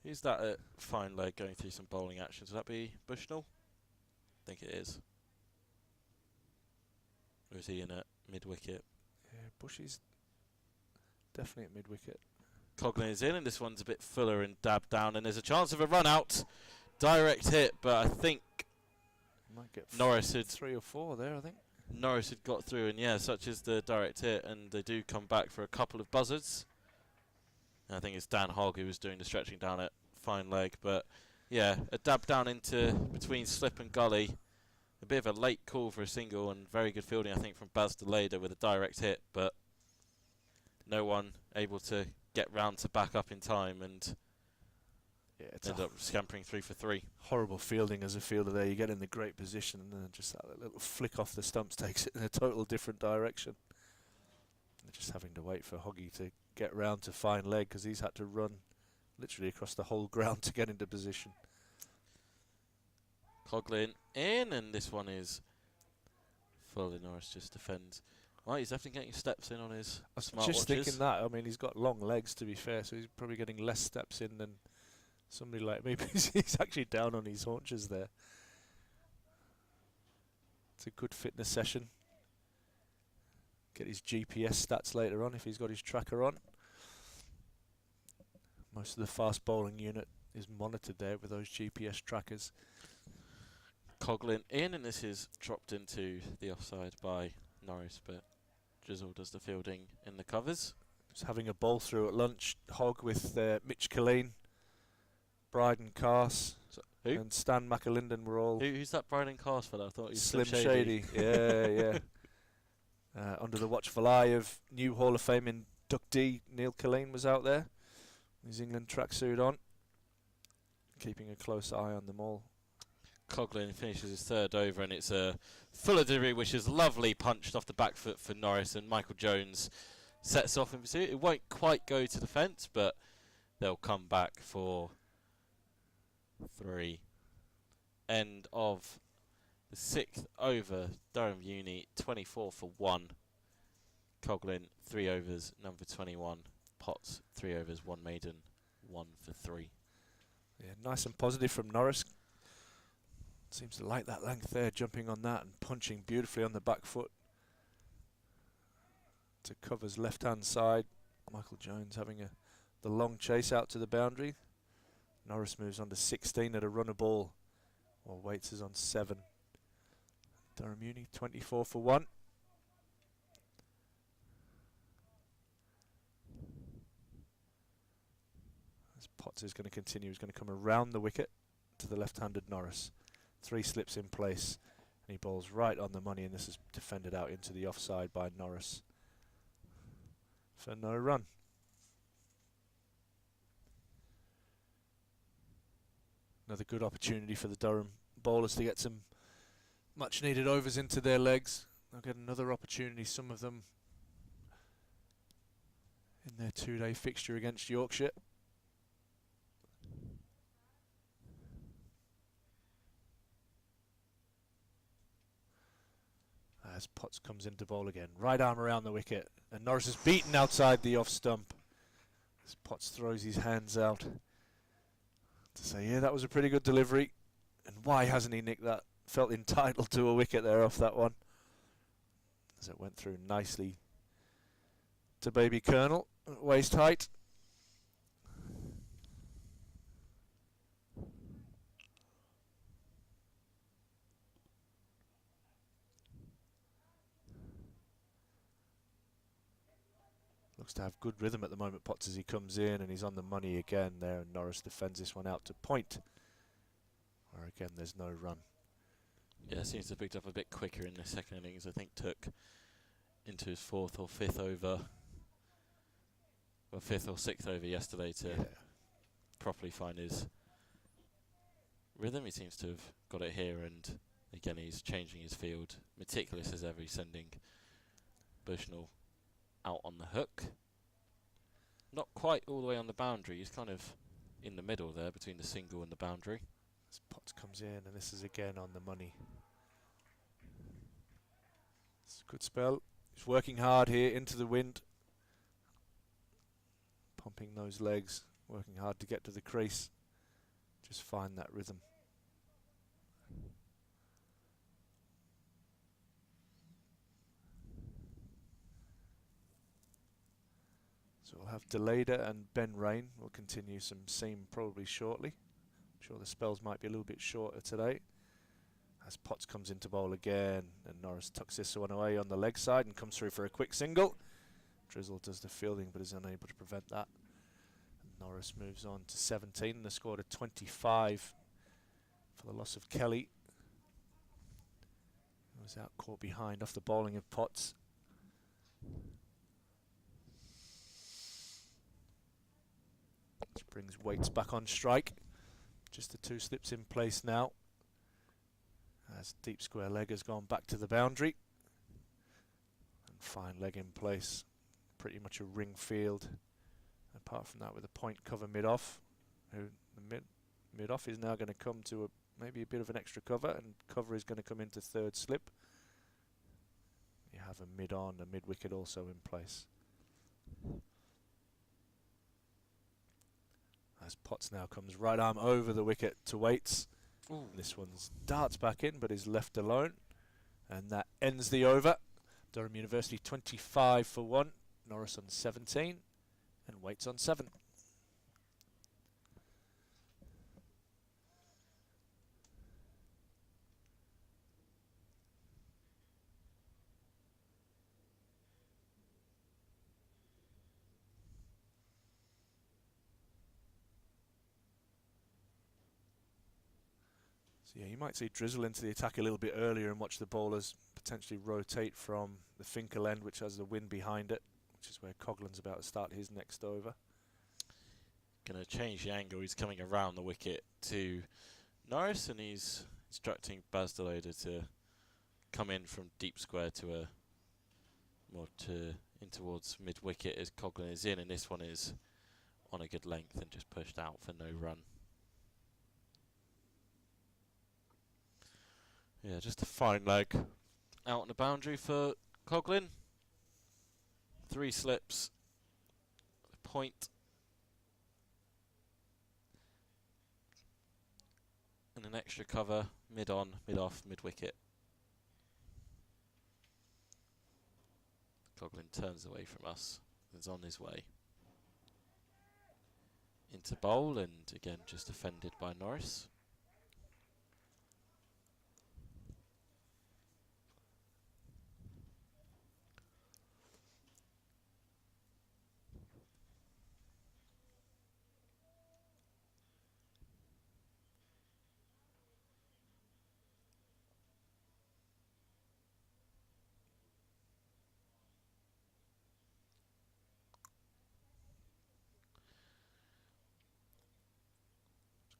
Who's that at fine leg going through some bowling actions? Would that be Bushnell? I think it is. Or is he in at mid-wicket? Yeah, Bushy's definitely at mid-wicket. Coughlin is in, and this one's a bit fuller and dabbed down, and there's a chance of a run out. Direct hit, but I think Might get Norris had 3 or 4 there, I think. Norris had got through, and yeah, such is the direct hit, and they do come back for a couple of buzzards. And I think it's Dan Hogg who was doing the stretching down at fine leg, but yeah, a dab down into between slip and gully. A bit of a late call for a single, and very good fielding, I think, from Baz DeLader with a direct hit, but no one able to get round to back up in time, and Yeah, it's ended up scampering 3 for 3. horrible fielding as a fielder there. You get in the great position and then just that little flick off the stumps takes it in a total different direction. They're just having to wait for Hoggy to get round to fine leg because he's had to run literally across the whole ground to get into position. Coughlin in, and this one is fully Norris just defends. Right, he's definitely getting steps in on his I was smartwatches. just thinking that. I mean, he's got long legs to be fair, so he's probably getting less steps in than somebody like me because he's actually down on his haunches there. It's a good fitness session. Get his GPS stats later on if he's got his tracker on. Most of the fast bowling unit is monitored there with those GPS trackers. Coughlin in, and this is dropped into the offside by Norris, but Drizzle does the fielding in the covers. Just having a bowl through at lunch. Hogg with Mitch Killeen, Bryden Cars, Who? and Stan McAlinden were all Who's that Bryden Cars fella? I thought he was Slim Shady. Yeah. Under the watchful eye of new Hall of Fame inductee Neil Killeen was out there. His England tracksuit on, keeping a close eye on them all. Coughlin finishes his third over, and it's a fuller delivery, which is lovely, punched off the back foot for Norris, and Michael Jones sets off in pursuit. It won't quite go to the fence, but they'll come back for 3. End of the 6th over. Durham Uni 24 for 1. Coughlin 3 overs, none for 21. Potts 3 overs, 1 maiden, 1 for 3. Yeah, nice and positive from Norris. Seems to like that length there, jumping on that and punching beautifully on the back foot to Cover's left-hand side. Michael Jones having the long chase out to the boundary. Norris moves on to 16 at a runner ball, while Waits is on 7. Durham Uni 24 for 1. As Potts is going to continue, he's going to come around the wicket to the left-handed Norris. 3 slips in place, and he bowls right on the money, and this is defended out into the offside by Norris for no run. Another good opportunity for the Durham bowlers to get some much needed overs into their legs. They'll get another opportunity, some of them in their 2-day fixture against Yorkshire. As Potts comes into bowl again, right arm around the wicket, and Norris is beaten outside the off stump. As Potts throws his hands out to say, yeah, that was a pretty good delivery, and why hasn't he nicked that? Felt entitled to a wicket there off that one, as it went through nicely to Baby Colonel at waist height. Looks to have good rhythm at the moment, Potts, as he comes in, and he's on the money again there, and Norris defends this one out to point, where again there's no run. Yeah, seems to have picked up a bit quicker in the second innings. I think took into his 4th or 5th over, well, 5th or 6th over yesterday to properly find his rhythm. He seems to have got it here, and again he's changing his field, meticulous as ever. He's sending Bushnell out on the hook. Not quite all the way on the boundary, he's kind of in the middle there between the single and the boundary. As Potts comes in, and this is again on the money. It's a good spell. He's working hard here into the wind, pumping those legs, working hard to get to the crease. Just find that rhythm. So we'll have Deleda and Ben Rain. We'll continue some seam probably shortly. I'm sure the spells might be a little bit shorter today. As Potts comes into bowl again, and Norris tucks this one away on the leg side and comes through for a quick single. Drizzle does the fielding but is unable to prevent that. And Norris moves on to 17 and the score to 25 for the loss of Kelly. He was out caught behind off the bowling of Potts. Which brings Waits back on strike. Just the 2 slips in place now, as deep square leg has gone back to the boundary. And fine leg in place. Pretty much a ring field. Apart from that, with a point cover mid-off. The mid-off is now going to come to maybe a bit of an extra cover, and cover is going to come into 3rd slip. You have a mid-on, a mid-wicket also in place. As Potts now comes right arm over the wicket to Waits. This one's darts back in but is left alone, and that ends the over. Durham University 25 for 1, Norris on 17 and Waits on 7. So yeah, you might see Drizzle into the attack a little bit earlier and watch the bowlers potentially rotate from the Finkel end, which has the wind behind it, which is where Coughlin's about to start his next over. Going to change the angle. He's coming around the wicket to Norris, and he's instructing Baz Deleda to come in from deep square to a more in towards mid wicket as Coughlin is in, and this one is on a good length and just pushed out for no run. Yeah, just a fine leg out on the boundary for Coughlin. 3 slips, a point, and an extra cover, mid-on, mid-off, mid-wicket. Coughlin turns away from us, is on his way into bowl, and again just defended by Norris.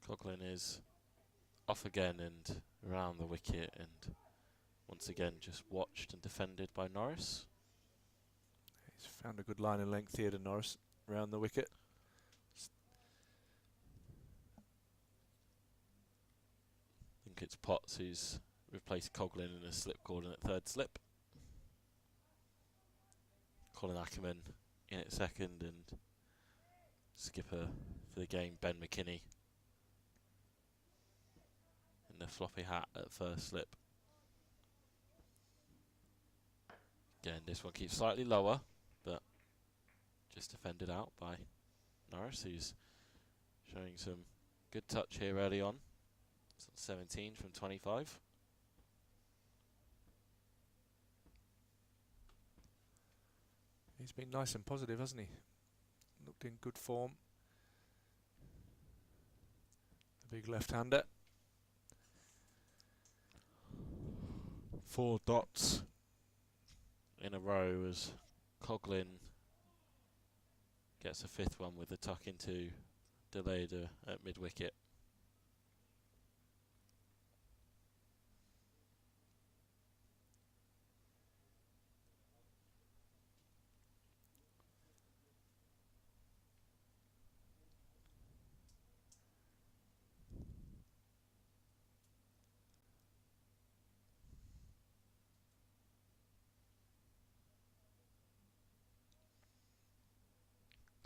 Coughlin is off again and around the wicket, and once again just watched and defended by Norris. He's found a good line and length here to Norris around the wicket. I think it's Potts who's replaced Coughlin in a slip coordinate third slip. Colin Ackerman in at second, and skipper for the game Ben McKinney in the floppy hat at first slip. Again, this one keeps slightly lower, but just defended out by Norris, who's showing some good touch here early on. It's on 17 from 25. He's been nice and positive, hasn't he? Looked in good form. The big left-hander. 4 dots in a row as Coughlin gets a 5th one with a tuck into delayed at mid-wicket.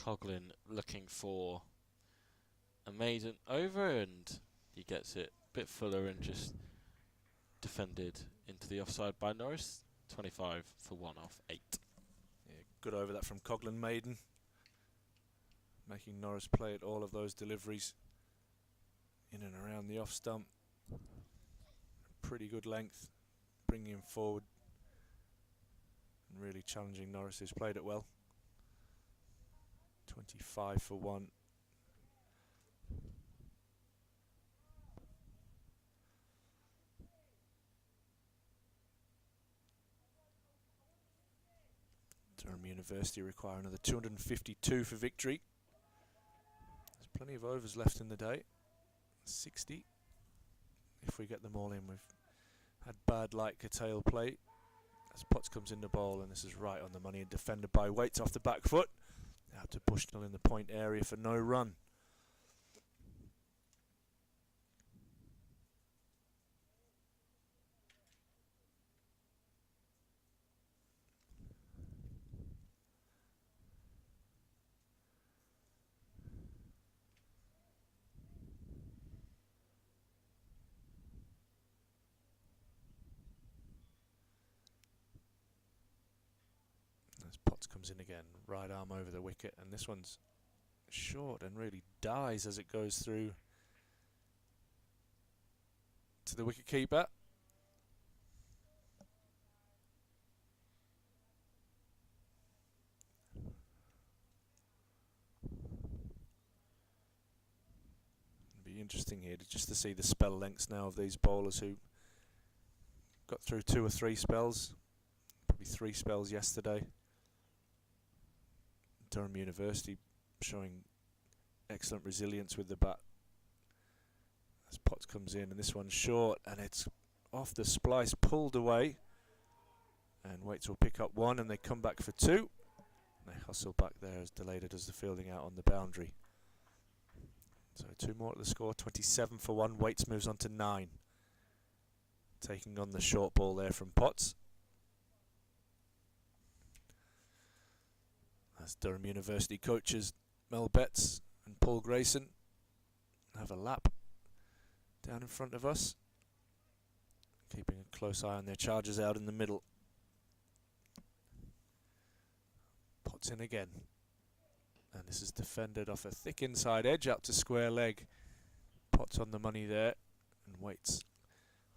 Coughlin looking for a maiden over, and he gets it a bit fuller and just defended into the offside by Norris. 25 for 1 off 8. Yeah, good over that from Coughlin maiden. Making Norris play at all of those deliveries in and around the off stump. Pretty good length, bringing him forward and really challenging Norris, who's played it well. 25 for 1. Durham University require another 252 for victory. There's plenty of overs left in the day. 60 if we get them all in. We've had bad light curtail play as Potts comes in the ball, and this is right on the money and defended by Waits off the back foot. Out to Bushnell in the point area for no run. As Potts comes in again, right arm over the wicket, and this one's short and really dies as it goes through to the wicket keeper. It'll be interesting here just to see the spell lengths now of these bowlers who got through 2 or 3 spells, probably 3 spells yesterday. Durham University showing excellent resilience with the bat as Potts comes in, and this one's short and it's off the splice, pulled away, and Waits will pick up 1 and they come back for 2. And they hustle back there as Delayder does the fielding out on the boundary. So 2 more at the score, 27 for 1. Waits moves on to 9, taking on the short ball there from Potts. As Durham University coaches Mel Betts and Paul Grayson have a lap down in front of us, keeping a close eye on their charges out in the middle. Potts in again, and this is defended off a thick inside edge out to square leg. Potts on the money there and waits.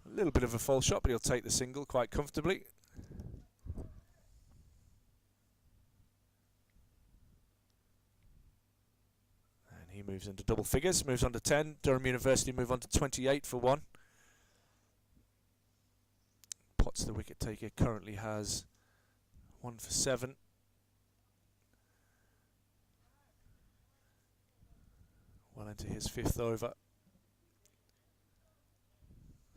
A little bit of a false shot, but he'll take the single quite comfortably. And he moves into double figures, moves on to 10. Durham University move on to 28 for 1. Potts, the wicket taker, currently has 1 for 7. Well into his 5th over.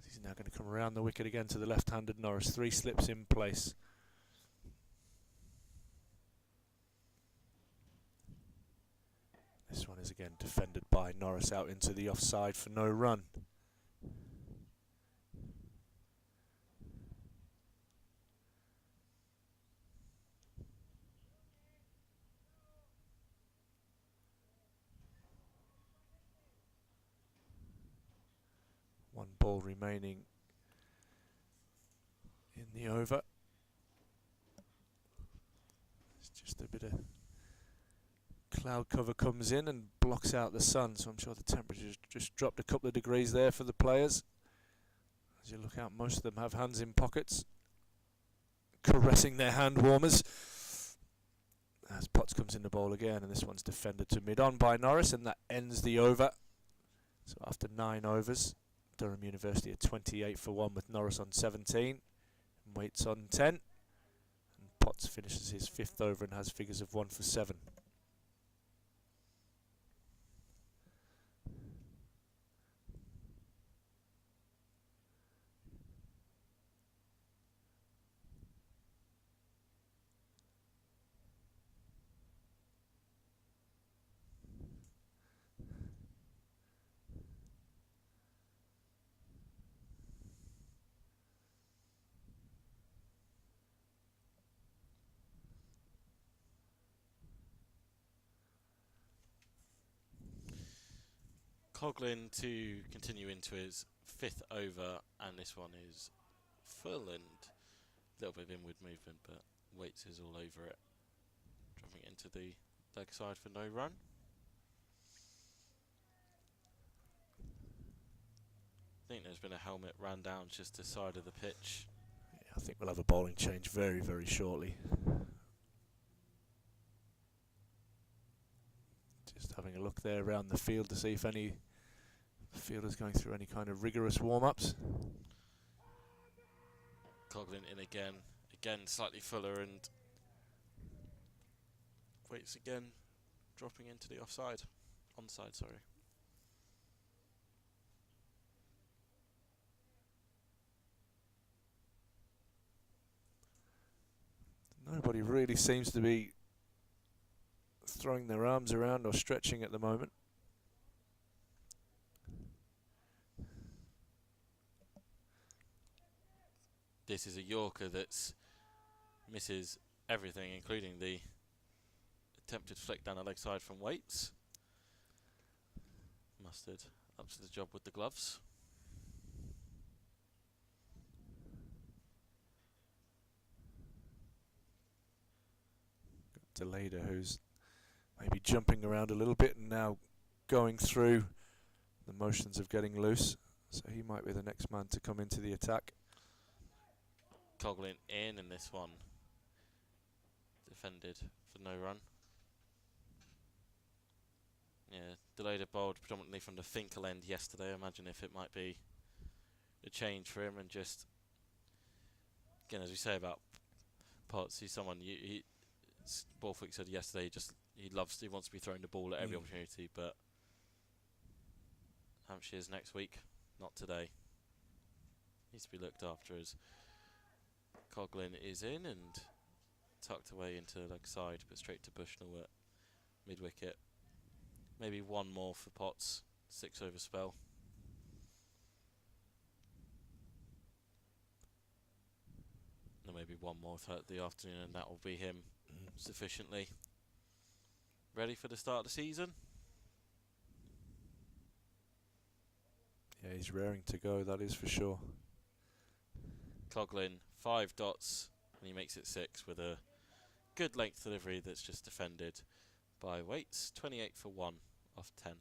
He's now going to come around the wicket again to the left-handed Norris. 3 slips in place. This one is again defended by Norris out into the offside for no run. One ball remaining in the over. It's just a bit of cloud cover comes in and blocks out the sun, so I'm sure the temperature's just dropped a couple of degrees there for the players. As you look out, most of them have hands in pockets, caressing their hand warmers. As Potts comes in the bowl again, and this one's defended to mid-on by Norris, and that ends the over. So after 9 overs, Durham University at 28 for 1 with Norris on 17 and Waits on 10. And Potts finishes his 5th over and has figures of 1 for 7. Coughlin to continue into his 5th over, and this one is full and a little bit of inward movement, but Waits is all over it, dropping it into the leg side for no run. I think there's been a helmet ran down just the side of the pitch. Yeah, I think we'll have a bowling change very, very shortly. Just having a look there around the field to see if any fielders going through any kind of rigorous warm-ups. Coughlin in again, slightly fuller, and Waits again, dropping into the onside, sorry. Nobody really seems to be throwing their arms around or stretching at the moment. This is a Yorker that misses everything, including the attempted flick down the leg side from Waits. Mustard up to the job with the gloves. Got Deleda, who's maybe jumping around a little bit and now going through the motions of getting loose. So he might be the next man to come into the attack. Coughlin in this one. Defended for no run. Yeah, Deleda bowled predominantly from the Finkel end yesterday. I imagine if it might be a change for him, and just, again, as we say about Potts, he's someone, Borthwick said yesterday, he wants to be throwing the ball at every opportunity, but Hampshire's next week, not today. Needs to be looked after as Coughlin is in and tucked away into leg side, but straight to Bushnell at mid-wicket. Maybe one more for Potts, 6 over spell. And maybe one more throughout the afternoon, and that will be him sufficiently. Ready for the start of the season? Yeah, he's raring to go, that is for sure. Coughlin, 5 dots, and he makes it 6 with a good length delivery that's just defended by Waits. 28 for 1 off 10.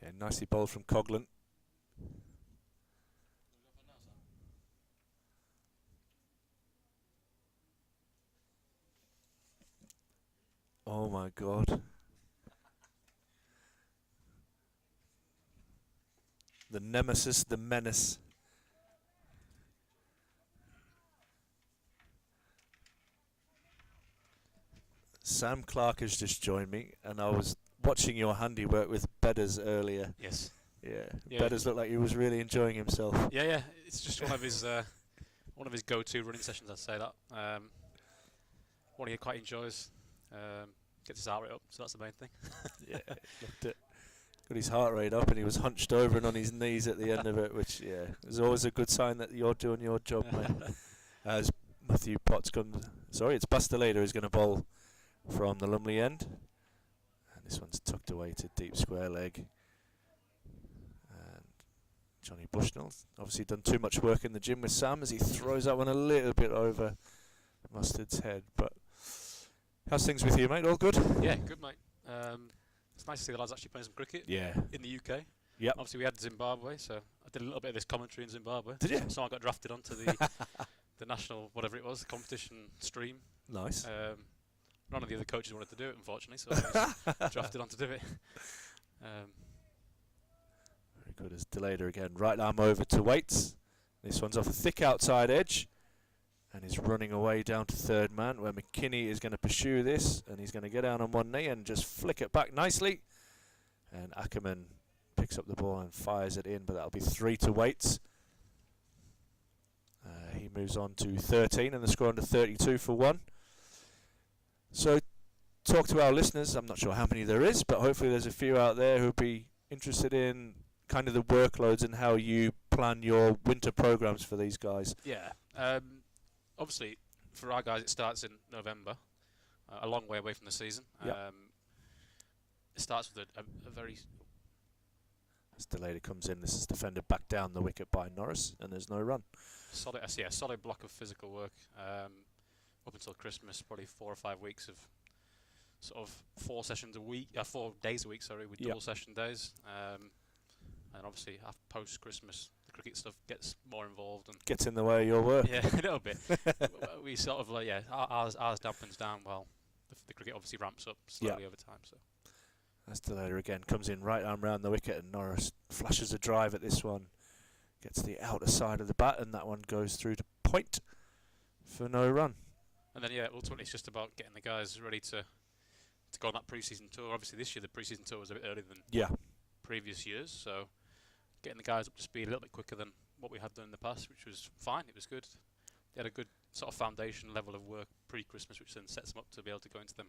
Yeah, nicely bowled from Coughlin. Oh my God. The nemesis, the menace. Sam Clark has just joined me, and I was watching your handiwork with Bedders earlier. Yes. Yeah, Yeah. Bedders looked like he was really enjoying himself. Yeah. It's just one of his go-to running sessions. I'd say that. One he quite enjoys. Gets his heart rate up, so that's the main thing. Yeah, looked at. Got his heart rate up, and he was hunched over and on his knees at the end of it, which is always a good sign that you're doing your job, mate. As Matthew Potts comes, it's Bustelader who's going to bowl from the Lumley end, and this one's tucked away to deep square leg. And Johnny Bushnell's obviously done too much work in the gym with Sam as he throws that one a little bit over Mustard's head. But how's things with you, mate? All good? Yeah, good, mate. It's nice to see the lads actually playing some cricket Yeah. in the UK. Yep. Obviously, we had Zimbabwe, so I did a little bit of this commentary in Zimbabwe. Did you? So I got drafted onto the the national, whatever it was, competition stream. Nice. None of the other coaches wanted to do it, unfortunately, so I was drafted on to do it. Very good as Delader again. Right arm over to Waits. This one's off a thick outside edge. And he's running away down to third man, where McKinney is going to pursue this. And he's going to get down on one knee and just flick it back nicely. And Ackerman picks up the ball and fires it in, but that'll be 3 to Waits. He moves on to 13, and the score under 32 for 1. So, talk to our listeners. I'm not sure how many there is, but hopefully there's a few out there who'll be interested in kind of the workloads and how you plan your winter programs for these guys. Yeah. Obviously, for our guys, it starts in November, a long way away from the season. Yep. It starts with a very... As Delader comes in, this is defended back down the wicket by Norris, and there's no run. solid block of physical work up until Christmas, probably 4 or 5 weeks of sort of 4 days a week, with double session days. And obviously, after post-Christmas, the cricket stuff gets more involved and Gets in the way of your work. yeah, a little bit. We sort of ours dampens down while the cricket obviously ramps up slowly over time. So As Delader again comes in right arm round the wicket, and Norris flashes a drive at this one. Gets the outer side of the bat, and that one goes through to point for no run. and then ultimately it's just about getting the guys ready to go on that pre-season tour. Obviously, this year the pre-season tour was a bit earlier than previous years, so getting the guys up to speed a little bit quicker than what we had done in the past, which was fine. It was good. They had a good sort of foundation level of work pre-Christmas, which then sets them up to be able to go into them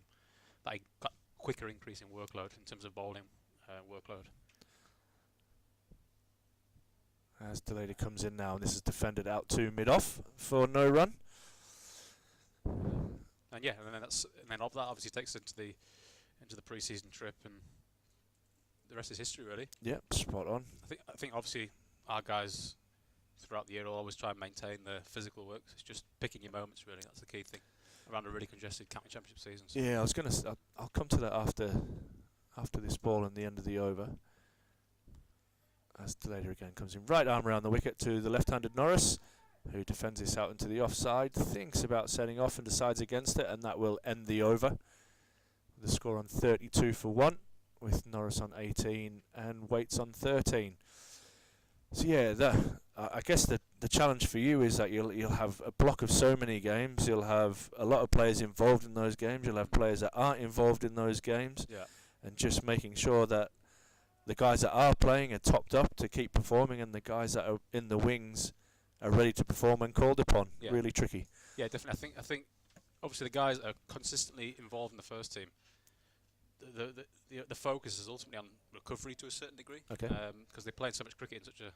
that quicker increase in workload in terms of bowling workload. As Delaney comes in now, and this is defended out to mid-off for no run. And then of that obviously takes into the pre-season trip, and the rest is history, really. Yep, spot on. I think obviously our guys throughout the year will always try and maintain the physical work. It's just picking your moments, really. That's the key thing around a really congested county championship season. So Yeah, I was going to. I'll come to that after this ball and the end of the over. As Delaney again comes in, right arm around the wicket to the left-handed Norris, who defends this out into the offside, thinks about setting off and decides against it, and that will end the over. The score on 32 for 1, with Norris on 18 and Waits on 13. So yeah, I guess the challenge for you is that you'll have a block of so many games. You'll have a lot of players involved in those games. You'll have players that aren't involved in those games, and just making sure that the guys that are playing are topped up to keep performing, and the guys that are in the wings are ready to perform when called upon. Yeah. Really tricky. yeah, definitely. I think obviously the guys that are consistently involved in the first team. The focus is ultimately on recovery to a certain degree. Okay. Because they played so much cricket in such a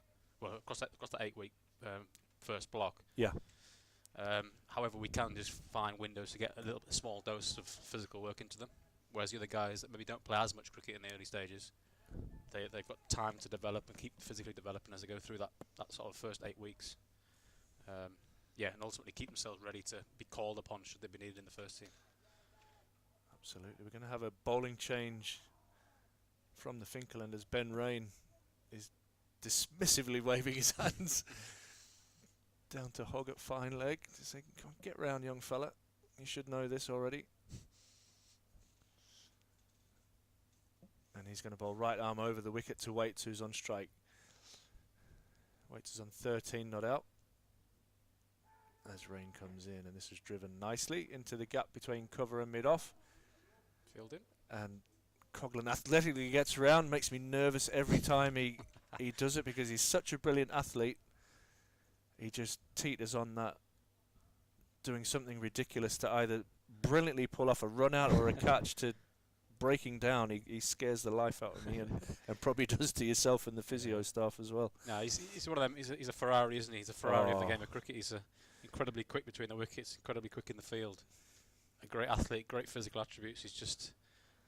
across that 8 week first block. Yeah. However, we can just find windows to get a little small dose of physical work into them. Whereas the other guys that maybe don't play as much cricket in the early stages, they've got time to develop and keep physically developing as they go through that sort of first 8 weeks. And ultimately keep themselves ready to be called upon should they be needed in the first team. Absolutely. We're going to have a bowling change from the Finkel end as Ben Rain is dismissively waving his hands down to Hogg at fine leg to say, "Come on, get round, young fella. You should know this already." And he's going to bowl right arm over the wicket to Waits, who's on strike. Waits is on 13, not out. As Rain comes in, and this is driven nicely into the gap between cover and mid-off. Fielding. And Coghlan athletically gets round, makes me nervous every time he does it because he's such a brilliant athlete. He just teeters on that, doing something ridiculous to either brilliantly pull off a run out or a catch to breaking down. He scares the life out of me and probably does to yourself and the physio staff as well. No, he's one of them. He's a Ferrari, isn't he? He's a Ferrari of the game of cricket. He's incredibly quick between the wickets, incredibly quick in the field. A great athlete, great physical attributes. He's just,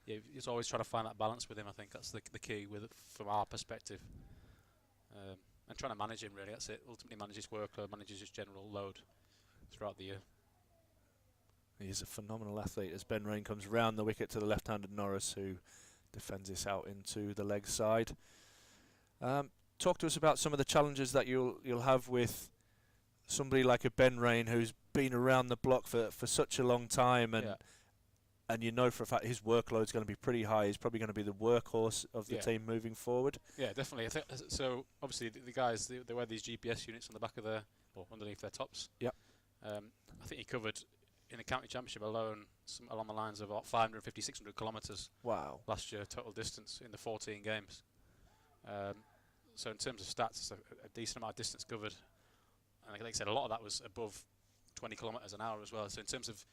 he's always trying to find that balance with him. I think that's the key from our perspective. And trying to manage him, really, that's it. Ultimately manage his workload, manages his general load throughout the year. He is a phenomenal athlete as Ben Rain comes round the wicket to the left-handed Norris, who defends this out into the leg side. Talk to us about some of the challenges that you'll have with somebody like a Ben Rain who's been around the block for such a long time, and you know for a fact his workload's going to be pretty high. He's probably going to be the workhorse of the team moving forward. Yeah, definitely. I think so. Obviously, the guys they wear these GPS units on the back of underneath their tops. Yep. I think he covered in the county championship alone along the lines of about 550, 600 kilometres. Wow. Last year, total distance in the 14 games. So in terms of stats, it's a decent amount of distance covered. And like I said, a lot of that was above 20 kilometres an hour as well. So in terms of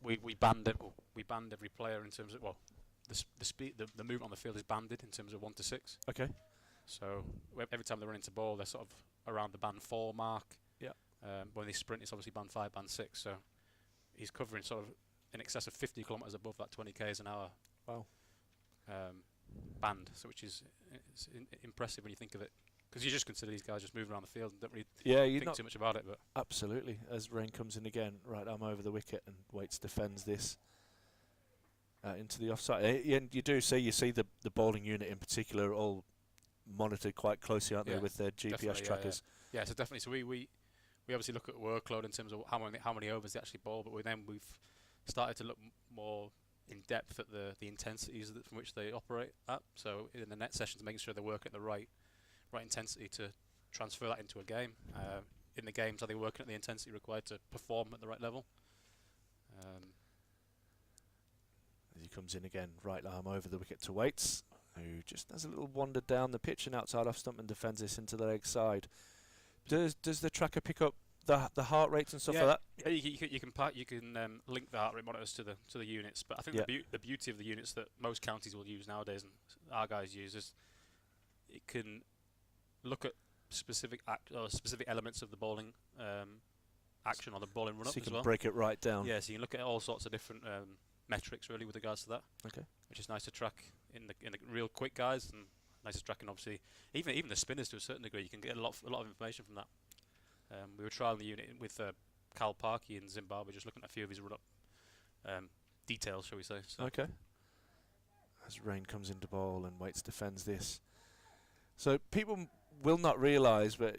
we banned every player in terms of the speed, the movement on the field is banded in terms of 1 to 6. Okay. So every time they run into ball, they're sort of around the band 4 mark. Yeah. When they sprint, it's obviously band 5, band 6. So he's covering sort of in excess of 50 kilometres above that 20 k's an hour. Wow. Band, so which is impressive when you think of it, because you just consider these guys just moving around the field and don't really think too much about it. But absolutely, as Rain comes in again, right arm over the wicket and Waits defends this into the offside. And you see the bowling unit in particular all monitored quite closely, aren't they, with their GPS trackers? Yeah, so definitely. So we obviously look at workload in terms of how many overs they actually bowl, but we've started to look more in depth at the intensities from which they operate at. So in the net sessions, making sure they're working at the right intensity to transfer that into a game. In the games, are they working at the intensity required to perform at the right level? As he comes in again, right arm over the wicket to Waits, who just has a little wander down the pitch and outside off stump and defends this into the leg side. Does the tracker pick up the heart rates and stuff like that? Yeah, you can link the heart rate monitors to the units, but I think the beauty of the units that most counties will use nowadays and our guys use is it can look at specific elements of the bowling action or the bowling run up so you as can well. Break it right down. Yeah, so you can look at all sorts of different metrics really with regards to that. Okay. Which is nice to track in the real quick guys, and nice to track in obviously even the spinners to a certain degree. You can get a lot of information from that. We were trialling the unit with Cal Parkey in Zimbabwe, just looking at a few of his run-up details, shall we say. So okay. As Rain comes into bowl and Waits defends this. So people will not realise, but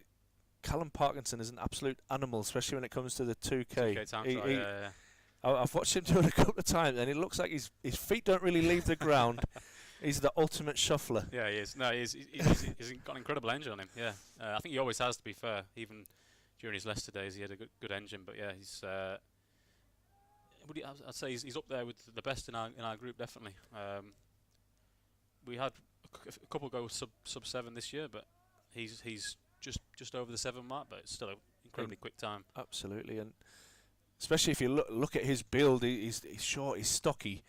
Callum Parkinson is an absolute animal, especially when it comes to the 2K. I've watched him do it a couple of times, and it looks like his feet don't really leave the ground. He's the ultimate shuffler. Yeah, he is. No, he's got an incredible engine on him. Yeah, I think he always has, to be fair. Even during his Leicester days, he had a good engine. But yeah, he's. I'd say he's up there with the best in our group, definitely. We had a couple go sub 7 this year, but he's just over the 7 mark. But it's still an incredibly quick time. Absolutely, and especially if you look at his build, he's short, he's stocky,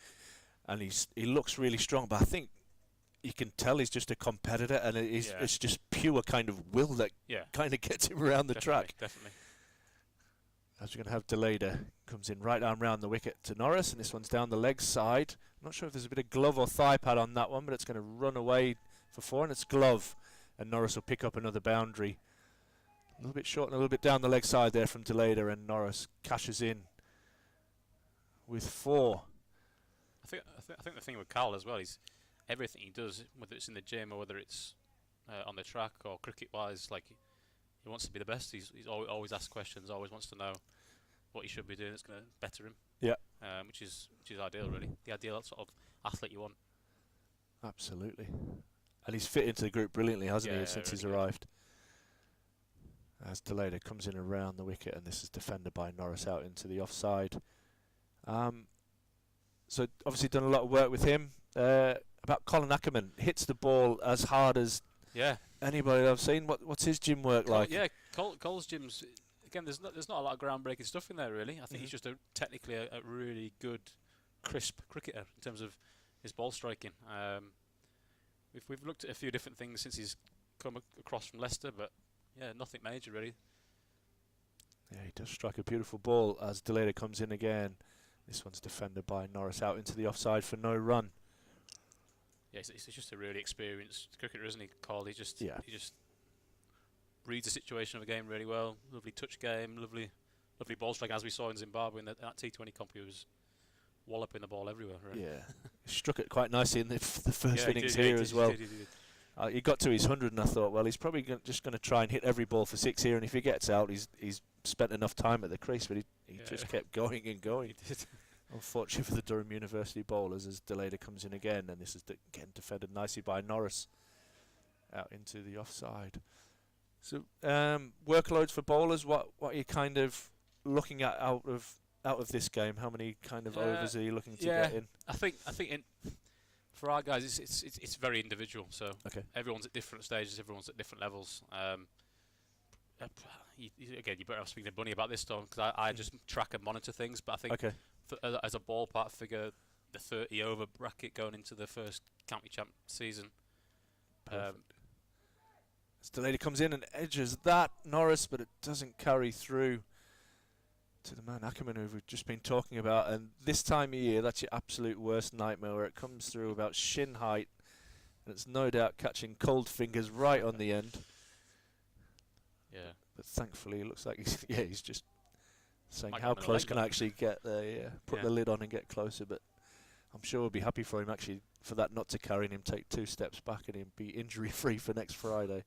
and he looks really strong. But I think you can tell he's just a competitor, and it's just pure kind of will that kind of gets him around the track. Definitely. As we're going to have Deleda comes in right arm round the wicket to Norris, and this one's down the leg side. I'm not sure if there's a bit of glove or thigh pad on that one, but it's going to run away for 4, and it's glove, and Norris will pick up another boundary. A little bit short and a little bit down the leg side there from Deleda, and Norris cashes in with 4. I think the thing with Carl as well is everything he does, whether it's in the gym or whether it's on the track or cricket-wise, like he wants to be the best. He's always asks questions, always wants to know what he should be doing that's going to better him. Yeah. Which is ideal, really. The ideal sort of athlete you want. Absolutely. And he's fit into the group brilliantly, hasn't he, since he's arrived. As Deleda comes in around the wicket, and this is defended by Norris out into the offside. So obviously done a lot of work with him. About Colin Ackerman, hits the ball as hard as anybody I've seen. What's his gym work like? Yeah, Cole's gym's, again, there's not a lot of groundbreaking stuff in there, really. I think he's just technically a really good, crisp cricketer in terms of his ball striking. We've looked at a few different things since he's come across from Leicester, but yeah, nothing major, really. Yeah, he does strike a beautiful ball as Deleda comes in again. This one's defended by Norris out into the offside for no run. Yeah, he's just a really experienced cricketer, isn't he, Cole? He just reads the situation of a game really well. Lovely touch game, lovely ball striking, as we saw in Zimbabwe in that T20 comp. He was walloping the ball everywhere. Right? Yeah, he struck it quite nicely in the first innings here as well. He got to his 100, and I thought, well, he's probably just going to try and hit every ball for 6 here, and if he gets out, he's spent enough time at the crease, but he just kept going and going. He did. Unfortunately for the Durham University bowlers, as Deleda comes in again, and this is again defended nicely by Norris out into the offside. So workloads for bowlers. What are you kind of looking at out of this game? How many kind of overs are you looking to get in? I think for our guys, it's very individual. So everyone's at different stages, everyone's at different levels. Again, you better have speaking to Bunny about this, Tom, because I just track and monitor things. But I think as a ballpark figure, the 30 over bracket going into the first county champ season. Deleda comes in and edges that Norris, but it doesn't carry through to the man Ackerman who we've just been talking about. And this time of year, that's your absolute worst nightmare, where it comes through about shin height, and it's no doubt catching cold fingers right on the end. Yeah. But thankfully, it looks like he's just saying how close can I actually get there. Yeah, put the lid on and get closer. But I'm sure we'll be happy for him actually for that not to carry him take 2 steps back and him be injury free for next Friday.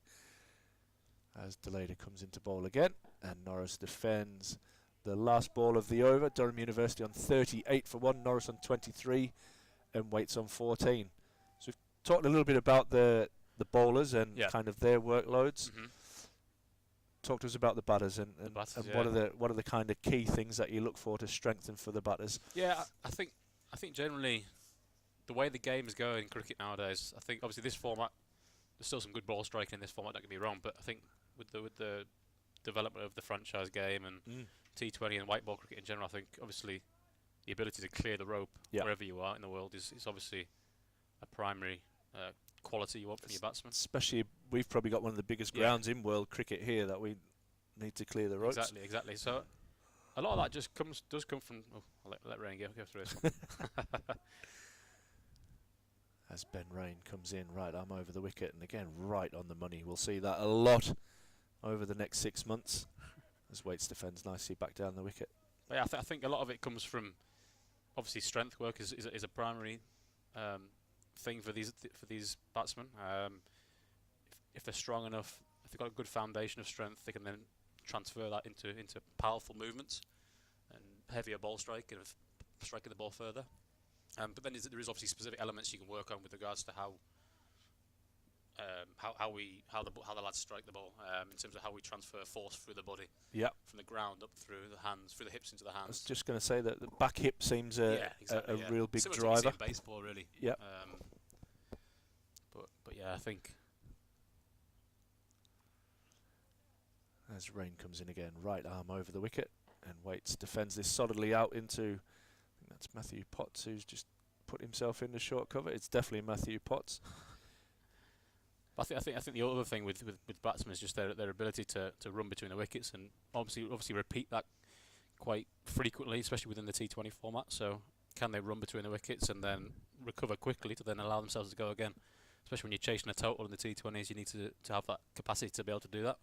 As Deleda comes into bowl again, and Norris defends the last ball of the over. Durham University on 38 for 1, Norris on 23, and Waits on 14. So we've talked a little bit about the bowlers and kind of their workloads. Talk to us about the batters and what are the kind of key things that you look for to strengthen for the batters. Yeah, I think generally the way the game is going in cricket nowadays, I think obviously this format, there's still some good ball striking in this format, don't get me wrong, but I think with the development of the franchise game and T20 and white ball cricket in general, I think obviously the ability to clear the rope wherever you are in the world is obviously a primary quality you want from your batsman. Especially, we've probably got one of the biggest grounds in world cricket here that we need to clear the ropes. Exactly. So a lot of that just does come from. Oh, I'll let Rain go through this one. As Ben Rain comes in, right arm over the wicket, and again right on the money. We'll see that a lot over the next 6 months as Waits defends nicely back down the wicket. But yeah, I think a lot of it comes from obviously strength work is a primary thing for these batsmen. If they're strong enough, if they've got a good foundation of strength, they can then transfer that into powerful movements and heavier ball strike and striking the ball further. But then there is obviously specific elements you can work on with regards to how the lads strike the ball in terms of how we transfer force through the body. Yeah. From the ground up through the hands, through the hips into the hands. I was just going to say that the back hip seems a real big similar driver. To what you see in baseball, really. Yeah. But yeah, I think. As Rain comes in again, right arm over the wicket, and Waits defends this solidly out into. I think that's Matthew Potts, who's just put himself in the short cover. It's definitely Matthew Potts. I think the other thing with batsmen is just their ability to run between the wickets and obviously repeat that quite frequently, especially within the T20 format. So can they run between the wickets and then recover quickly to then allow themselves to go again? Especially when you're chasing a total in the T20s, you need to have that capacity to be able to do that,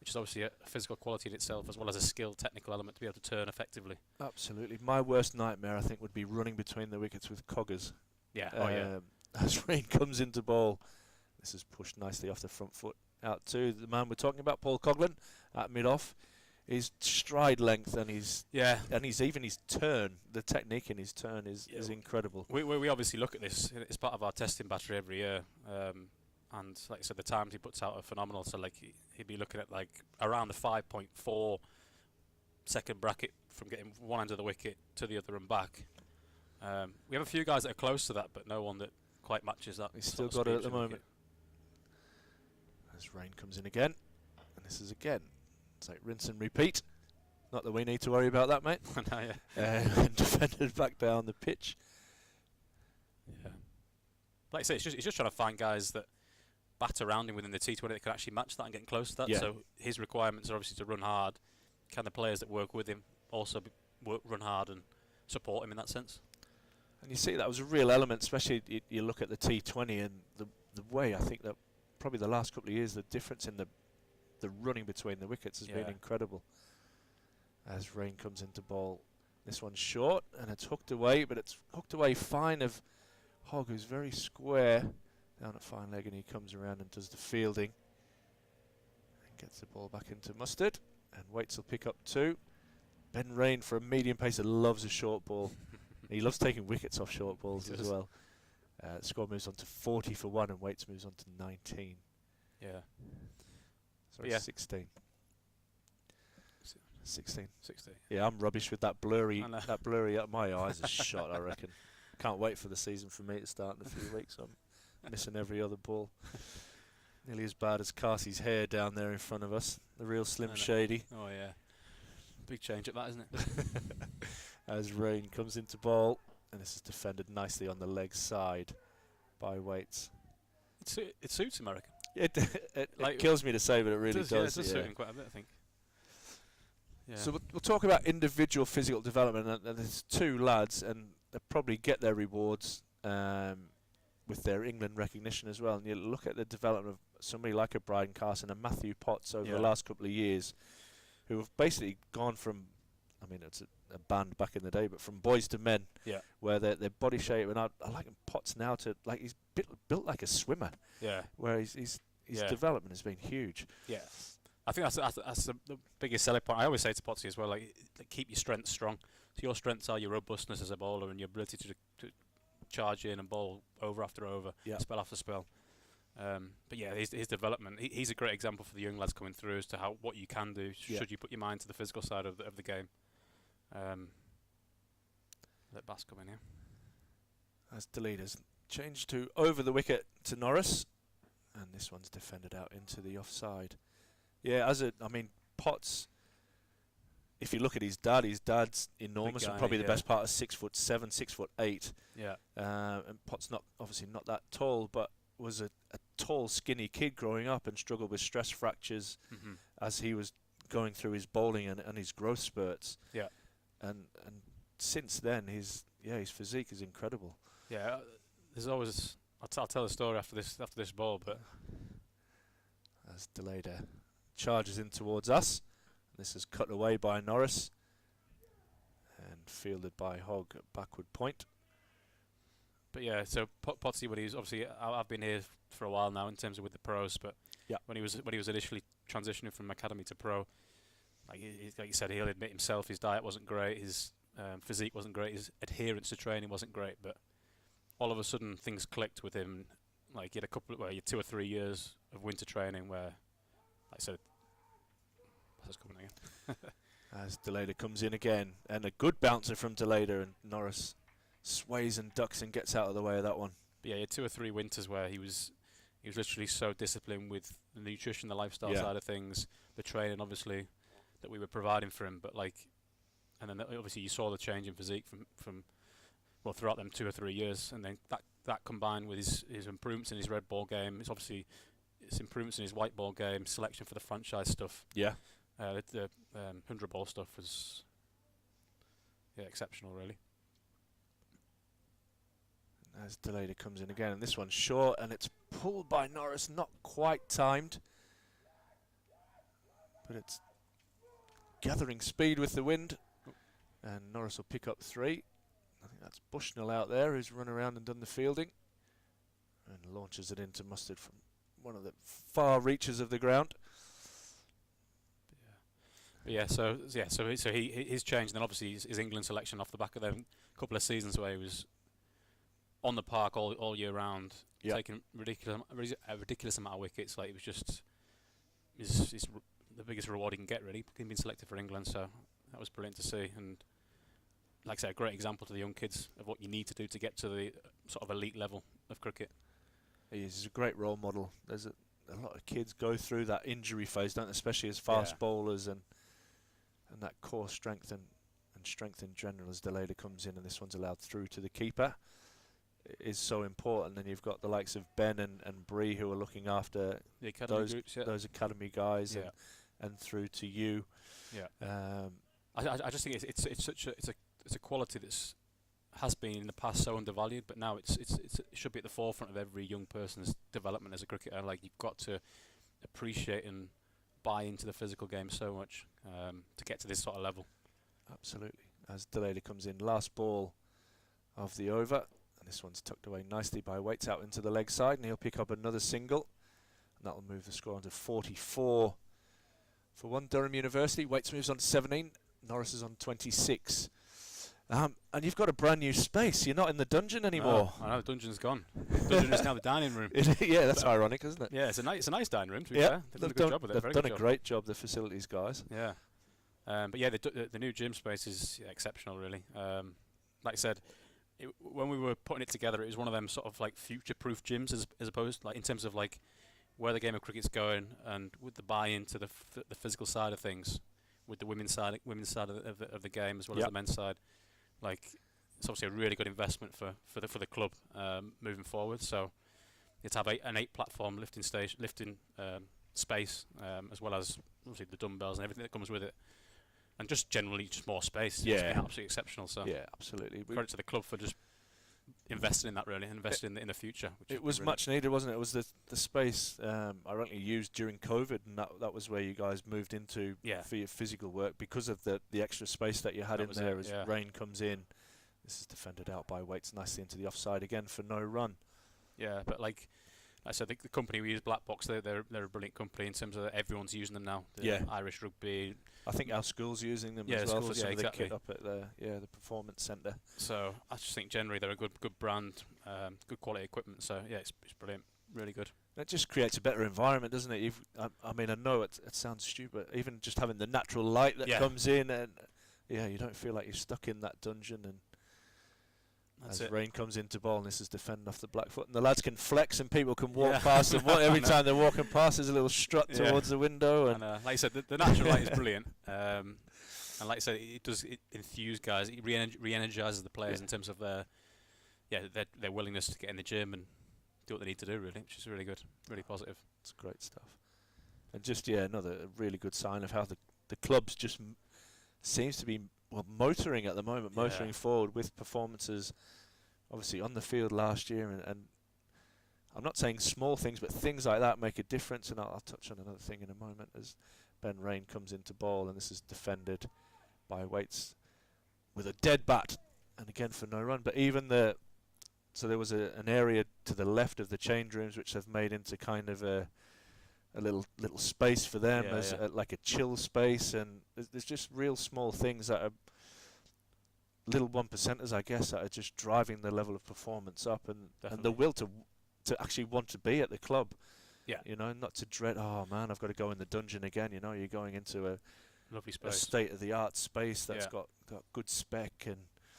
which is obviously a physical quality in itself, as well as a skill, technical element to be able to turn effectively. Absolutely. My worst nightmare, I think, would be running between the wickets with coggers. Yeah. Oh yeah. As Rain comes into bowl, this is pushed nicely off the front foot out to the man we're talking about, Paul Coughlin, at mid-off. His stride length and his even his turn, the technique in his turn is incredible. We obviously look at this. It's part of our testing battery every year, and like I said, the times he puts out are phenomenal. So like he'd be looking at like around the 5.4 second bracket from getting one end of the wicket to the other and back. We have a few guys that are close to that, but no one that quite matches that. He's still got it at the moment. As Rain comes in again, and this is again. It's like rinse and repeat. Not that we need to worry about that, mate. No, yeah. Defended back down the pitch. Yeah. Like I say, it's just trying to find guys that bat around him within the T20 that can actually match that and get close to that. Yeah. So his requirements are obviously to run hard. Can the players that work with him also run hard and support him in that sense? And you see that was a real element, especially you look at the T20 and the way I think that probably the last couple of years the difference in the running between the wickets has been incredible. As Rain comes into bowl, this one's short and it's hooked away, but it's hooked away fine of Hogg, who's very square down at fine leg, and he comes around and does the fielding and gets the ball back into Mustard, and Waits will pick up 2. Ben Rain for a medium pacer loves a short ball. He loves taking wickets off short balls as well. The score moves on to 40 for 1 and Waits moves on to 19. Yeah. Sorry, yeah. 16. 16. Yeah, I'm rubbish with that blurry. That blurry. My eyes are shot, I reckon. Can't wait for the season for me to start in a few weeks. I'm missing every other ball. Nearly as bad as Carsey's hair down there in front of us. The real Slim Shady. Oh yeah. Big change at that, isn't it? As Rain comes into bowl, and this is defended nicely on the leg side by Waits. It suits him, I reckon. It kills me to say, but it really does. Yeah, it does suit him quite a bit, I think. Yeah. So we'll talk about individual physical development, and there's 2 lads, and they'll probably get their rewards with their England recognition as well. And you look at the development of somebody like a Brian Carson and Matthew Potts over the last couple of years, who have basically gone from, I mean, it's a band back in the day, but from boys to men, where their body shape, and I like Potts now to, like, he's built like a swimmer, where his development has been huge. Yeah. I think that's the biggest selling point. I always say to Potsy as well, like keep your strengths strong. So your strengths are your robustness as a bowler and your ability to charge in and bowl over after over, spell after spell. But yeah, his development, he's a great example for the young lads coming through as to what you can do should you put your mind to the physical side of the game. Let Bass come in here. As Deleter's changed to over the wicket to Norris, and this one's defended out into the offside. Yeah, Potts, if you look at his dad's enormous and probably the best part of 6'7", 6'8". Yeah. And Potts obviously not that tall, but was a tall, skinny kid growing up and struggled with stress fractures as he was going through his bowling and his growth spurts. Yeah. And since then his physique is incredible. Yeah. There's always I'll tell a story after this ball, but as Deleter charges in towards us, this is cut away by Norris and fielded by Hogg at backward point. But yeah, so Potsy, when he was obviously, I've been here for a while now in terms of with the pros, but when he was initially transitioning from academy to pro, like you said, he'll admit himself, his diet wasn't great, his physique wasn't great, his adherence to training wasn't great, but all of a sudden things clicked with him. Like he had 2 or 3 years of winter training where, like I said, that's coming again. As Deleter comes in again, and a good bouncer from Deleter, and Norris sways and ducks and gets out of the way of that one. But yeah, he had 2 or 3 winters where he was literally so disciplined with the nutrition, the lifestyle side of things, the training obviously that we were providing for him. But and then obviously you saw the change in physique from throughout them 2 or 3 years, and then that combined with his improvements in his red ball game, it's improvements in his white ball game, selection for the franchise stuff. Yeah. The 100 ball stuff was exceptional really. As Delaney comes in again, and this one's short, and it's pulled by Norris, not quite timed, but it's gathering speed with the wind, and Norris will pick up 3. I think that's Bushnell out there who's run around and done the fielding, and launches it into Mustard from one of the far reaches of the ground. So he's changed, and then obviously his England selection off the back of them couple of seasons where he was on the park all year round, taking a ridiculous amount of wickets. Like, it was just is the biggest reward he can get, really, being selected for England. So that was brilliant to see, and like I said, a great example to the young kids of what you need to do to get to the sort of elite level of cricket. He's a great role model. There's a lot of kids go through that injury phase, don't they? Especially as fast bowlers, and that core strength and strength in general as Delaney comes in, and this one's allowed through to the keeper, is so important. And you've got the likes of Ben and Bree who are looking after The academy groups, those academy guys, and through to you. I just think it's such a quality that's has been in the past so undervalued, but now it should be at the forefront of every young person's development as a cricketer. Like, you've got to appreciate and buy into the physical game so much to get to this sort of level. Absolutely. As Delaney comes in, last ball of the over, and this one's tucked away nicely by Waits out into the leg side, and he'll pick up another single, and that'll move the score on to 44 for 1 Durham University. Waits moves on to 17, Norris is on 26. And you've got a brand new space. You're not in the dungeon anymore. No, I know, the dungeon's gone. The dungeon is now the dining room. Yeah, that's ironic, isn't it? Yeah, it's a nice dining room, to be fair. They've done a good job with it. They've done a great job, the facilities guys. Yeah. But yeah, the new gym space is exceptional, really. Like I said, when we were putting it together, it was one of them sort of like future-proof gyms, as opposed, like, in terms of like where the game of cricket's going, and with the buy-in to the physical side of things, with the women's side of the game as well as the men's side. Like, it's obviously a really good investment for the club moving forward. So it's have an 8-platform lifting space, as well as obviously the dumbbells and everything that comes with it, and just generally just more space. It's been absolutely exceptional. So yeah, absolutely. Credit to the club for just investing in that, really, investing in the future. It was really much needed, wasn't it? It was the space ironically used during COVID, and that was where you guys moved into for your physical work, because of the extra space that you had in there as rain comes in. This is defended out by Waits nicely into the offside again for no run. Yeah, but like I said, the company we use, Black Box, they're a brilliant company in terms of everyone's using them now. Irish Rugby. I think our school's using them as well for some of the kit up at the performance centre. So I just think generally they're a good brand, good quality equipment. So yeah, it's brilliant, really good. It just creates a better environment, doesn't it? I mean, I know it sounds stupid, even just having the natural light that comes in, and you don't feel like you're stuck in that dungeon. And as rain comes into ball, and this is defending off the black foot, and the lads can flex, and people can walk past them. Every time they're walking past, there's a little strut towards the window. And like I said, the natural light is brilliant. And like I said, it enthuse guys. It re-energizes the players in terms of their willingness to get in the gym and do what they need to do, really, which is really good, really positive. It's great stuff. And just another really good sign of how the club's just seems to be motoring at the moment, motoring forward with performances, obviously on the field last year, and I'm not saying small things, but things like that make a difference. And I'll touch on another thing in a moment as Ben Rain comes into ball, and this is defended by Waits with a dead bat, and again for no run. But even so there was an area to the left of the change rooms which they've made into kind of a little space for them, like a chill space, and there's just real small things that are little 1%ers, I guess, that are just driving the level of performance up, and the will to actually want to be at the club. Yeah, not to dread. Oh man, I've got to go in the dungeon again. You're going into a lovely space, a state-of-the-art space that's got good spec and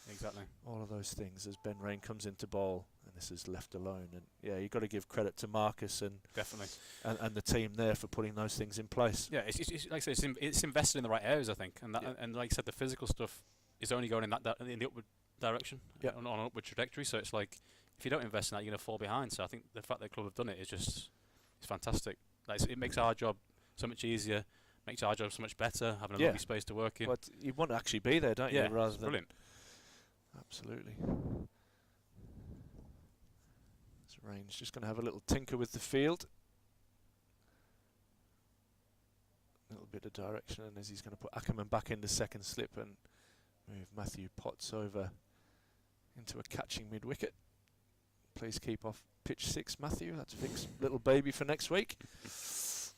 exactly all of those things. As Ben Rain comes into ball, and this is left alone, and you've got to give credit to Marcus and definitely and the team there for putting those things in place. Yeah, it's like I said, it's invested in the right areas, I think, and and like I said, the physical stuff is only going in the upward direction, on an upward trajectory. So it's like, if you don't invest in that, you're going to fall behind. So I think the fact that the club have done it is just fantastic. Like, it makes our job so much easier, makes our job so much better, having a lovely space to work in. But you want to actually be there, don't you? Rather than brilliant. Absolutely. So Rain's just going to have a little tinker with the field. A little bit of direction, and as he's going to put Ackerman back in the second slip and move Matthew Potts over into a catching mid-wicket. Please keep off pitch 6, Matthew. That's Vic's little baby for next week. He's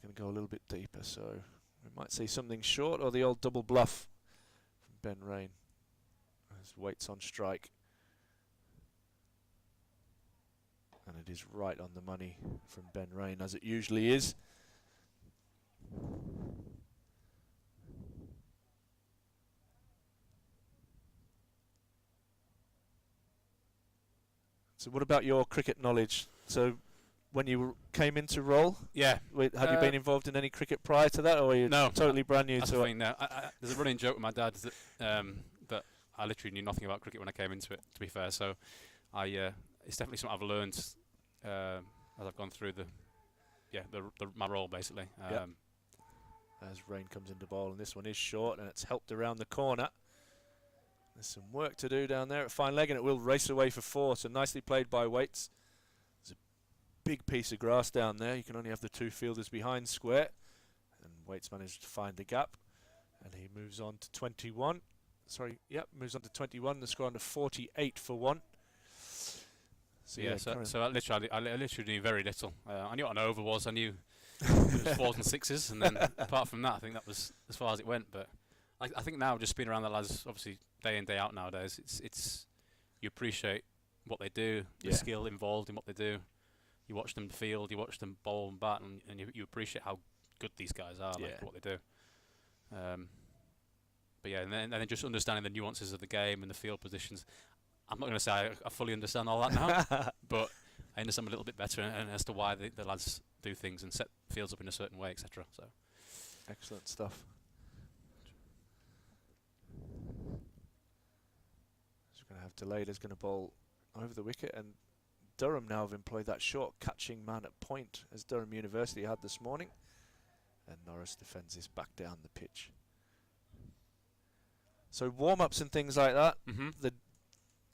going to go a little bit deeper, so we might see something short or the old double bluff from Ben Rain as Waits on strike. And it is right on the money from Ben Rain, as it usually is. So what about your cricket knowledge? So when you came into role, Yeah. had you been involved in any cricket prior to that, or were you No, totally brand new That's to the it? thing now. There's a running joke with my dad that that I literally knew nothing about cricket when I came into it, to be fair. So it's definitely something I've learned as I've gone through my role, basically. Yep. As Rain comes into bowl, and this one is short, and it's helped around the corner. There's some work to do down there at fine leg, and it will race away for 4. So nicely played by Waits. There's a big piece of grass down there. You can only have the 2 fielders behind square, and Waits managed to find the gap, and he moves on to 21. Sorry, yep, moves on to 21. The score on to 48 for 1. So Yeah, so I literally knew very little. I knew what an over was. I knew it was 4s and 6s, and then apart from that, I think that was as far as it went. But I think now, just being around the lads, obviously day in day out nowadays, it's you appreciate what they do, the skill involved in what they do. You watch them field, you watch them bowl and bat, and you appreciate how good these guys are, like what they do. But yeah, and then just understanding the nuances of the game and the field positions. I'm not going to say I fully understand all that now, but I understand a little bit better and as to why the lads do things and set fields up in a certain way, etc. So, excellent stuff. So we're going to have delayed. Is going to bowl over the wicket, and Durham now have employed that short catching man at point, as Durham University had this morning, and Norris defends this back down the pitch. So warm-ups and things like that.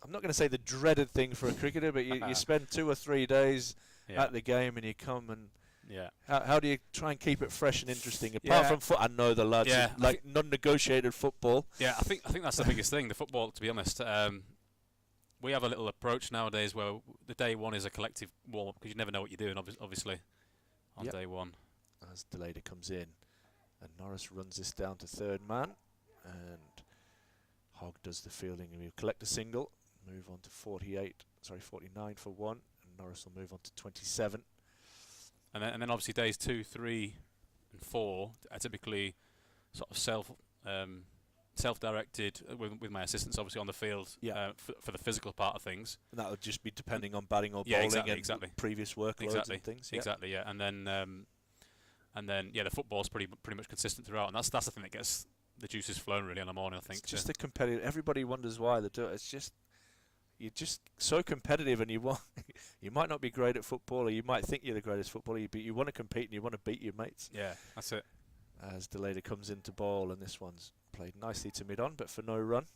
I'm not going to say the dreaded thing for a cricketer, but you spend 2 or 3 days at the game, and you come and how do you try and keep it fresh and interesting? Apart from foot, I know the lads like non-negotiated football. Yeah, I think that's the biggest thing. The football, to be honest. We have a little approach nowadays where the day one is a collective warm-up because you never know what you're doing. Obviously, on day one. As Delader comes in, and Norris runs this down to 3rd man, and Hogg does the fielding, and we'll collect a single. Move on to 49 for 1, and Norris will move on to 27. And then obviously days 2, 3, and 4 are typically sort of self-directed with my assistants obviously on the field for the physical part of things. And that would just be depending on batting or bowling exactly. Previous workloads and things. Exactly, yeah. And then the football's pretty much consistent throughout, and that's the thing that gets the juices flowing really on the morning. I think it's just the competitive. Everybody wonders why they do it. It's just you're just so competitive, and you might not be great at football, or you might think you're the greatest footballer, but you want to compete and you want to beat your mates. Yeah, that's it. As Delader comes into bowl, and this one's played nicely to mid-on, but for no run.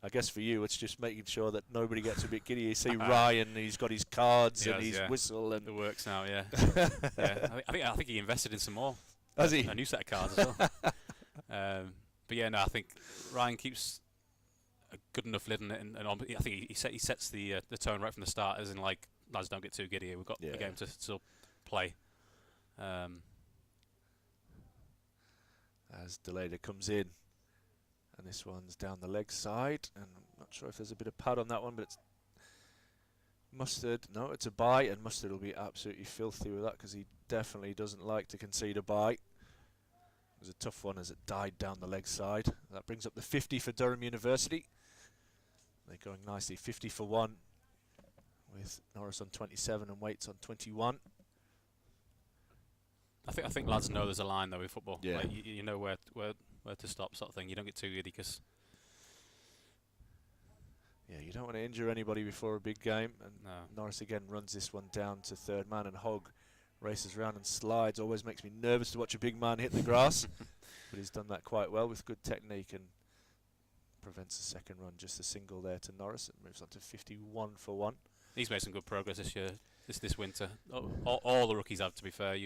I guess for you, it's just making sure that nobody gets a bit giddy. You see Ryan, he's got his cards and his whistle, and it works now. Yeah, I think he invested in some more. Has he? A new set of cards as well. But yeah, no, I think Ryan keeps a good enough lid on it, and I think he sets the tone right from the start, as in like, lads, don't get too giddy. We've got a game to still play. As Delader comes in, and this one's down the leg side, and I'm not sure if there's a bit of pad on that one, but it's Mustard. No, it's a bye, and Mustard will be absolutely filthy with that because he definitely doesn't like to concede a bye. It was a tough one as it died down the leg side. That brings up the 50 for Durham University. They're going nicely, 50 for 1, with Norris on 27 and Waits on 21. I think lads know there's a line though with football. Yeah. Like, you know where to stop, sort of thing. You don't get too giddy because you don't want to injure anybody before a big game. And Norris again runs this one down to 3rd man, and Hogg races around and slides. Always makes me nervous to watch a big man hit the grass, but he's done that quite well with good technique and prevents a second run. Just a single there to Norris. It moves on to 51 for 1. He's made some good progress this year, this winter. All the rookies have, to be fair.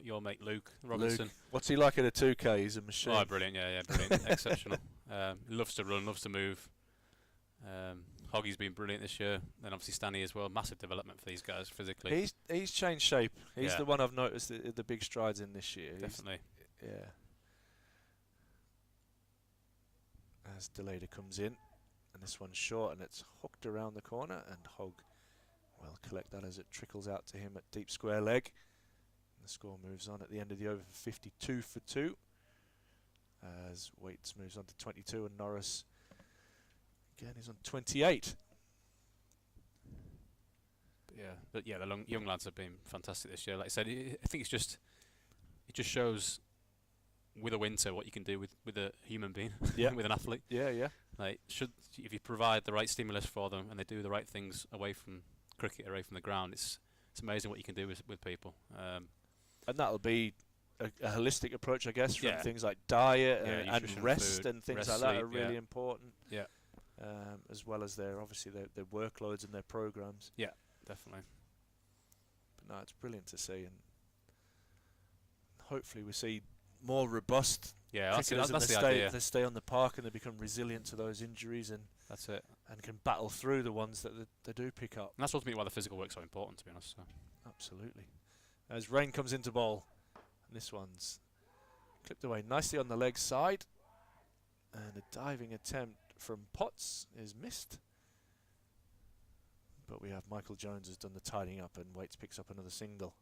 Your mate Luke Robinson. Luke, what's he like at a 2K? He's a machine. Oh, brilliant! Yeah, brilliant, exceptional. Loves to run, loves to move. Hoggy's been brilliant this year, and obviously Stanley as well. Massive development for these guys physically. He's changed shape. He's Yeah. the one I've noticed the big strides in this year. Definitely. Yeah. As Deleda comes in, and this one's short, and it's hooked around the corner, and Hogg will collect that as it trickles out to him at deep square leg. And the score moves on at the end of the over for 52 for 2. As Waits moves on to 22, and Norris again is on 28. But yeah, the young lads have been fantastic this year. Like I said, I think it just shows with a winter what you can do with a human being, Yeah. with an athlete. Yeah. Like, if you provide the right stimulus for them and they do the right things away from cricket, away from the ground, it's amazing what you can do with people. And that'll be a holistic approach, I guess, from Yeah. things like diet Yeah, and nutrition, rest food, and things rest, like that sleep, are really yeah. important. Yeah. As well as their workloads and their programs. Definitely. But no, it's brilliant to see, and hopefully we see more robust Yeah, that's cricketers, the and idea. they stay on the park and they become resilient to those injuries and That's it. can battle through the ones that they do pick up. And that's ultimately why the physical work's so important, to be honest. So. Absolutely. As Rain comes into bowl, and this one's clipped away nicely on the leg side, and a diving attempt from Potts is missed. But we have Michael Jones has done the tidying up, and Waits picks up another single.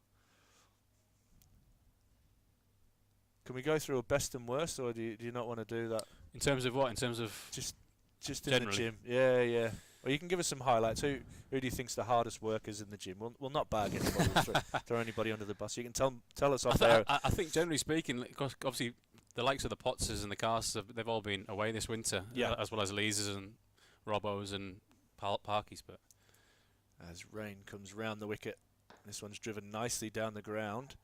Can we go through a best and worst, or do you not want to do that? In terms of what? In terms of Just in generally? the gym. Yeah. Well, you can give us some highlights. Who do you think's the hardest workers in the gym? We'll not bag anybody, throw anybody under the bus. You can tell us off there. I think generally speaking, obviously the likes of the Pottses and the Carsters, they've all been away this winter, Yeah. as well as Leesers and Robbos and Parkies. But As Rain comes round the wicket, this one's driven nicely down the ground,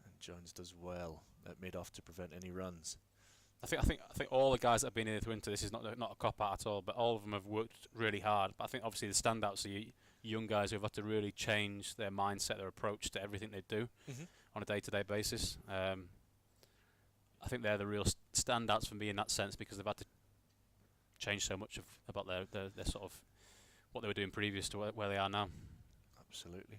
and Jones does well at mid-off to prevent any runs. I think all the guys that have been here this winter, this is not a cop out at all, but all of them have worked really hard. But I think obviously the standouts are young guys who have had to really change their mindset, their approach to everything they do on a day-to-day basis. I think they're the real standouts for me in that sense, because they've had to change so much about their sort of what they were doing previous to where they are now. Absolutely.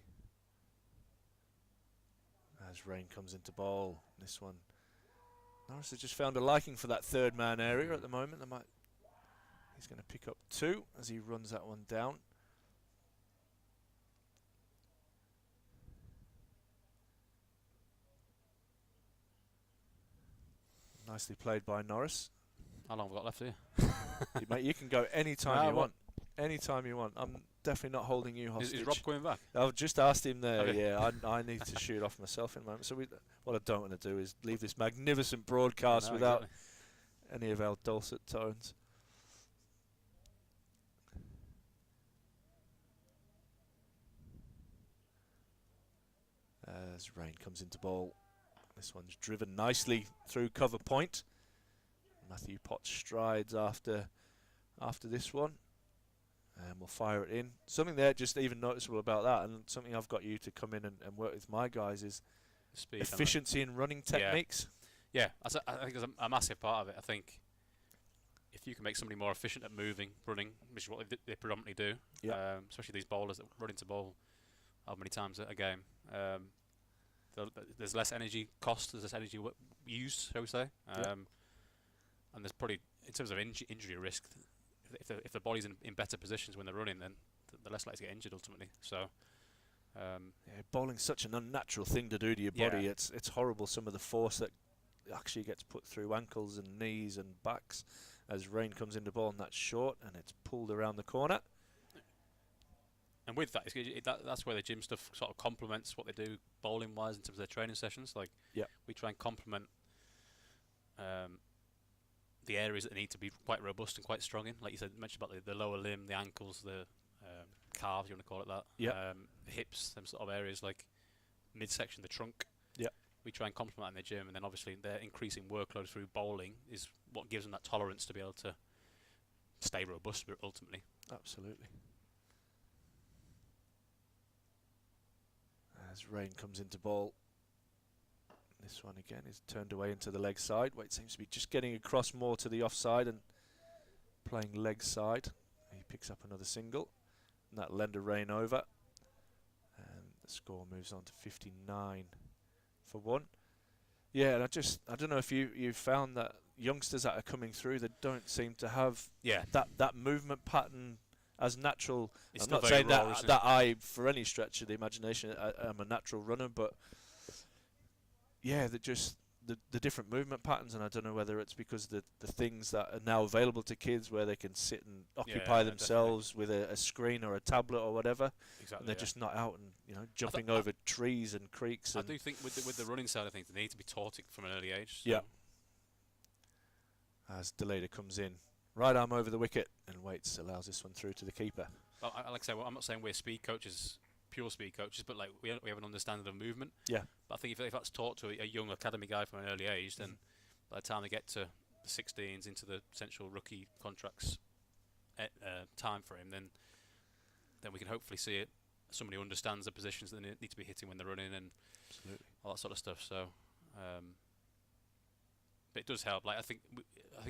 As Rain comes into bowl, this one, Norris has just found a liking for that third man area at the moment. He's going to pick up 2 as he runs that one down. Nicely played by Norris. How long have we got left here? Mate, you can go any time No, you want. Any time you want. I'm definitely not holding you hostage. Is Rob coming back? I've just asked him there. Okay. Yeah, I need to shoot off myself in a moment. So what I don't want to do is leave this magnificent broadcast No, without exactly. any of our dulcet tones. As Rain comes into bowl, this one's driven nicely through cover point. Matthew Potts strides after this one, and we'll fire it in. Something there just even noticeable about that, and something I've got you to come in and work with my guys, is Speed, efficiency in running techniques. Yeah, I think there's a massive part of it. I think if you can make somebody more efficient at moving, running, which is what they predominantly do, especially these bowlers that run into bowl how many times a game, there's less energy cost, there's less energy used, shall we say, and there's probably, in terms of injury risk, if the body's in better positions when they're running, then they're less likely to get injured ultimately. So. Bowling's such an unnatural thing to do to your body. Yeah. It's horrible, some of the force that actually gets put through ankles and knees and backs as Rain comes into bowl, and that's short and it's pulled around the corner. And with that, that's where the gym stuff sort of complements what they do bowling wise in terms of their training sessions. Like, we try and complement the areas that need to be quite robust and quite strong in. Like you said, mentioned about the lower limb, the ankles, the calves, you want to call it that. Hips, them sort of areas, like midsection, the trunk. We try and complement that in the gym, and then obviously their increasing workload through bowling is what gives them that tolerance to be able to stay robust ultimately. Absolutely. As rain comes into ball, this one again is turned away into the leg side. Waite seems to be just getting across more to the offside and playing leg side. He picks up another single, and that'll lend a rain over. And the score moves on to 59 for 1. Yeah, and I don't know if you found that youngsters that are coming through, they don't seem to have that movement pattern as natural. It's I'm not saying that I, for any stretch of the imagination, I'm a natural runner, but yeah, the different movement patterns, and I don't know whether it's because the things that are now available to kids where they can sit and occupy themselves with a screen or a tablet or whatever. Exactly. And they're just not out and jumping over trees and creeks. I do think with the running side of things, they need to be taught it from an early age. So. Yeah. As Deleda comes in, right arm over the wicket, and Waits allows this one through to the keeper. Well, like I say, I'm not saying we're speed coaches, pure speed coaches, but like we have an understanding of movement. Yeah. But I think if that's taught to a young academy guy from an early age, then by the time they get to the 16s into the potential rookie contracts time frame, then we can hopefully see it. Somebody who understands the positions that they need to be hitting when they're running and all that sort of stuff. So, but it does help. Like I think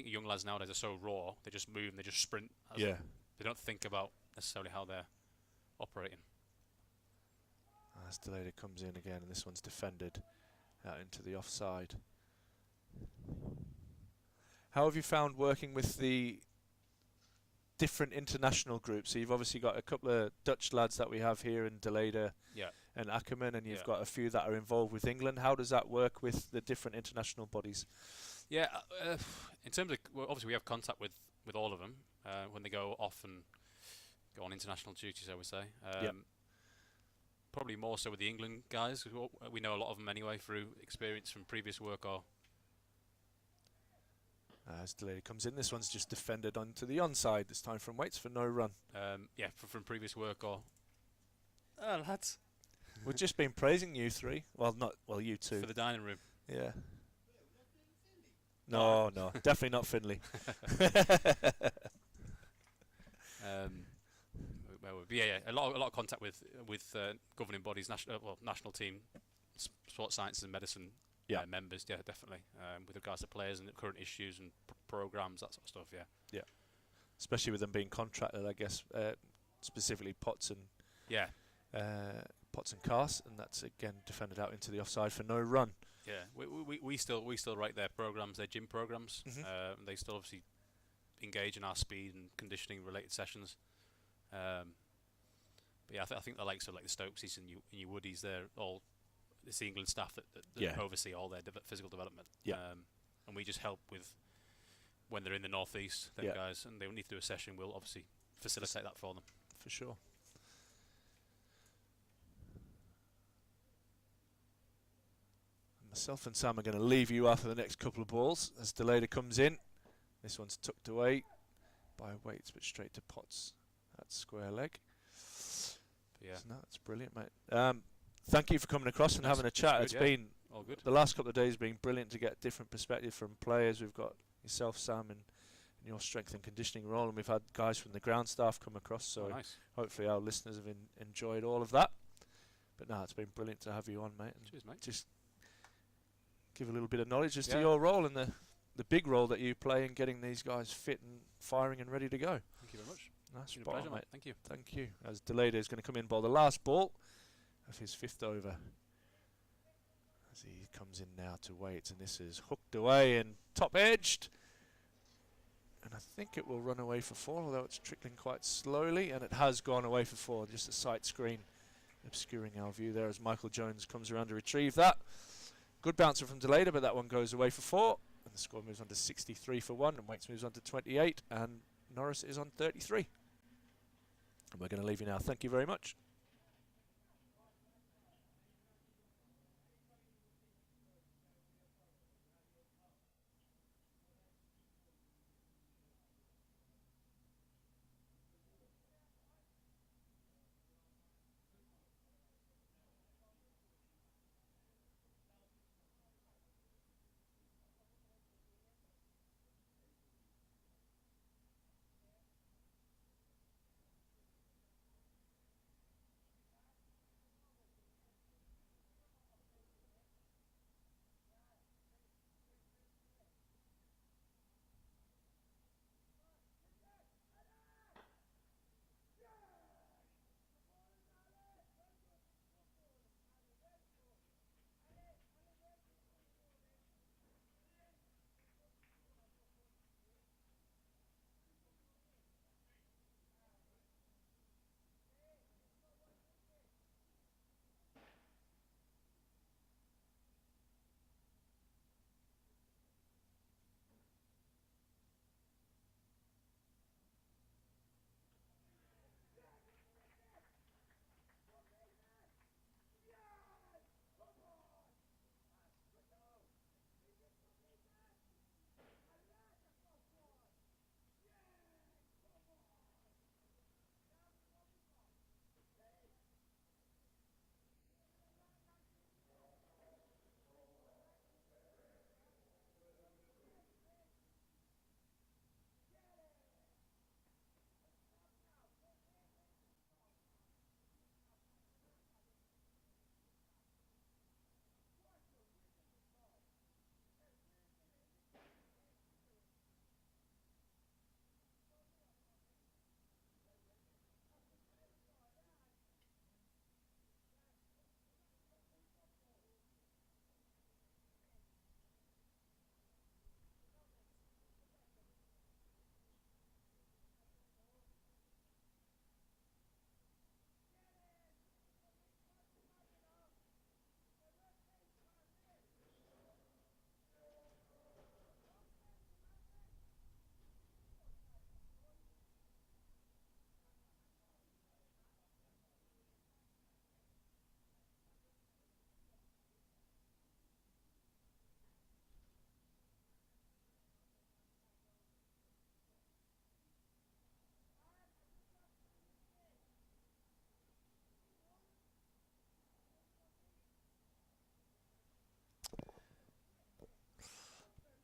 young lads nowadays are so raw; they just move and they just sprint. They don't think about necessarily how they're operating. As Deleda comes in again, and this one's defended out into the offside. How have you found working with the different international groups? So you've obviously got a couple of Dutch lads that we have here in Deleda and Ackerman, and you've got a few that are involved with England. How does that work with the different international bodies? Yeah, in terms of, obviously we have contact with all of them when they go off and go on international duties, I would say. Probably more so with the England guys. We know a lot of them anyway through experience from previous work. Or as Deleda comes in, this one's just defended onto the onside. This time from Waits for no run. From previous work or lads. We've just been praising you three. Well, you two. For the dining room. Yeah. No, definitely not Finley. A lot of contact with governing bodies, national team, sports sciences and medicine members. Yeah, definitely. With regards to players and the current issues and programs, that sort of stuff. Yeah. Especially with them being contracted, I guess, specifically Potts and Cast, and that's again defended out into the offside for no run. Yeah, we still write their programs, their gym programs. And they still obviously engage in our speed and conditioning related sessions. But yeah, I think the likes of like the Stokeses and your Woodies, they're all it's the England staff that oversee all their physical development. And we just help with when they're in the northeast, them guys, and they need to do a session. We'll obviously facilitate that for them. For sure. Myself and Sam are going to leave you after the next couple of balls as Deleda comes in. This one's tucked away by Waits, but straight to Potts. That's square leg. Yeah, so that's brilliant, mate. Thank you for coming across and having a chat. Good, it's been all good. The last couple of days been brilliant to get different perspective from players. We've got yourself, Sam, and your strength and conditioning role, and we've had guys from the ground staff come across. So nice. Hopefully our listeners have enjoyed all of that. But no, it's been brilliant to have you on, mate. And cheers, mate. Just give a little bit of knowledge as to your role and the big role that you play in getting these guys fit and firing and ready to go. Thank you very much. That's been a pleasure, mate. Thank you. Thank you. As Deleda is going to come in bowl the last ball of his 5th over. As he comes in now to Waits, and this is hooked away and top edged. And I think it will run away for 4, although it's trickling quite slowly, and it has gone away for 4. Just a sight screen obscuring our view there as Michael Jones comes around to retrieve that. Good bouncer from Deleda, but that one goes away for 4. And the score moves on to 63 for 1, and Waits moves on to 28, and Norris is on 33. And we're going to leave you now. Thank you very much.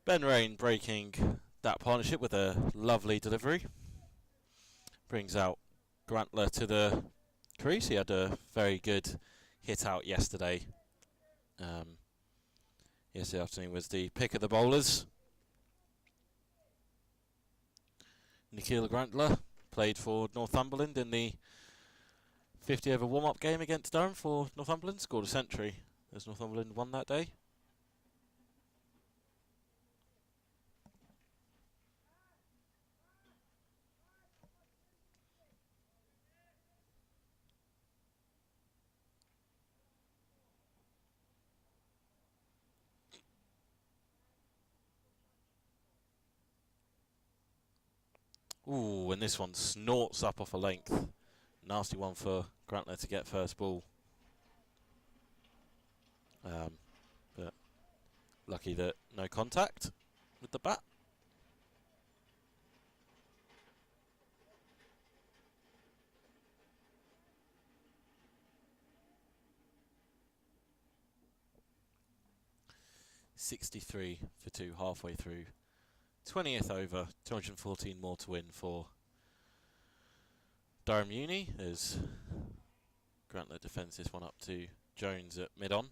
Ben Rain breaking that partnership with a lovely delivery. Brings out Grantler to the crease. He had a very good hit out yesterday. Yesterday afternoon was the pick of the bowlers. Nikhil Grantler played for Northumberland in the 50 over warm-up game against Durham for Northumberland. Scored a century as Northumberland won that day. Ooh, and this one snorts up off a length. Nasty one for Grantler to get first ball. But lucky that no contact with the bat. .63 for 2 halfway through. 20th over, 214 more to win for Durham Uni as Grantler defends this one up to Jones at mid-on.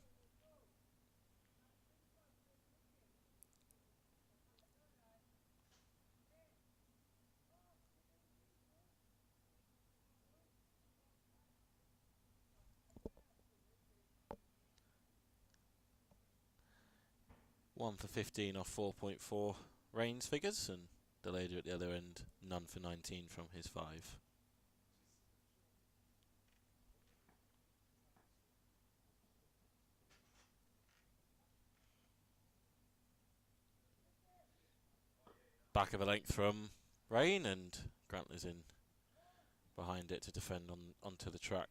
One for 15 off 4.4 Rain's figures, and Delader at the other end, none for 19 from his 5. Back of a length from Rain, and Grantler's in behind it to defend onto the track.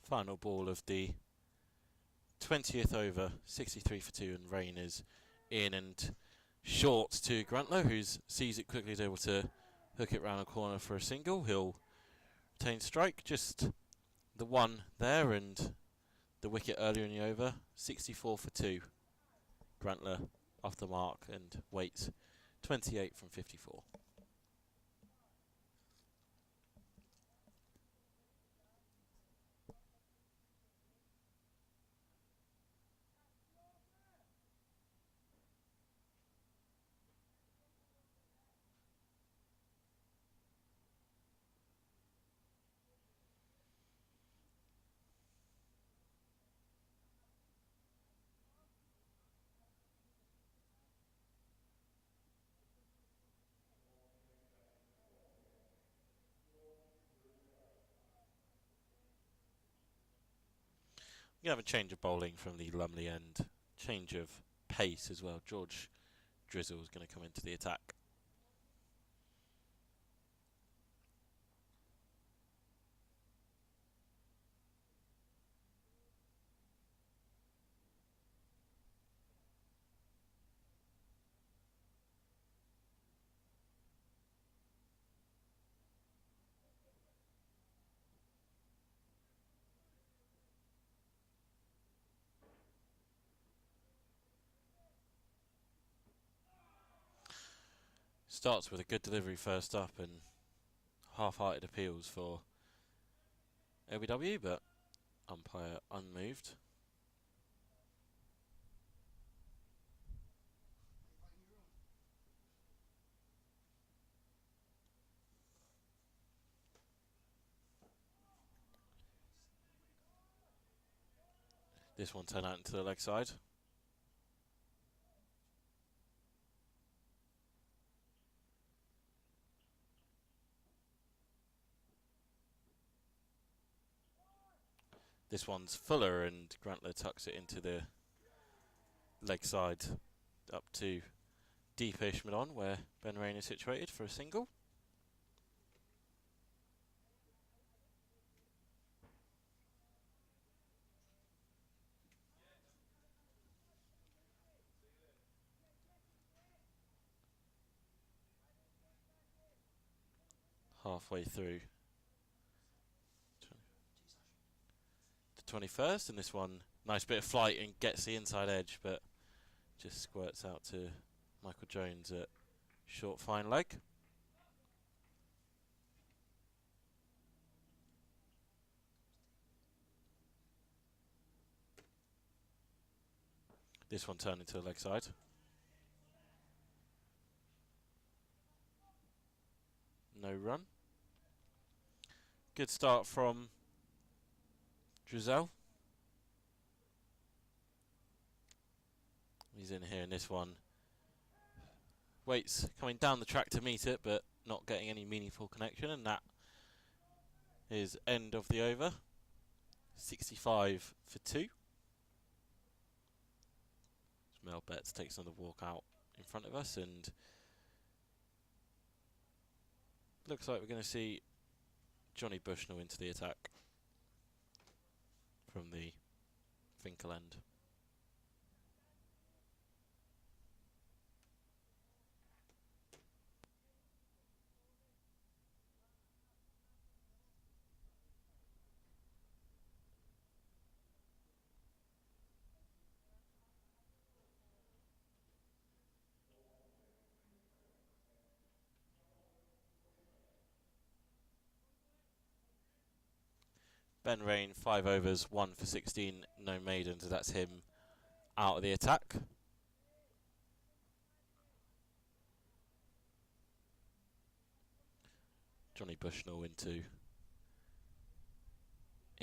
Final ball of the 20th over, 63 for 2, and Rain is in and short to Grantler, who sees it quickly, is able to hook it round a corner for a single. He'll retain strike, just the one there, and the wicket earlier in the over, 64 for 2. Grantler off the mark and waits 28 from 54. You have a change of bowling from the Lumley end. Change of pace as well. George Drizzle is going to come into the attack. Starts with a good delivery first up and half-hearted appeals for LBW, but umpire unmoved. This one turned out into the leg side. This one's fuller, and Grantler tucks it into the leg side up to deepish mid-on, where Ben Rain is situated for a single. halfway through the 21st, and this one, nice bit of flight and gets the inside edge, but just squirts out to Michael Jones at short fine leg. This one turned into a leg side. No run. Good start from Drizel. He's in here in this one. Waits coming down the track to meet it, but not getting any meaningful connection, and that is end of the over. 65 for 2. Mel Betts takes another walk out in front of us, and looks like we're going to see Johnny Bushnell into the attack from the Finkel end. Ben Rain, 5 overs, 1 for 16, no maidens, so that's him out of the attack. Johnny Bushnell in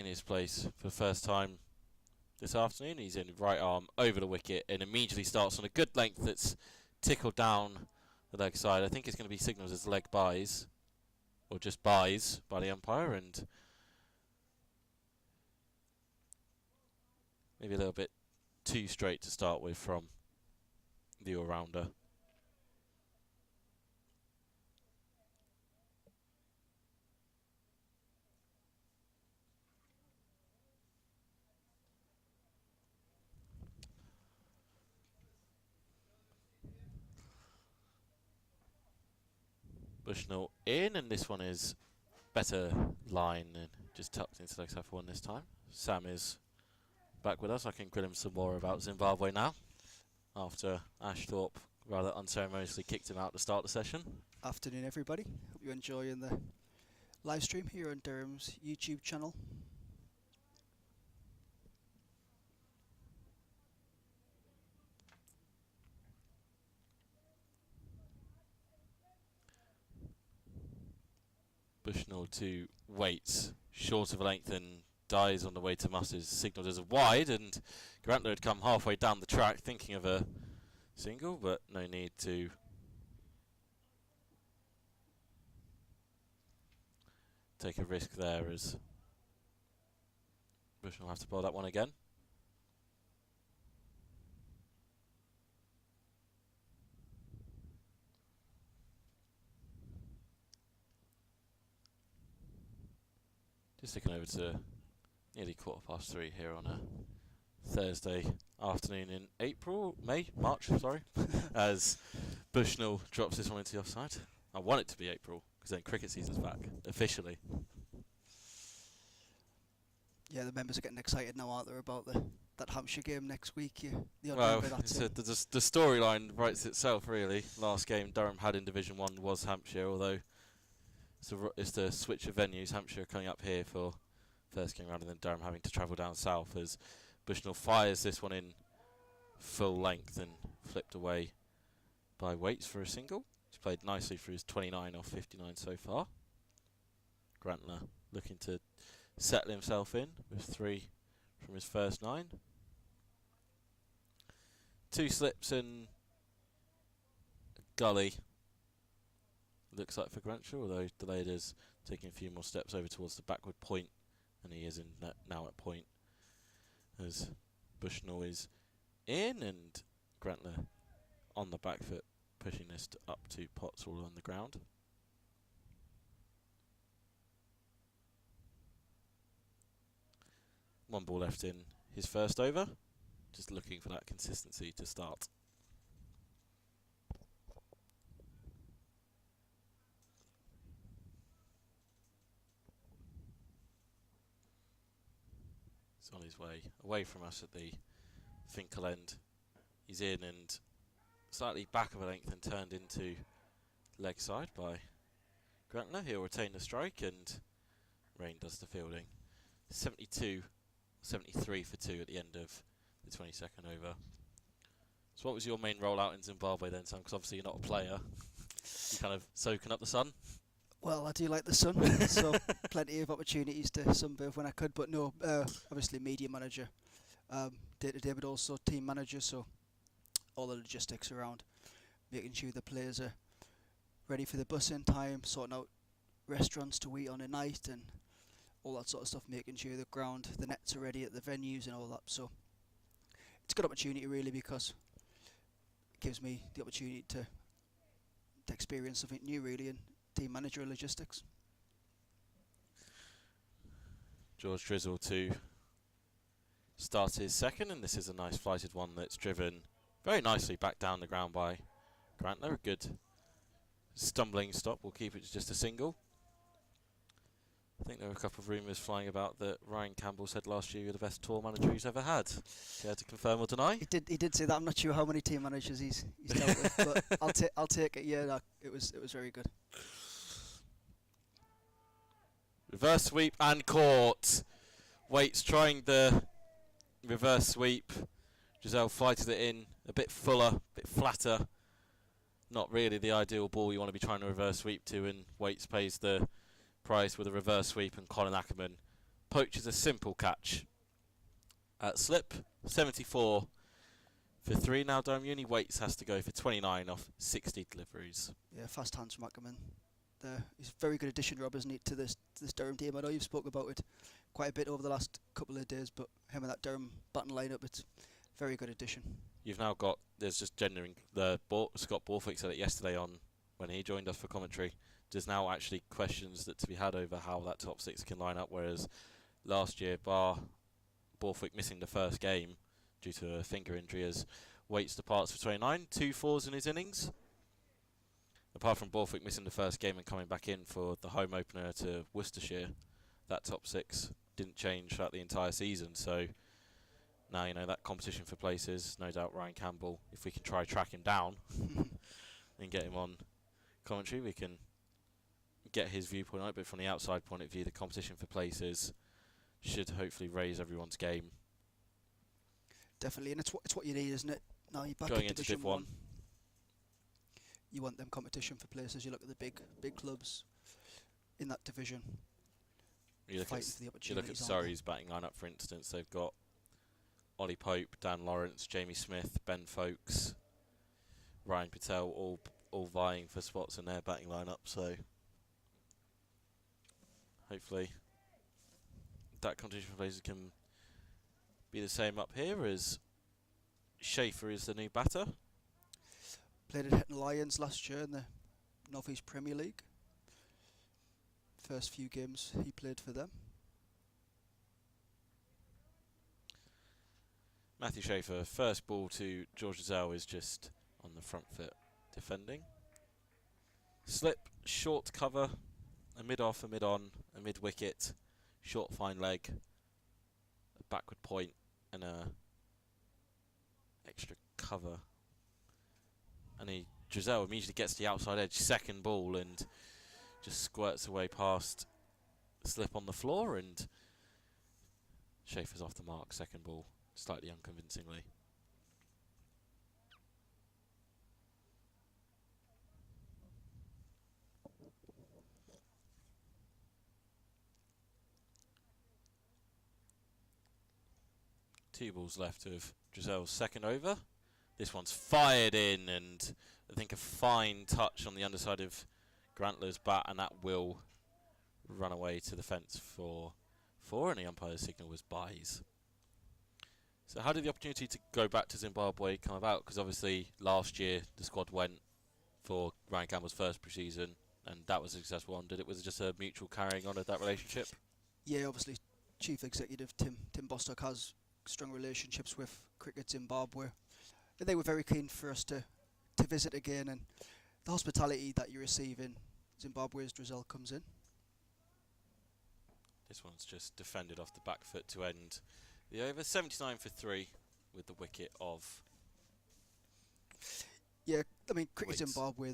his place for the first time this afternoon. He's in right arm over the wicket and immediately starts on a good length that's tickled down the leg side. I think it's going to be signalled as leg buys, or just buys by the umpire, and maybe a little bit too straight to start with from the all-rounder. Bushnell in, and this one is better line and just tucked into leg side for one this time. Sam is back with us. I can grill him some more about Zimbabwe now, after Ashthorpe rather unceremoniously kicked him out to start the session. Afternoon, everybody. Hope you're enjoying the live stream here on Durham's YouTube channel. Bushnell to Waits, short of a length and dies on the way to Musters, signalled as a wide, and Grantler had come halfway down the track thinking of a single, but no need to take a risk there, as Bushnell will have to bowl that one again. Just looking over to nearly 3:15 here on a Thursday afternoon in March, sorry, as Bushnell drops this one into the offside. I want it to be April, because then cricket season's back, officially. Yeah, the members are getting excited now, aren't they, about that Hampshire game next week? Yeah, Well, the storyline writes itself, really. Last game Durham had in Division 1 was Hampshire, although it's the switch of venues. Hampshire coming up here for first game rather than Durham having to travel down south, as Bushnell fires this one in full length and flipped away by Waits for a single. He's played nicely for his 29 off 59 so far. Grantler looking to settle himself in with 3 from his first 9. 2 slips and a gully, looks like, for Grantshaw, although delayed is taking a few more steps over towards the backward point, and he is now at point, as Bushnell is in, and Grantler on the back foot, pushing this up to Potts all on the ground. One ball left in his first over, just looking for that consistency to start. He's on his way away from us at the Finkel end. He's in and slightly back of a length and turned into leg side by Grantler. He'll retain the strike and Rain does the fielding. 72, 73 for 2 at the end of the 22nd over. So what was your main rollout in Zimbabwe then, Sam? Because obviously you're not a player. You kind of soaking up the sun? Well, I do like the sun, so plenty of opportunities to sunbathe when I could, but no, obviously media manager, day to day, but also team manager, so all the logistics around making sure the players are ready for the bus in time, sorting out restaurants to eat on a night and all that sort of stuff, making sure the ground, the nets are ready at the venues and all that. So it's a good opportunity really, because it gives me the opportunity to experience something new really in team manager logistics. George Drizzle to start his second, and this is a nice flighted one that's driven very nicely back down the ground by Grantler. A good stumbling stop, we'll keep it to just a single. I think there were a couple of rumours flying about that Ryan Campbell said last year you're the best tour manager he's ever had. Care to confirm or deny? He did say that. I'm not sure how many team managers he's dealt with, but I'll take it. Yeah, no, it was very good. Reverse sweep and caught. Waits trying the reverse sweep. Giselle flighted it in a bit fuller, a bit flatter. Not really the ideal ball you want to be trying to reverse sweep to, and Waits pays the price with a reverse sweep, and Colin Ackerman poaches a simple catch at slip. 74 for 3. Now Durham Uni. Waits has to go for 29 off 60 deliveries. Yeah, fast hands from Ackerman. He's a very good addition, Rob, isn't he, to this Durham team? I know you've spoken about it quite a bit over the last couple of days, but him and that Durham batting lineup, it's a very good addition. You've now got, there's just gendering, Scott Borthwick said it yesterday on when he joined us for commentary. There's now actually questions that to be had over how that top 6 can line up, whereas last year, bar Borthwick missing the first game due to a finger injury, as Waits departs for 29, 2 fours in his innings. Apart from Borthwick missing the first game and coming back in for the home opener to Worcestershire, that top 6 didn't change throughout the entire season. So now, you know, that competition for places, no doubt Ryan Campbell, if we can try track him down and get him on commentary, we can get his viewpoint on it. But from the outside point of view, the competition for places should hopefully raise everyone's game. Definitely, and it's what you need, isn't it? Now you're back Going in into Division Div 1. You want them competition for places. You look at the big clubs in that division. You look fighting at, for the you look at opportunities, aren't they? Surrey's batting lineup, for instance. They've got Ollie Pope, Dan Lawrence, Jamie Smith, Ben Folkes, Ryan Patel, all vying for spots in their batting lineup. So hopefully that competition for places can be the same up here, as Schaefer is the new batter. Played at Hetton Lions last year in the North East Premier League. First few games he played for them. Matthew Schaefer, first ball to George Zell is just on the front foot defending. Slip, short cover, a mid-off, a mid-on, a mid-wicket, short fine leg, a backward point and a extra cover. And Giselle immediately gets to the outside edge, second ball, and just squirts away past Slip on the floor, and Schaefer's off the mark, second ball, slightly unconvincingly. Two balls left of Giselle's second over. This one's fired in, and I think a fine touch on the underside of Grantler's bat, and that will run away to the fence for 4, and the umpire's signal was byes. So how did the opportunity to go back to Zimbabwe come about? Because obviously last year the squad went for Ryan Campbell's first pre-season, and that was a successful one. Was it just a mutual carrying on of that relationship? Yeah, obviously Chief Executive Tim Bostock has strong relationships with Cricket Zimbabwe. And they were very keen for us to visit again, and the hospitality that you receive in Zimbabwe as Drizzle comes in. This one's just defended off the back foot to end The over 79 for 3 with the wicket of. Yeah, I mean, Cricket Wickets. Zimbabwe,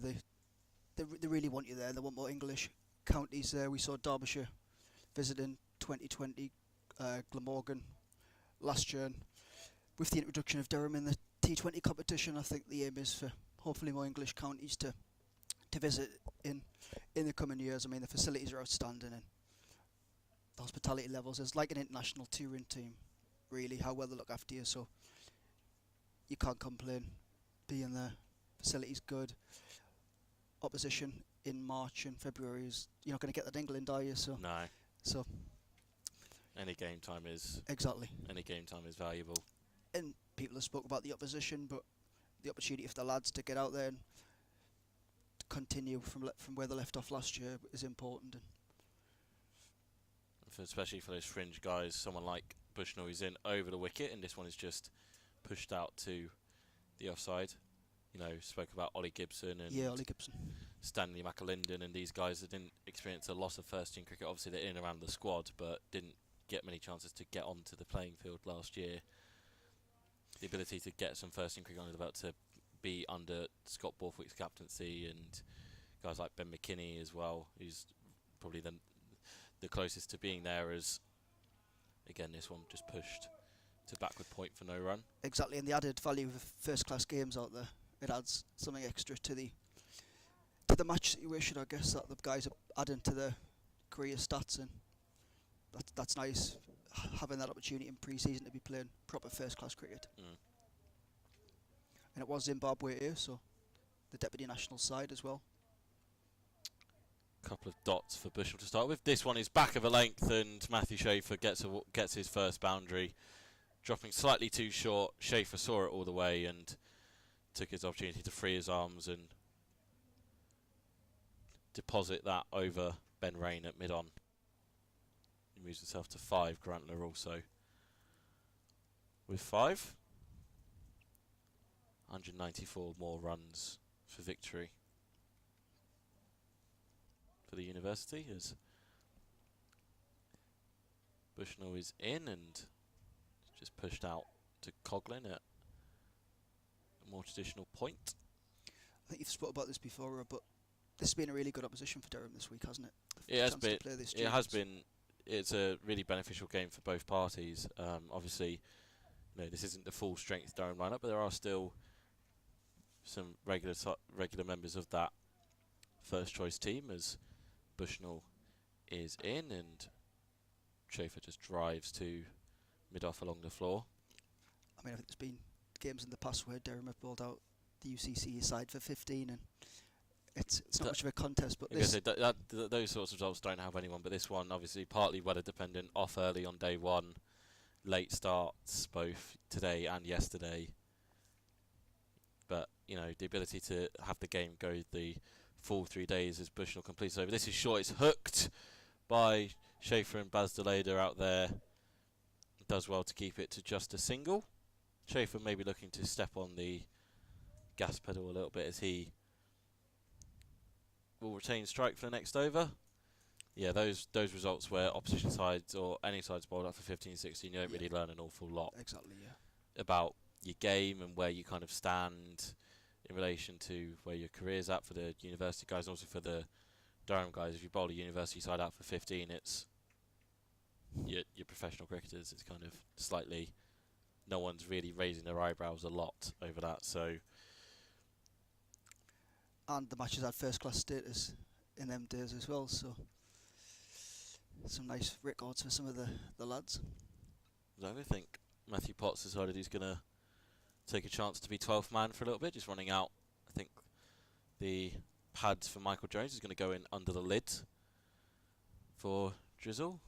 they really want you there. They want more English counties there. We saw Derbyshire visiting 2020 Glamorgan last year. And with the introduction of Durham in the T20 competition, I think the aim is for hopefully more English counties to visit in the coming years. I mean, the facilities are outstanding and the hospitality levels is like an international touring team, really, how well they look after you. So you can't complain being there. Facilities good. Opposition in March and February is, you're not going to get that in England, are you? So No. so Any game time is exactly. valuable. And people have spoke about the opposition, but the opportunity for the lads to get out there and continue from where they left off last year is important. And Especially for those fringe guys, someone like Bushnell is in over the wicket, and this one is just pushed out to the offside. You know, spoke about Ollie Gibson and yeah, Ollie Gibson. Stanley McAlinden and these guys that didn't experience a lot of first team cricket. Obviously, they're in and around the squad, but didn't get many chances to get onto the playing field last year. The ability to get some first team cricket on is about to be under Scott Borthwick's captaincy, and guys like Ben McKinney as well, who's probably the closest to being there. As again, this one just pushed to backward point for no run. Exactly, and the added value of first class games out there, it adds something extra to the match situation, I guess, that the guys are adding to their career stats, and that's nice, having that opportunity in pre-season to be playing proper first class cricket. And it was Zimbabwe here, so the deputy national side as well. Couple of dots for Bushnell to start with. This one is back of a length, and Matthew Schaefer gets his first boundary, dropping slightly too short. Schaefer saw it all the way and took his opportunity to free his arms and deposit that over Ben Rain at mid-on. He moves himself to 5. Grantler also with 5. 194 more runs for victory for the university, as Bushnell is in and just pushed out to Coughlin at a more traditional point. I think you've spoken about this before, Rob, but this has been a really good opposition for Durham this week, hasn't it? It has Chance to been. play the It has students. been. It's a really beneficial game for both parties. Obviously, this isn't the full strength Durham lineup, but there are still some regular members of that first choice team, as Bushnell is in and Schaefer just drives to mid-off along the floor. I mean, I think there's been games in the past where Durham have bowled out the UCCE side for 15, and it's not much of a contest. But this, those sorts of results don't help anyone. But this one, obviously, partly weather dependent. Off early on day one, late starts both today and yesterday. But the ability to have the game go the full 3 days as Bushnell completes over. This is short. It's hooked by Schaefer and Baz Deleda out there. Does well to keep it to just a single. Schaefer maybe looking to step on the gas pedal a little bit as he will retain strike for the next over. Yeah, those results where opposition sides or any sides bowled up for 15-16, you don't really learn an awful lot exactly, yeah. about your game and where you kind of stand in relation to where your career's at for the university guys, and also for the Durham guys. If you bowl a university side out for 15, it's your professional cricketers. It's kind of slightly, no one's really raising their eyebrows a lot over that. So, And the matches had first class status in them days as well, so some nice records for some of the lads. I think Matthew Potts decided he's going to take a chance to be 12th man for a little bit, just running out. I think the pads for Michael Jones is going to go in under the lid for Drizzle.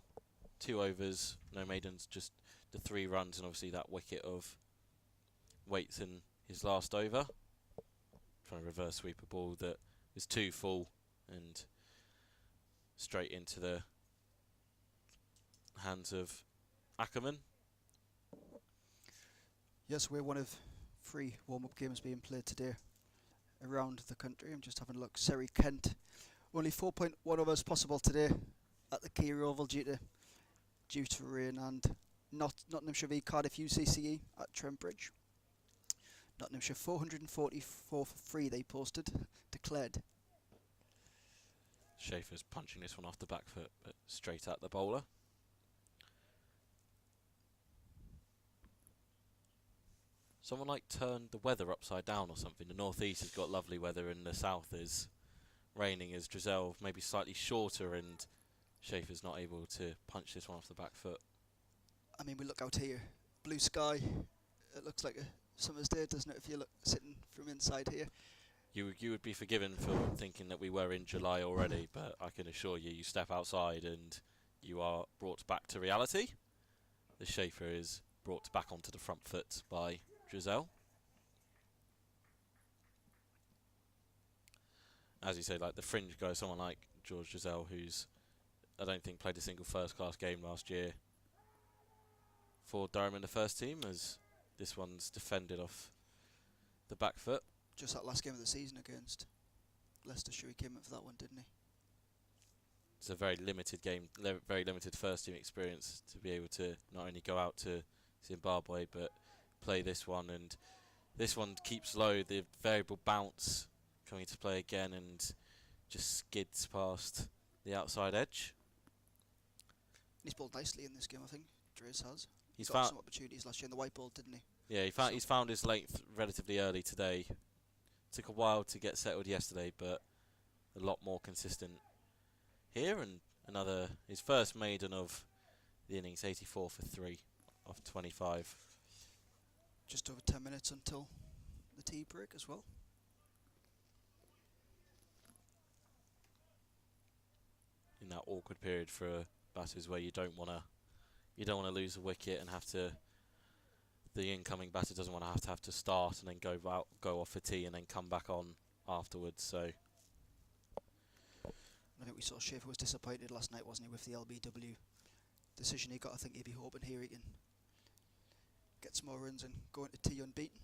2 overs, no maidens, just the 3 runs, and obviously that wicket of Waits in his last over. Trying to reverse sweep a ball that was too full and straight into the hands of Ackerman. Yes, we're one of 3 warm-up games being played today around the country. I'm just having a look. Surrey, Kent. Only 4.1 overs possible today at the Key Oval due to rain and Nottinghamshire v Cardiff UCCE at Trent Bridge. Nottinghamshire 444 for free they posted, declared. Schaefer's punching this one off the back foot, but straight at the bowler. Someone like turned the weather upside down or something. The northeast has got lovely weather and the south is raining as Drizel maybe slightly shorter and Schaefer's not able to punch this one off the back foot. I mean, we look out here, blue sky, it looks like a summer's day, doesn't it, if you look sitting from inside here. You would be forgiven for thinking that we were in July already, but I can assure you, you step outside and you are brought back to reality. The Schaefer is brought back onto the front foot by Drizel. As you say, like the fringe guy, someone like George Drizel, who's I don't think played a single first-class game last year for Durham in the first team, as this one's defended off the back foot. Just that last game of the season against Leicestershire, he came in for that one, didn't he? It's a very limited game, very limited first team experience to be able to not only go out to Zimbabwe but play this one, and this one keeps low, the variable bounce coming to play again and just skids past the outside edge. He's bowled nicely in this game, I think. Dres has. He's got found some opportunities last year in the white ball, didn't he? Yeah, he's found his length relatively early today. Took a while to get settled yesterday, but a lot more consistent here. And his first maiden of the innings, 84 for 3 off 25. Just over 10 minutes until the tea break as well. In that awkward period for batters where you don't want to lose a wicket and have to. The incoming batter doesn't want to have to start and then go off for tea and then come back on afterwards. So I think we saw Schaefer was disappointed last night, wasn't he, with the LBW decision he got. I think he'd be hoping here he can get some more runs and go into tea unbeaten.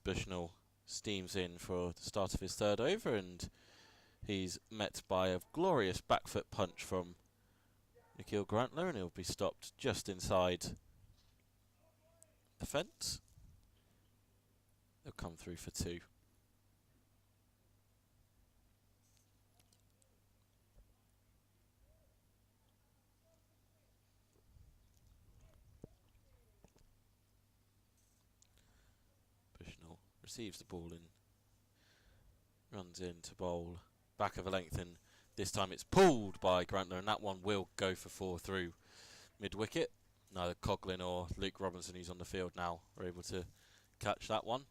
Bushnell steams in for the start of his third over, and he's met by a glorious back foot punch from Nikhil Grantler, and he'll be stopped just inside the fence. They'll come through for 2. Bushnell receives the ball and runs in to bowl back of a length, and this time it's pulled by Grantler, and that one will go for 4 through mid-wicket. Neither Coughlin or Luke Robinson, who's on the field now, are able to catch that one.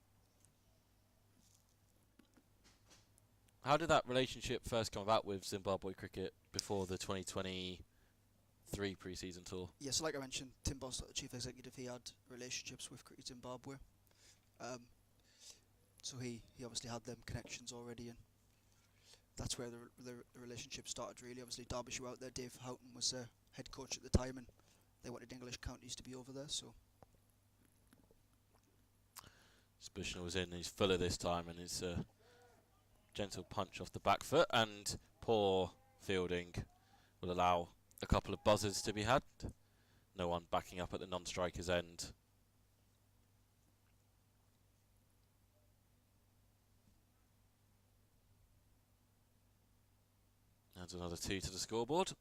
How did that relationship first come about with Zimbabwe cricket before the 2023 pre-season tour? Yes, like I mentioned, Tim Boss, the chief executive, he had relationships with Cricket Zimbabwe. So he obviously had them connections already, and that's where the relationship started, really. Obviously, Derbyshire were out there. Dave Houghton was head coach at the time, and they wanted English counties to be over there. So Bushnell was in, he's fuller this time, and his gentle punch off the back foot, and poor fielding will allow a couple of buzzers to be had. No one backing up at the non-striker's end. Adds another 2 to the scoreboard.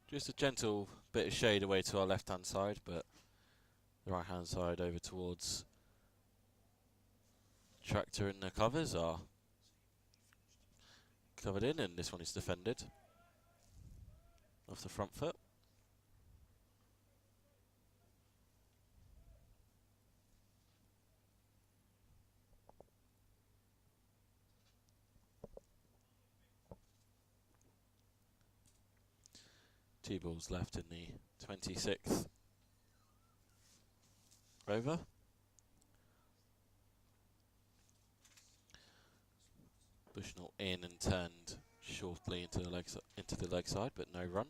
Just a gentle bit of shade away to our left-hand side, but the right-hand side over towards tractor and the covers are covered in, and this one is defended off the front foot. Two balls left in the 26th over. Bushnell in and turned shortly into the leg side, but no run.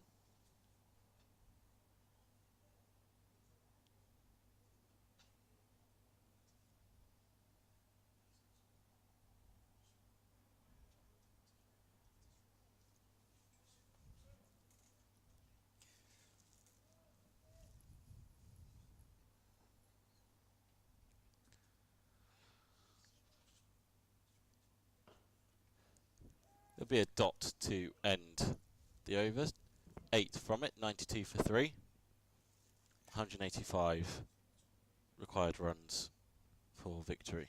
There'll be a dot to end the over. 8 from it, 92 for 3. 185 required runs for victory.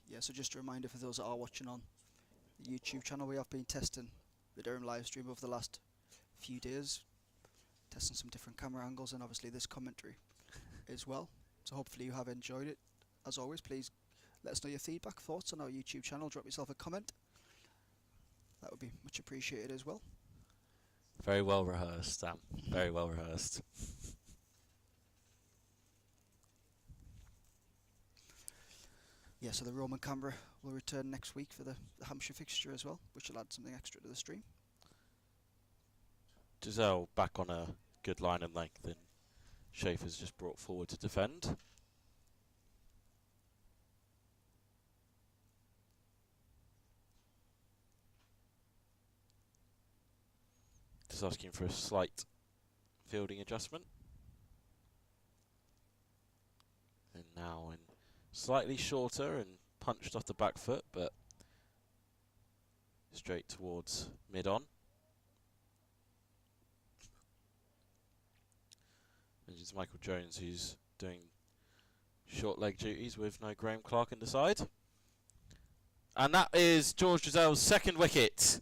Yeah, so just a reminder for those that are watching on the YouTube channel, we have been testing the Durham live stream over the last few days, testing some different camera angles and obviously this commentary as well. So hopefully you have enjoyed it. As always, please let us know your feedback, thoughts on our YouTube channel. Drop yourself a comment. That would be much appreciated as well. Very well rehearsed, Sam. Very well rehearsed. Yeah, so the Roman camera will return next week for the Hampshire fixture as well, which will add something extra to the stream. Giselle back on a good line and length, and Schaefer's just brought forward to defend. Just asking for a slight fielding adjustment. And now in slightly shorter and punched off the back foot, but straight towards mid-on. And it's Michael Jones who's doing short leg duties with no Graham Clark in the side. And that is George Giselle's second wicket.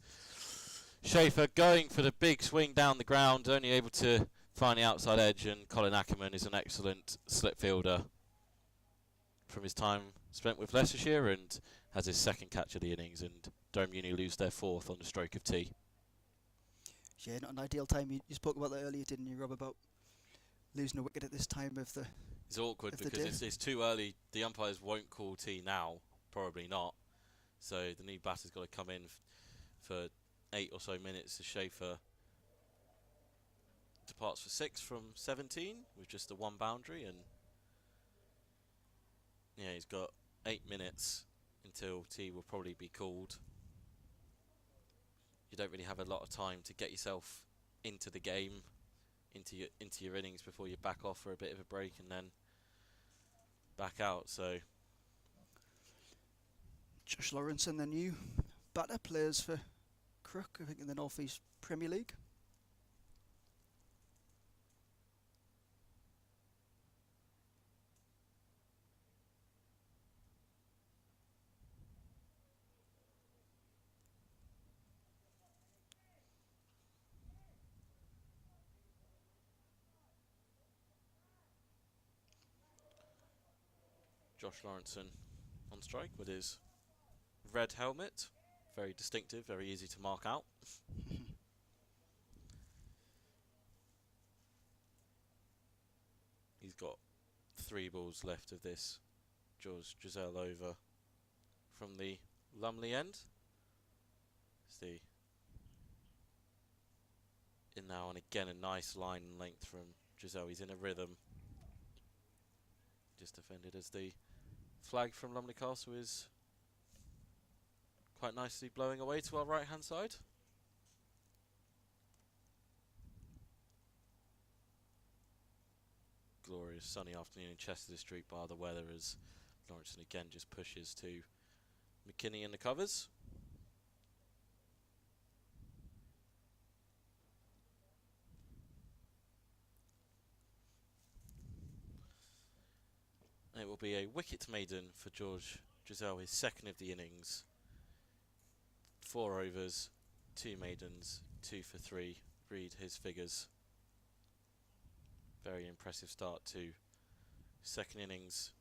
Schaefer going for the big swing down the ground, only able to find the outside edge, and Colin Ackerman is an excellent slip fielder from his time spent with Leicestershire and has his second catch of the innings, and Durham Uni lose their fourth on the stroke of tea. Yeah, not an ideal time. You spoke about that earlier, didn't you, Rob, about losing a wicket at this time of the... It's awkward because it's too early. The umpires won't call tea now, probably not. So the new batter's got to come in for 8 or so minutes as Schaefer departs for 6 from 17 with just the one boundary, and yeah, he's got 8 minutes until tea will probably be called. You don't really have a lot of time to get yourself into the game, into your innings before you back off for a bit of a break and then back out. So Josh Lawrence and the new batter plays for Crook, I think, in the North East Premier League. Josh Lawrenson on strike with his red helmet. Very distinctive, very easy to mark out. He's got 3 balls left of this George Giselle over from the Lumley end. See, in now and again a nice line and length from Giselle. He's in a rhythm. Just defended as the flag from Lumley Castle is quite nicely blowing away to our right hand side. Glorious sunny afternoon in Chester Street, bar the weather, as Lawrenson again just pushes to McKinney in the covers. It will be a wicket maiden for George Giselle, his second of the innings. 4 overs, 2 maidens, 2 for 3. Read his figures. Very impressive start to second innings.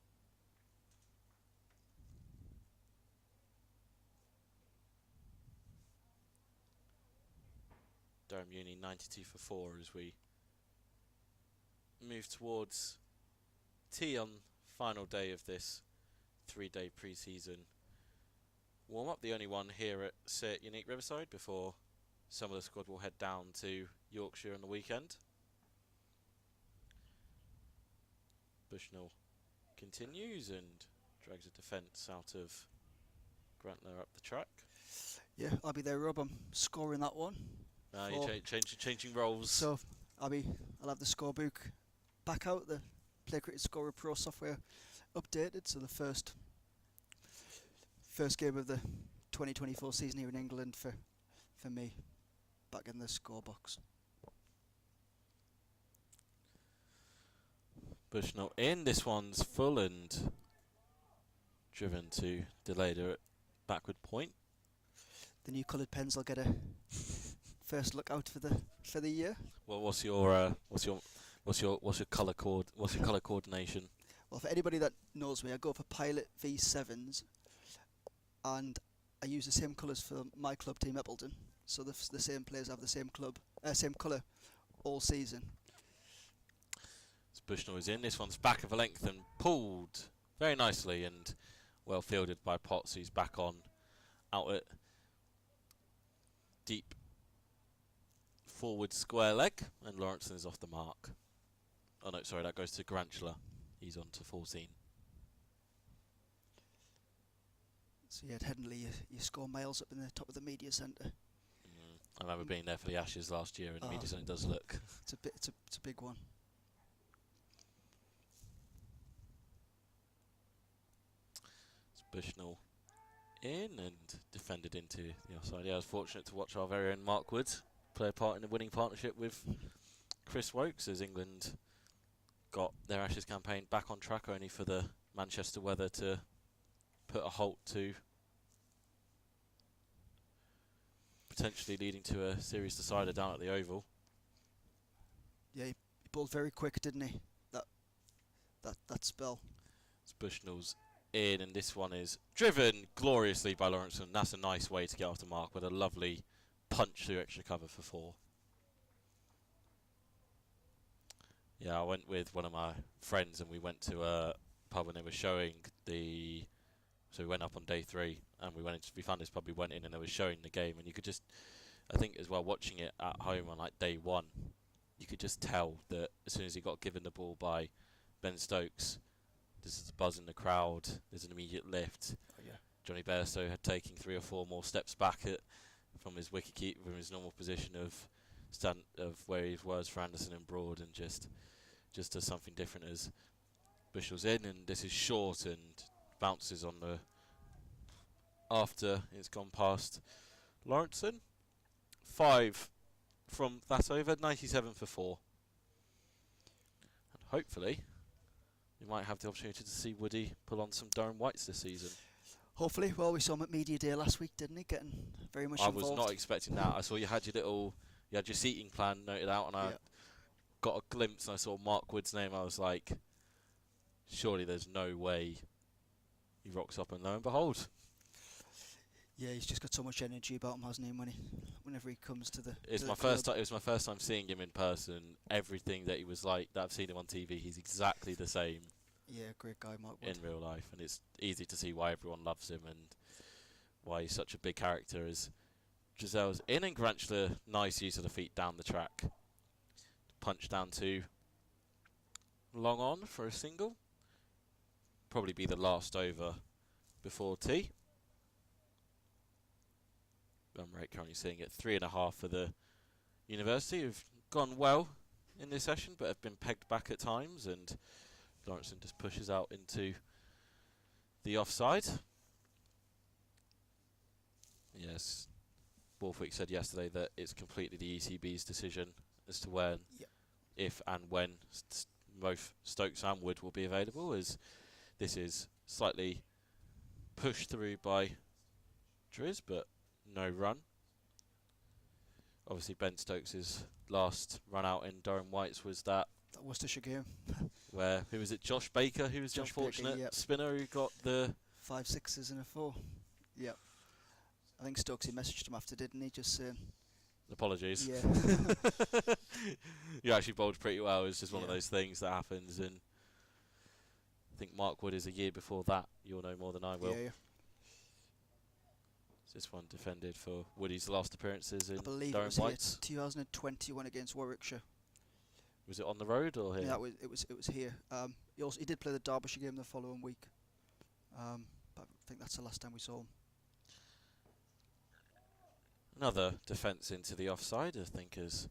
Durham Uni 92 for 4 as we move towards tea on final day of this 3-day pre-season warm-up, the only one here at Sit Unique Riverside before some of the squad will head down to Yorkshire on the weekend. Bushnell continues and drags a defence out of Grantler up the track. Yeah, I'll be there, Rob. I'm scoring that one. You're changing roles. So I'll have the scorebook back out, the Play Cricket Scorer Pro software updated. So the first game of the 2024 season here in England for for me back in the score box. Bushnell in. This one's full and driven to Deleda at backward point. The new coloured pens will get a first look out for the year. Well, what's your colour coordination? Well, for anybody that knows me, I go for Pilot V7s, and I use the same colours for my club team, Appleton. So the same players have the same colour all season. Bushnell is in. This one's back of a length and pulled very nicely and well fielded by Potts, who's back on out at deep forward square leg, and Lawrenson is off the mark. Oh no, sorry, that goes to Grantula. He's on to 14. So yeah, at Headingley, you score miles up in the top of the media centre. I remember being there for the Ashes last year, and the media centre does look. It's a big one. It's Bushnell in and defended into the offside. Yeah, I was fortunate to watch our very own Mark Wood play a part in the winning partnership with Chris Wokes as England got their Ashes campaign back on track, only for the Manchester weather to put a halt to potentially leading to a series decider down at the Oval. Yeah, he bowled very quick, didn't he? That spell. It's Bushnell's in, and this one is driven gloriously by Lawrenson. That's a nice way to get off the mark with a lovely punch through extra cover for 4. Yeah, I went with one of my friends and we went to a pub and they were showing the. So we went up on day 3 and we found this pub, we went in and they were showing the game, and you could just, I think as well, watching it at home on like day 1, you could just tell that as soon as he got given the ball by Ben Stokes, there's a buzz in the crowd, there's an immediate lift. Oh, yeah. Johnny Bairstow had taken 3 or 4 more steps back from his wicket from his normal position of where he was for Anderson and Broad, and just does something different as Bushnell's in, and this is short and bounces on the after it's gone past Lawrenson. 5 from that over, 97 for 4. And hopefully we might have the opportunity to see Woody pull on some Durham Whites this season. Hopefully. Well, we saw him at Media Day last week, didn't he? Getting very much involved. I was not expecting that. I saw you had your seating plan noted out, and I got a glimpse and I saw Mark Wood's name. I was like, surely there's no way he rocks up, and lo and behold. Yeah, he's just got so much energy about him, hasn't he? Whenever he comes to the. It was my first time seeing him in person. Everything that he was like, that I've seen him on TV, he's exactly the same. Yeah, great guy, Mark Wood. In real life, and it's easy to see why everyone loves him and why he's such a big character. As Giselle's in, and Grantula, nice use of the feet down the track. Punch down to long on for a single. Probably be the last over before tea. Rate currently sitting at 3.5 for the University, who've gone well in this session but have been pegged back at times, and Lawrenson just pushes out into the offside. Yes, Borthwick said yesterday that it's completely the ECB's decision as to when, if and when both Stokes and Wood will be available, as this is slightly pushed through by Driz, but no run. Obviously Ben Stokes' last run out in Durham Whites was that Worcestershire game. Where, who was it, Josh Baker, who was the unfortunate spinner who got the 5 6s and a 4. Yep. I think Stokesy messaged him after, didn't he? Just saying apologies. Yeah. You actually bowled pretty well. It's just one of those things that happens, and I think Mark Wood is a year before that. You'll know more than I will. Yeah. This one defended for Woody's last appearances in I believe Durham it was Whites. 2021 against Warwickshire. Was it on the road or here? Yeah, it was here. He did play the Derbyshire game the following week. But I think that's the last time we saw him. Another defence into the offside, I think, as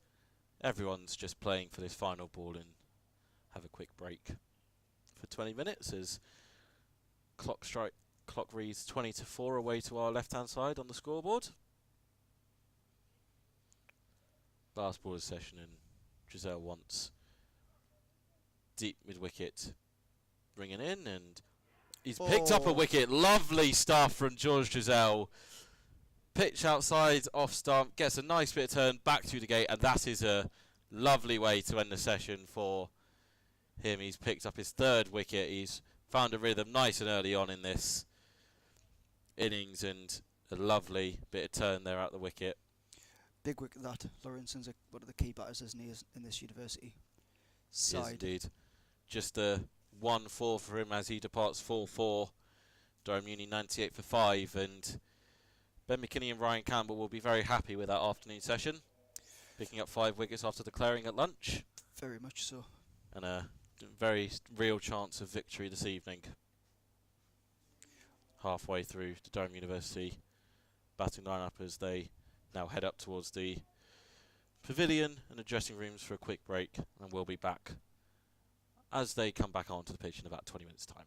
everyone's just playing for this final ball and have a quick break for 20 minutes as clock reads 20 to 4 away to our left-hand side on the scoreboard. Last ball of the session, and Giselle wants deep mid-wicket, bringing in, and he's picked up a wicket. Lovely stuff from George Giselle. Pitch outside, off stump, gets a nice bit of turn back through the gate, and that is a lovely way to end the session for him. He's picked up his 3rd wicket. He's found a rhythm nice and early on in this innings, and a lovely bit of turn there at the wicket. Big wicket that. Lawrenson's one of the key batters, isn't he, in this university side. Yes, indeed. Just a 1-4 for him as he departs 4-4. Durham Uni 98 for 5, and Ben McKinney and Ryan Campbell will be very happy with that afternoon session, picking up 5 wickets after declaring at lunch. Very much so. And a very real chance of victory this evening. Halfway through the Durham University batting lineup as they now head up towards the pavilion and the dressing rooms for a quick break, and we'll be back as they come back onto the pitch in about 20 minutes' time.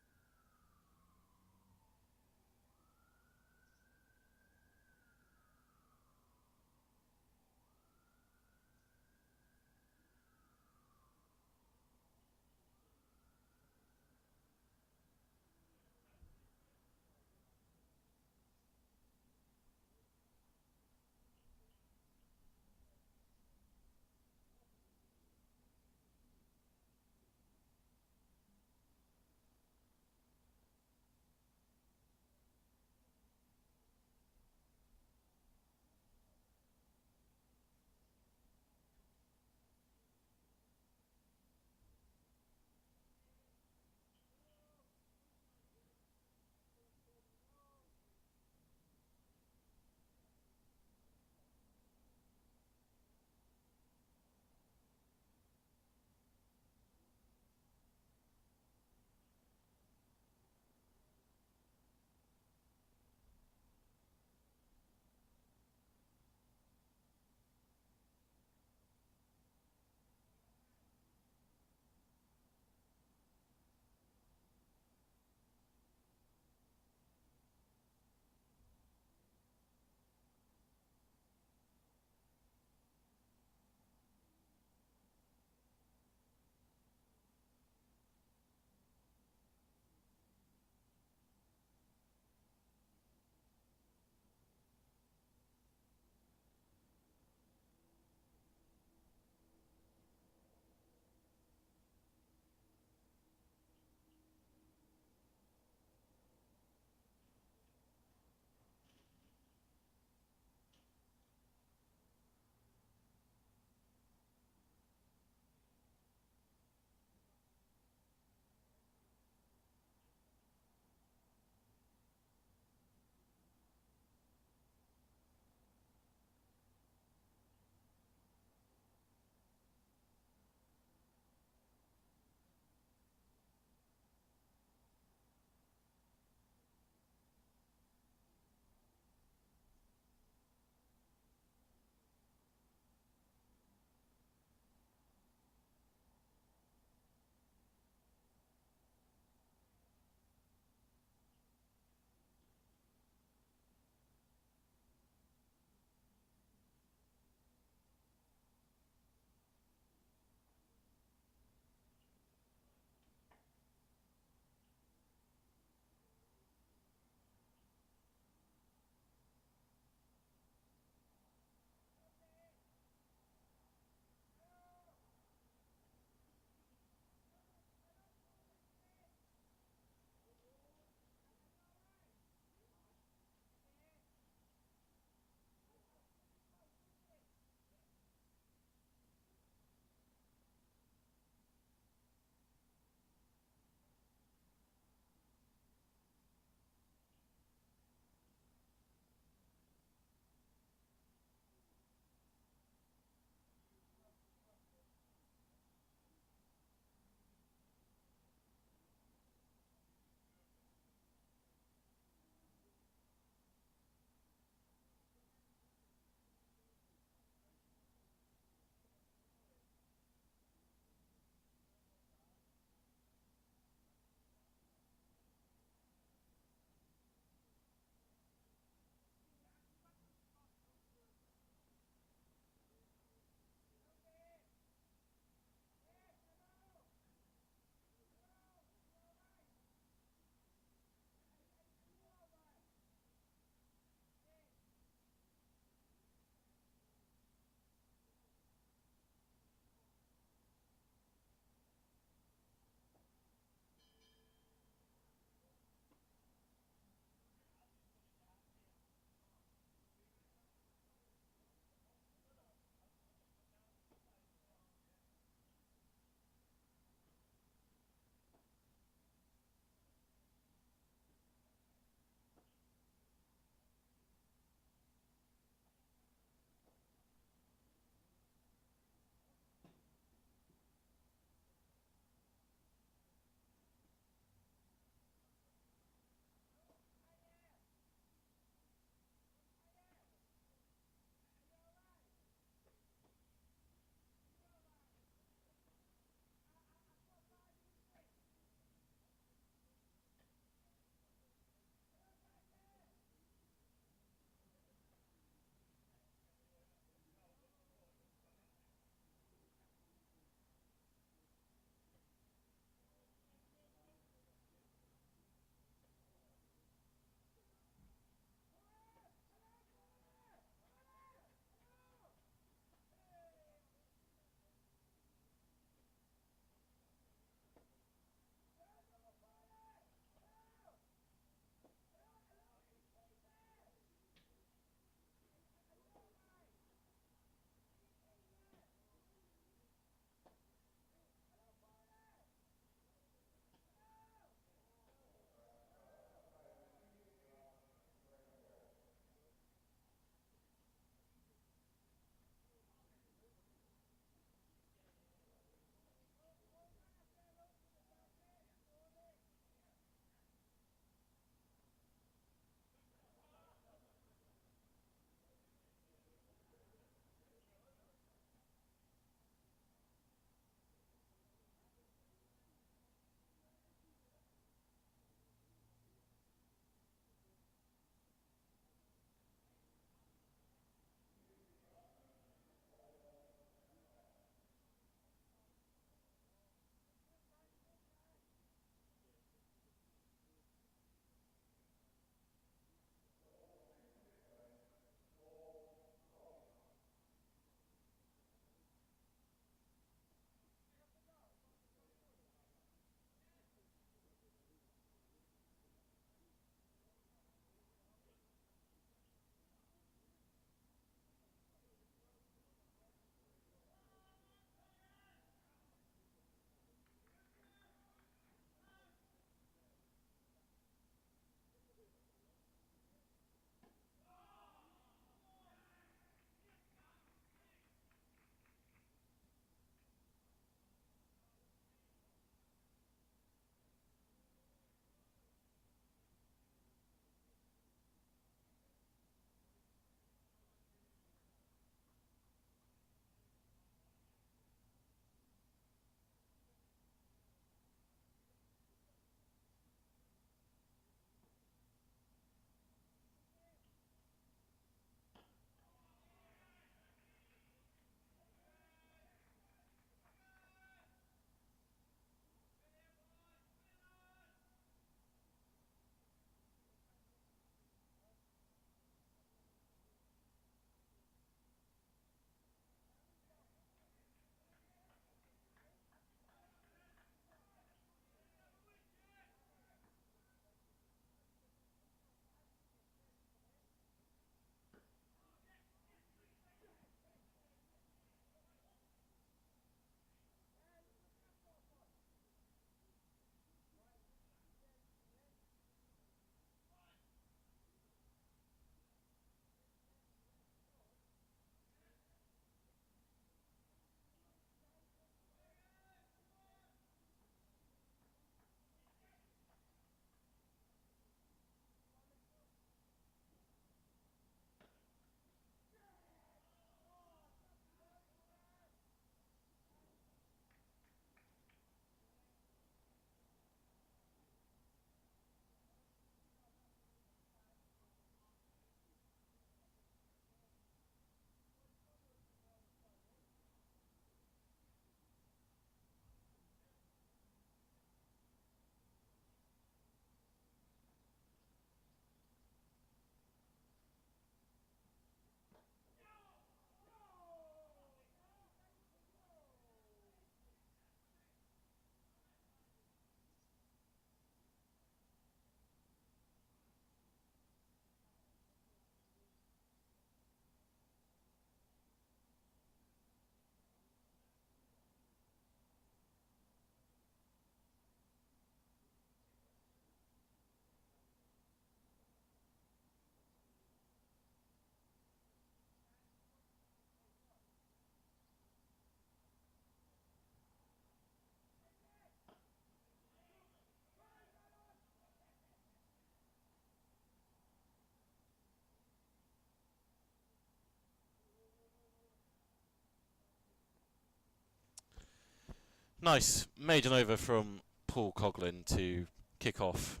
Nice maiden over from Paul Coughlin to kick off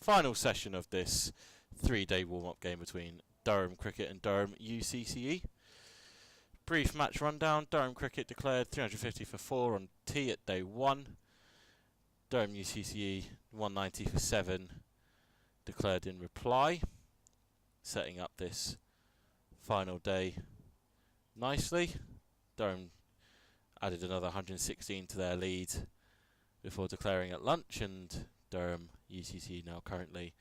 final session of this 3-day warm-up game between Durham Cricket and Durham UCCE. Brief match rundown. Durham Cricket declared 350 for 4 on tee at day 1. Durham UCCE 190 for 7 declared in reply, setting up this final day nicely. Durham added another 116 to their lead before declaring at lunch, and Durham UCCE now currently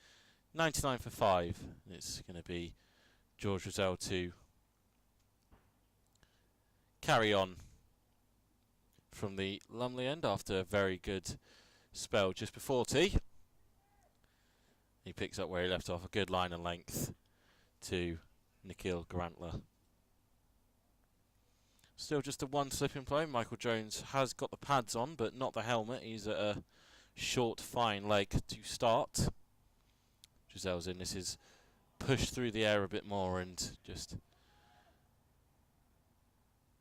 99 for 5. And it's going to be George Rizal to carry on from the Lumley end after a very good spell just before tea. He picks up where he left off, a good line and length to Nikhil Garantla. Still just a one slip in play. Michael Jones has got the pads on, but not the helmet. He's at a short, fine leg to start. Giselle's in. This is pushed through the air a bit more and just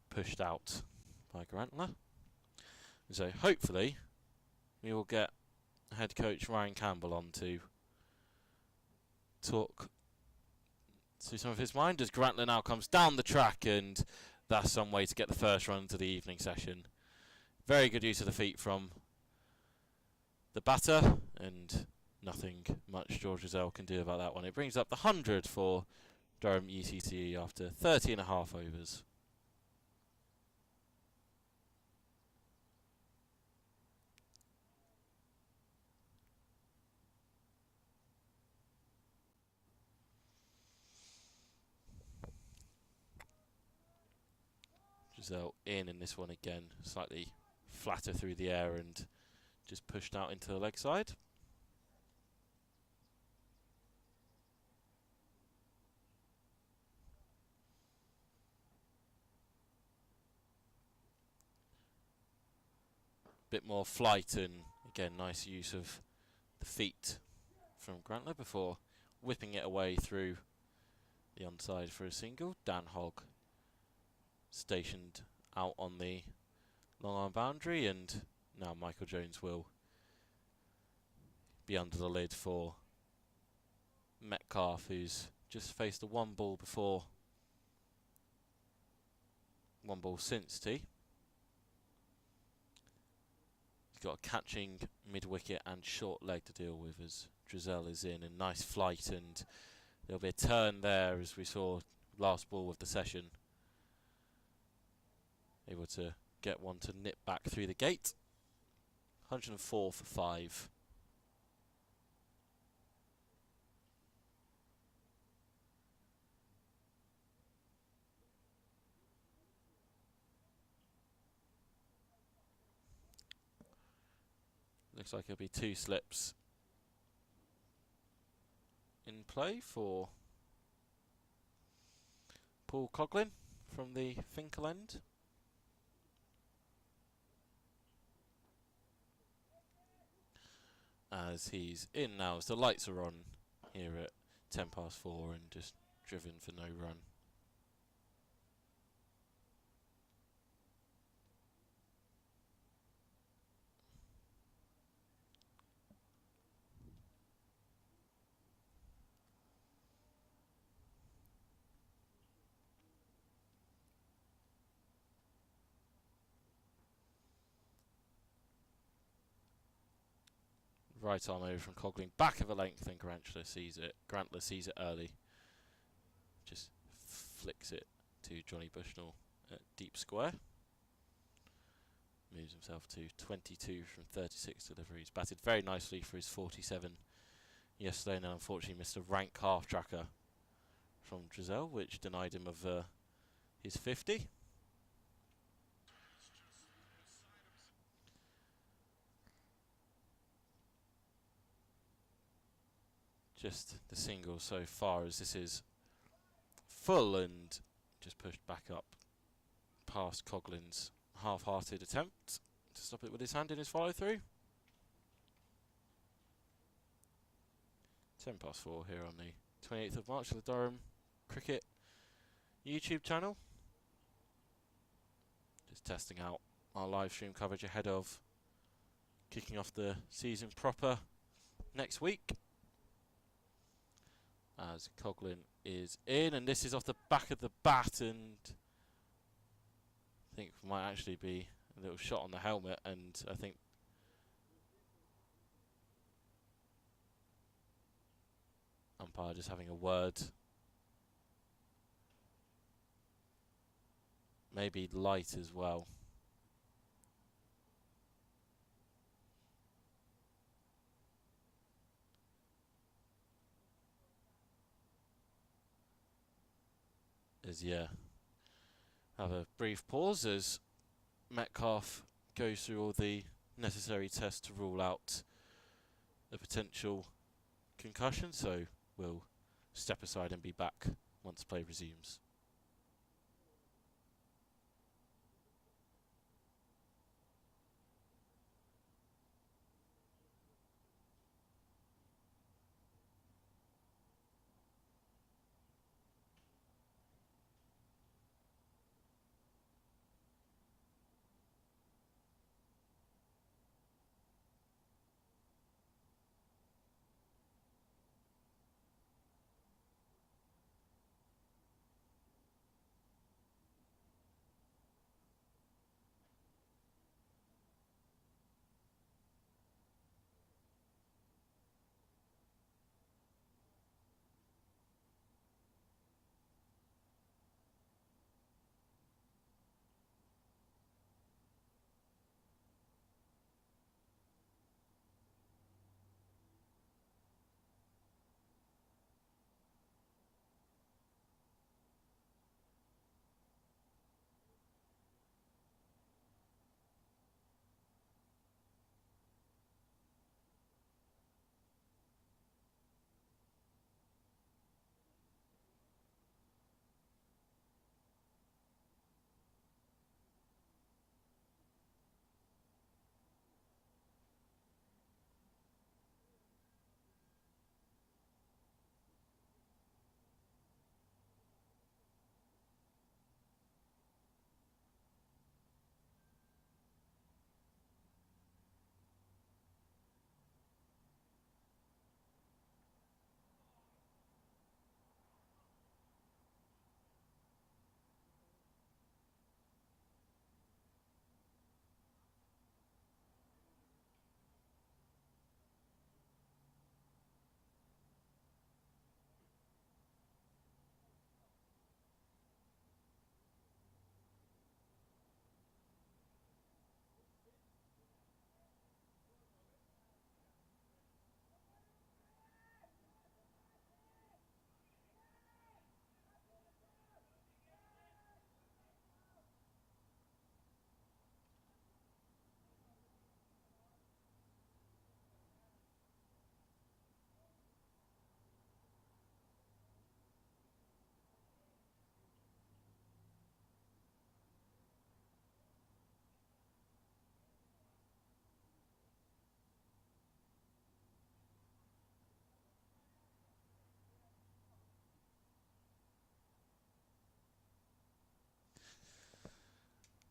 pushed out by Garantla. So hopefully we will get head coach Ryan Campbell on to talk to some of his mind as Garantla now comes down the track, and that's some way to get the first run to the evening session. Very good use of the feet from the batter, and nothing much George Rizal can do about that one. It brings up the 100 for Durham UCCE after 30 and a half overs. Rizal in this one again, slightly flatter through the air and just pushed out into the leg side. Bit more flight and again nice use of the feet from Garantla before whipping it away through the onside for a single. Dan Hogg stationed out on the long arm boundary, and now Michael Jones will be under the lid for Metcalf, who's just faced a one ball since tee. He's got a catching mid-wicket and short leg to deal with as Rizal is in, and nice flight, and there'll be a turn there as we saw last ball of the session. Able to get one to nip back through the gate. 104 for 5. Looks like it'll be 2 slips in play for Paul Coughlin from the Finkel end. As he's in now, as the lights are on here at 4 and just driven for no run. Right arm over from Coughlin, back of a length, and Garantla sees it early. Just flicks it to Johnny Bushnell at deep square. Moves himself to 22 from 36 deliveries. Batted very nicely for his 47 yesterday, and unfortunately missed a rank half tracker from Rizal, which denied him of his 50. Just the single so far, as this is full and just pushed back up past Coughlin's half-hearted attempt to stop it with his hand in his follow-through. 4 here on the 28th of March of the Durham Cricket YouTube channel. Just testing out our live stream coverage ahead of kicking off the season proper next week. As Coughlin is in, and this is off the back of the bat, and I think might actually be a little shot on the helmet, and I think umpire just having a word. Maybe light as well. As have a brief pause as Metcalf goes through all the necessary tests to rule out a potential concussion, so we'll step aside and be back once play resumes.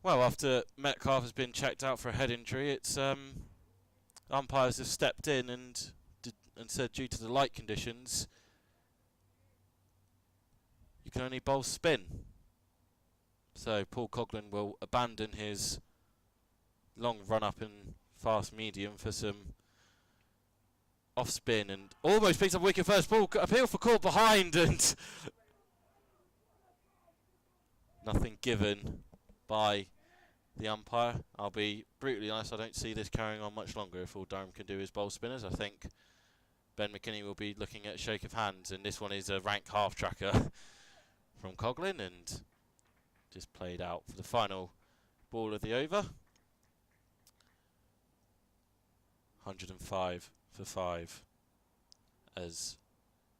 Well, after Metcalf has been checked out for a head injury, it's umpires have stepped in and said due to the light conditions, you can only bowl spin. So Paul Coughlin will abandon his long run up and fast medium for some off spin, and almost picks up a wicket first ball. Appeal for caught behind, and nothing given by the umpire. I'll be brutally honest, I don't see this carrying on much longer if all Durham can do is bowl spinners. I think Ben McKinney will be looking at a shake of hands, and this one is a rank half tracker from Coughlin, and just played out for the final ball of the over. 105 for 5. As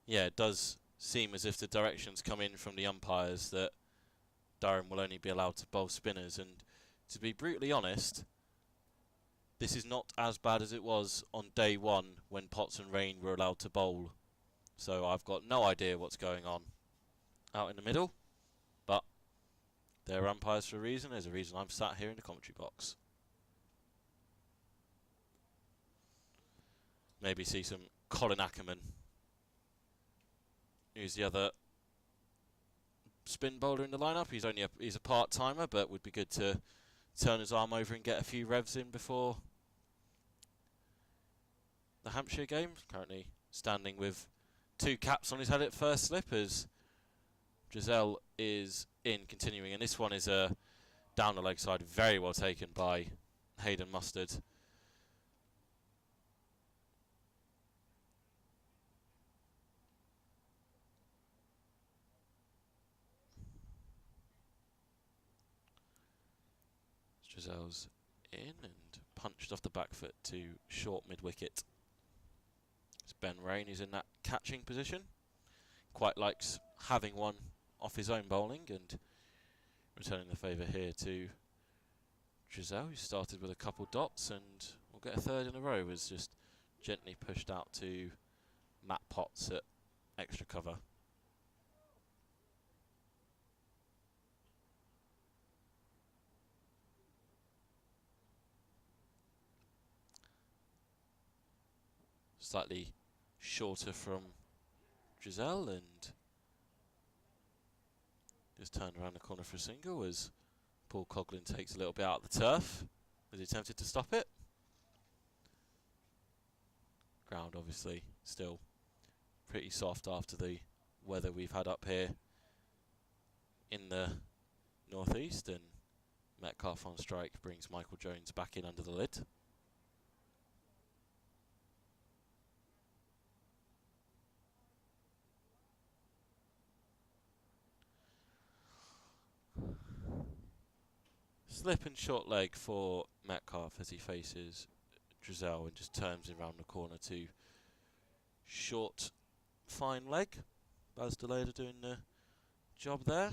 it does seem as if the directions come in from the umpires that Durham will only be allowed to bowl spinners, and to be brutally honest, this is not as bad as it was on day one when Potts and Rain were allowed to bowl. So I've got no idea what's going on out in the middle, but They're umpires for a reason. There's a reason I'm sat here in the commentary box. Maybe see some Colin Ackerman, who's the other spin bowler in the lineup. He's a part-timer, but would be good to turn his arm over and get a few revs in before the Hampshire game. Currently standing with 2 caps on his head at first slip as Giselle is in continuing, and this one is a down the leg side, very well taken by Hayden Mustard. Giselle's in and punched off the back foot to short mid-wicket. It's Ben Rain who's in that catching position. Quite likes having one off his own bowling, and returning the favour here to Giselle, who started with a couple dots and will get a third in a row. Was just gently pushed out to Matt Potts at extra cover. Slightly shorter from Giselle, and just turned around the corner for a single as Paul Coughlin takes a little bit out of the turf as he attempted to stop it. Ground obviously still pretty soft after the weather we've had up here in the northeast, and Metcalf on strike brings Michael Jones back in under the lid. Slip and short leg for Metcalf as he faces Giselle and just turns him round the corner to short, fine leg. Baz Deleda doing the job there.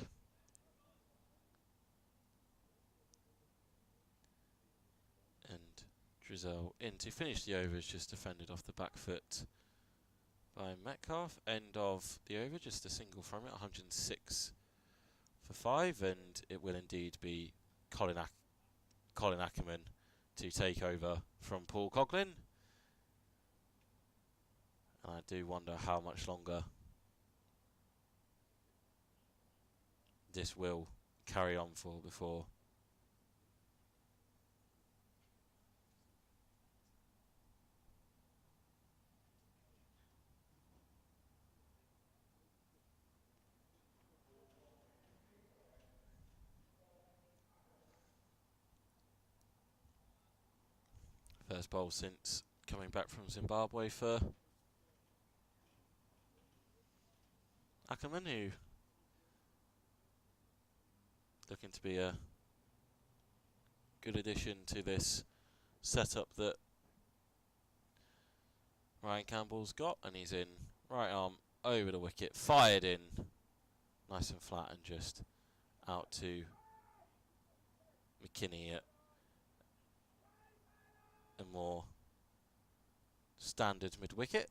And Giselle in to finish the over is just defended off the back foot by Metcalf. End of the over, just a single from it, 106 for 5, and it will indeed be Colin Ackerman to take over from Paul Coughlin. And I do wonder how much longer this will carry on for before first bowl since coming back from Zimbabwe for Ackerman, who looking to be a good addition to this setup that Ryan Campbell's got, and he's in right arm over the wicket, fired in nice and flat and just out to McKinney at a more standard mid-wicket.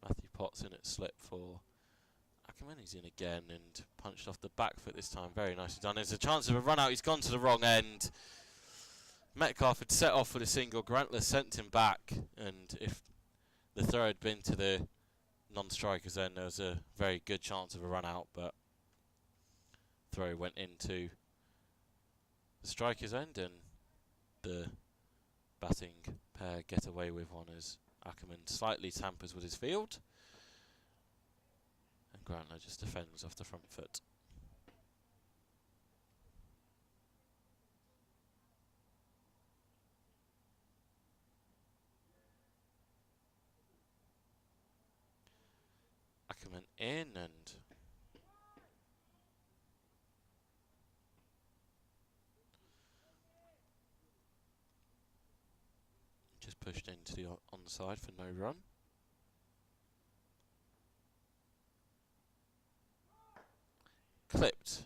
Matthew Potts in at slip for Ackerman. He's in again and punched off the back foot this time. Very nicely done. There's a chance of a run out. He's gone to the wrong end. Metcalf had set off with a single. Grantler sent him back, and if the throw had been to the non-strikers, then there was a very good chance of a run out, but throw went into the striker's end, and the batting pair get away with one as Ackerman slightly tampers with his field, and Grantler just defends off the front foot. Ackerman in and just pushed into the onside for no run. Clipped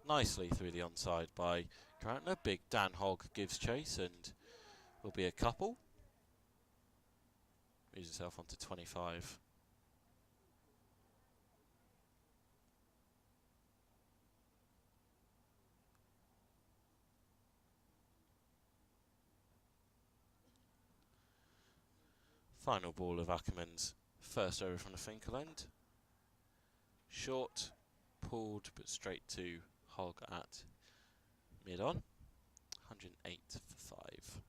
nicely through the onside by Grantler. Big Dan Hogg gives chase and will be a couple. Moves himself onto 25. Final ball of Ackerman's first over from the Finkel end. Short, pulled, but straight to Hogg at mid-on. 108 for 5.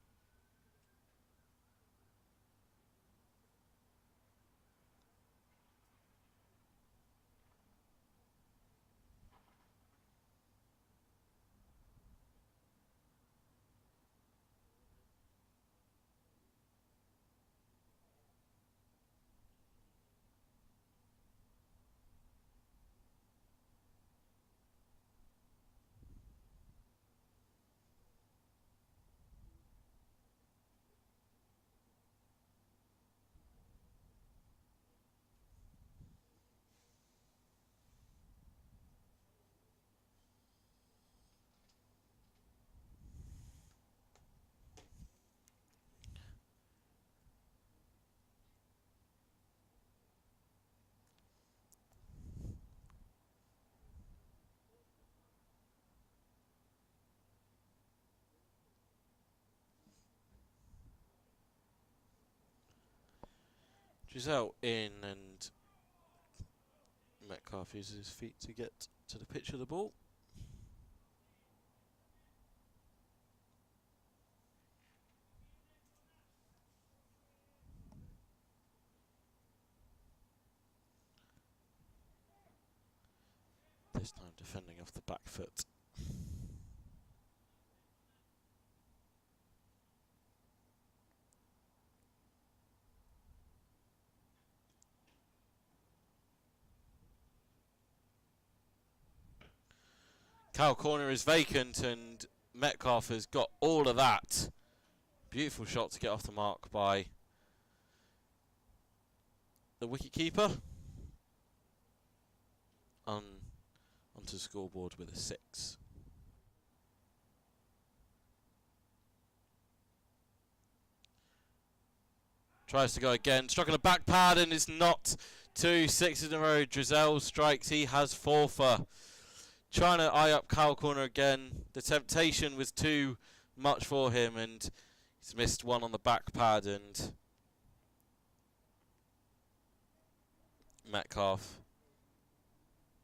Giselle in, and Metcalf uses his feet to get to the pitch of the ball. This time defending off the back foot. Cow corner is vacant and Metcalf has got all of that. Beautiful shot to get off the mark by the wicket keeper. Onto the scoreboard with a 6. Tries to go again, struck on the back pad and it's not 2 6s in a row. Drizel strikes, he has 4 for. Trying to eye up cow corner again. The temptation was too much for him and he's missed one on the back pad, and Metcalf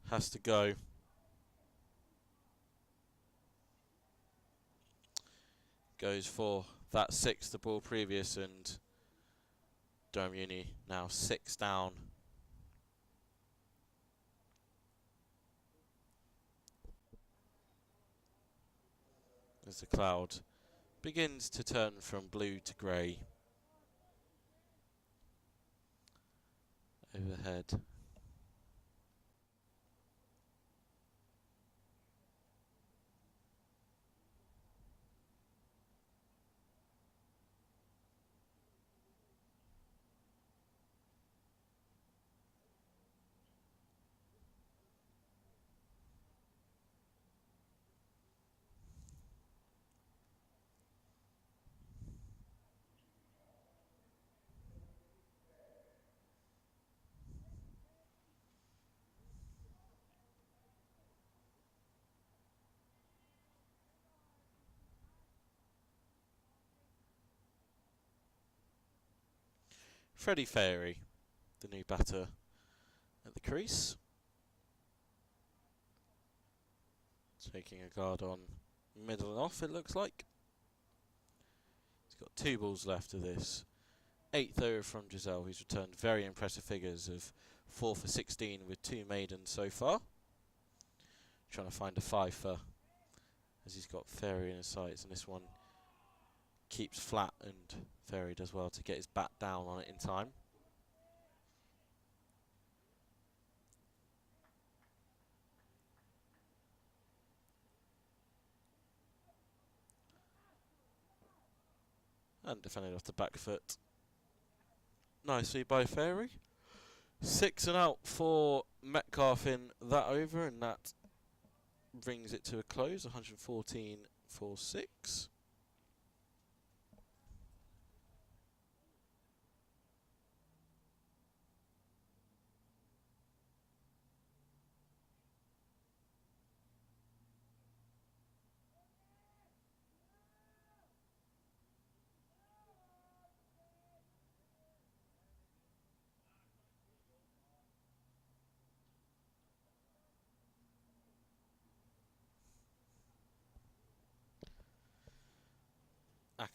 has to go. Goes for that 6, the ball previous, and Durham Uni now 6 down. As the cloud begins to turn from blue to grey overhead. Freddie Fairy, the new batter at the crease. Taking a guard on middle and off, it looks like. He's got 2 balls left of this 8th over from Giselle, who's returned very impressive figures of 4 for 16 with 2 maidens so far. Trying to find a 5 for, as he's got Fairy in his sights, and this one keeps flat and Fairy does well to get his bat down on it in time. And defended off the back foot nicely by Fairy. 6 and out for Metcalf in that over, and that brings it to a close. 114 for 6.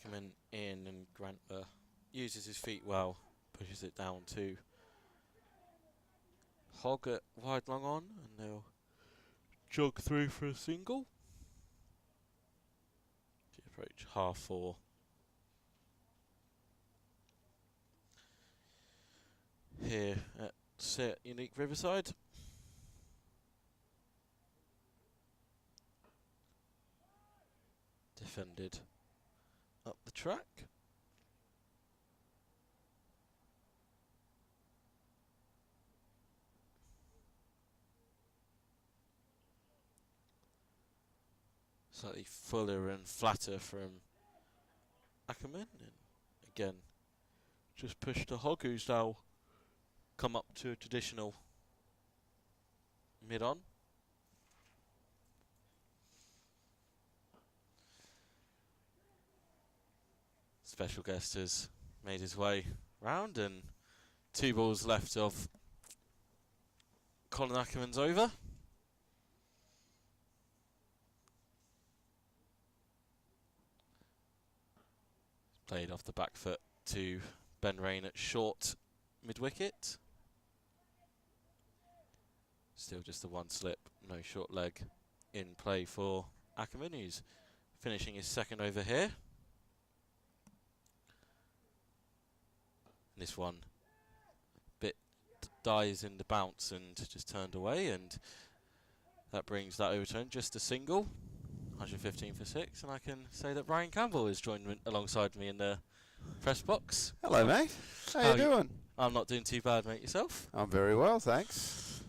Ackerman in, and Grantler uses his feet well, pushes it down to Hogg at wide long on, and they'll jog through for a single. To approach half 4. Here at Set Unique Riverside. Defended up the track. Slightly fuller and flatter from Ackerman, and again just push to Hogg, who's now come up to a traditional mid-on. Special guest has made his way round, and 2 balls left of Colin Ackerman's over. Played off the back foot to Ben Rain at short mid-wicket. Still just the 1 slip, no short leg in play for Ackerman, who's finishing his 2nd over here. This one bit dies in the bounce and just turned away, and that brings that overturn just a single. 115 for 6, and I can say that Brian Campbell is joined alongside me in the press box. Hello, mate. How you doing? I'm not doing too bad, mate. Yourself? I'm very well, thanks.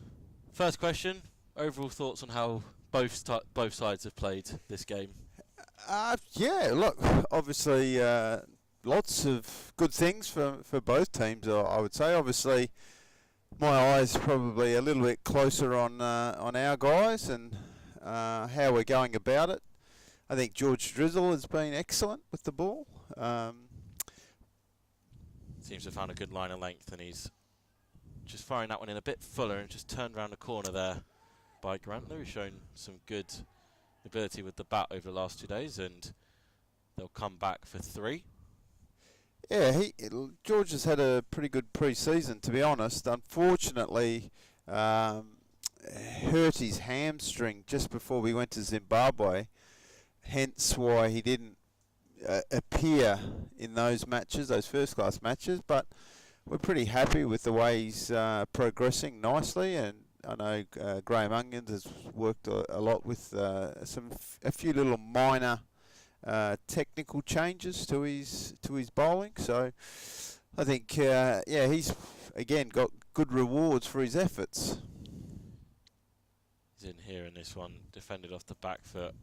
First question, overall thoughts on how both sides have played this game? Yeah, look, obviously lots of good things for both teams, I would say. Obviously, my eyes probably a little bit closer on our guys and how we're going about it. I think George Drizzle has been excellent with the ball. Seems to have found a good line of length, and he's just firing that one in a bit fuller and just turned around the corner there by Grantler, who's shown some good ability with the bat over the last 2 days, and they'll come back for 3. Yeah, George has had a pretty good pre-season, to be honest. Unfortunately, hurt his hamstring just before we went to Zimbabwe, hence why he didn't appear in those matches, those first-class matches. But we're pretty happy with the way he's progressing nicely, and I know Graham Onions has worked a lot with a few little minor technical changes to his bowling. So I think he's again got good rewards for his efforts. He's in here in this one, defended off the back foot.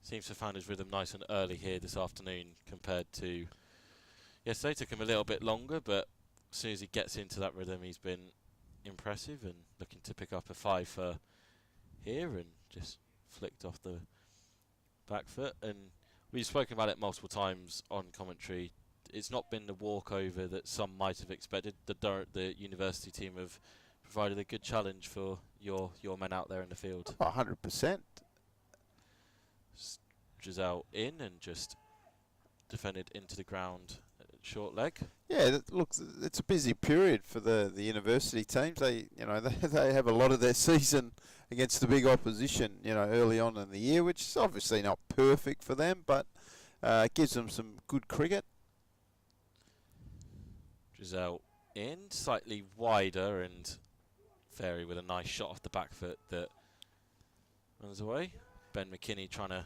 Seems to have found his rhythm nice and early here this afternoon compared to yesterday. Took him a little bit longer, but as soon as he gets into that rhythm, he's been impressive and looking to pick up a 5 for here, and just flicked off the back foot. And we've spoken about it multiple times on commentary. It's not been the walkover that some might have expected. The university team have provided a good challenge for your men out there in the field. 100%. Giselle in and just defended into the ground at short leg. Yeah, look, it's a busy period for the university teams. They have a lot of their season against the big opposition, early on in the year, which is obviously not perfect for them, but gives them some good cricket. Giselle in, slightly wider, and Ferry with a nice shot off the back foot that runs away. Ben McKinney trying to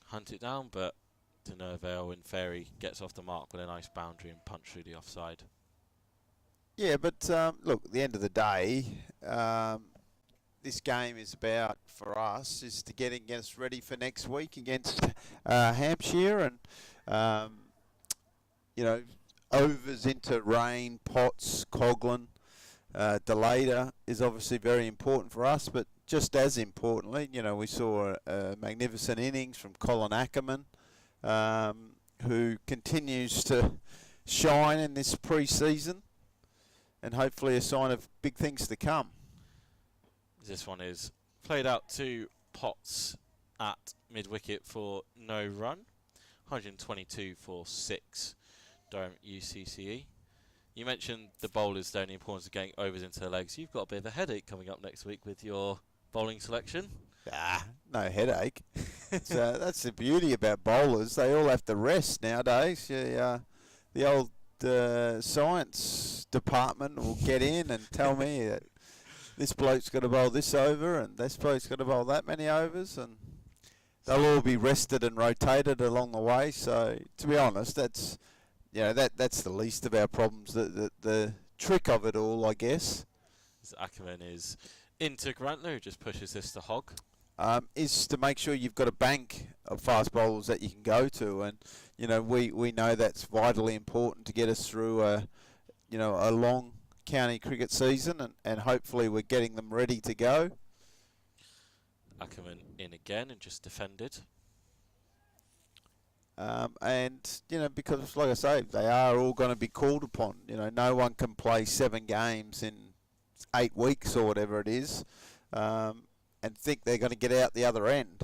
hunt it down, but to no avail, and Ferry gets off the mark with a nice boundary and punch through the offside. Yeah, but look, at the end of the day, this game is about, for us, is to get us ready for next week against Hampshire, and overs into Rain, Potts, Coghlan, Delata is obviously very important for us, but just as importantly, we saw a magnificent innings from Colin Ackerman, who continues to shine in this pre-season, and hopefully a sign of big things to come. This one is played out to Potts at mid-wicket for no run. 122 for 6, Durham UCCE. You mentioned the bowlers don't the importance of getting overs into the legs. You've got a bit of a headache coming up next week with your bowling selection. No headache. That's the beauty about bowlers. They all have to rest nowadays. The old science department will get in and tell me that this bloke's got to bowl this over and this bloke's got to bowl that many overs, and they'll all be rested and rotated along the way. So, to be honest, that's the least of our problems. The trick of it all, I guess, Ackerman is into Grantler, who just pushes this to Hogg. Is to make sure you've got a bank of fast bowlers that you can go to, and we know that's vitally important to get us through a long county cricket season, and hopefully we're getting them ready to go. Ackerman in again and just defended. And because like I say, they are all going to be called upon. No one can play 7 games in 8 weeks or whatever it is, and think they're going to get out the other end.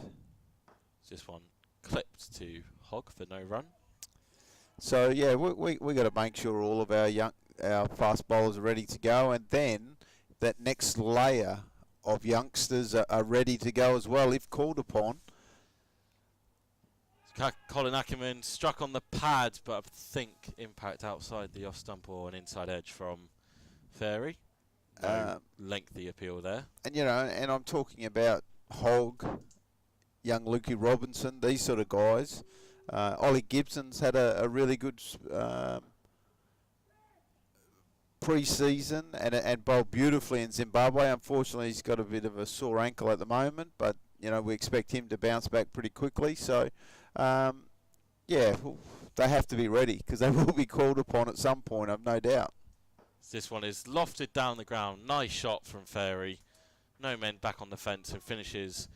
This one clipped to Hogg for no run. So yeah, we got to make sure all of our fast bowlers are ready to go, and then that next layer of youngsters are ready to go as well if called upon. Colin Ackerman struck on the pad, but I think impact outside the off stump or an inside edge from Fairy. No lengthy appeal there. And and I'm talking about Hogg, young Lukey Robinson, these sort of guys. Ollie Gibson's had a really good pre-season and bowled beautifully in Zimbabwe. Unfortunately, he's got a bit of a sore ankle at the moment, but we expect him to bounce back pretty quickly. So, they have to be ready because they will be called upon at some point, I've no doubt. This one is lofted down the ground. Nice shot from Fairy. No men back on the fence, and finishes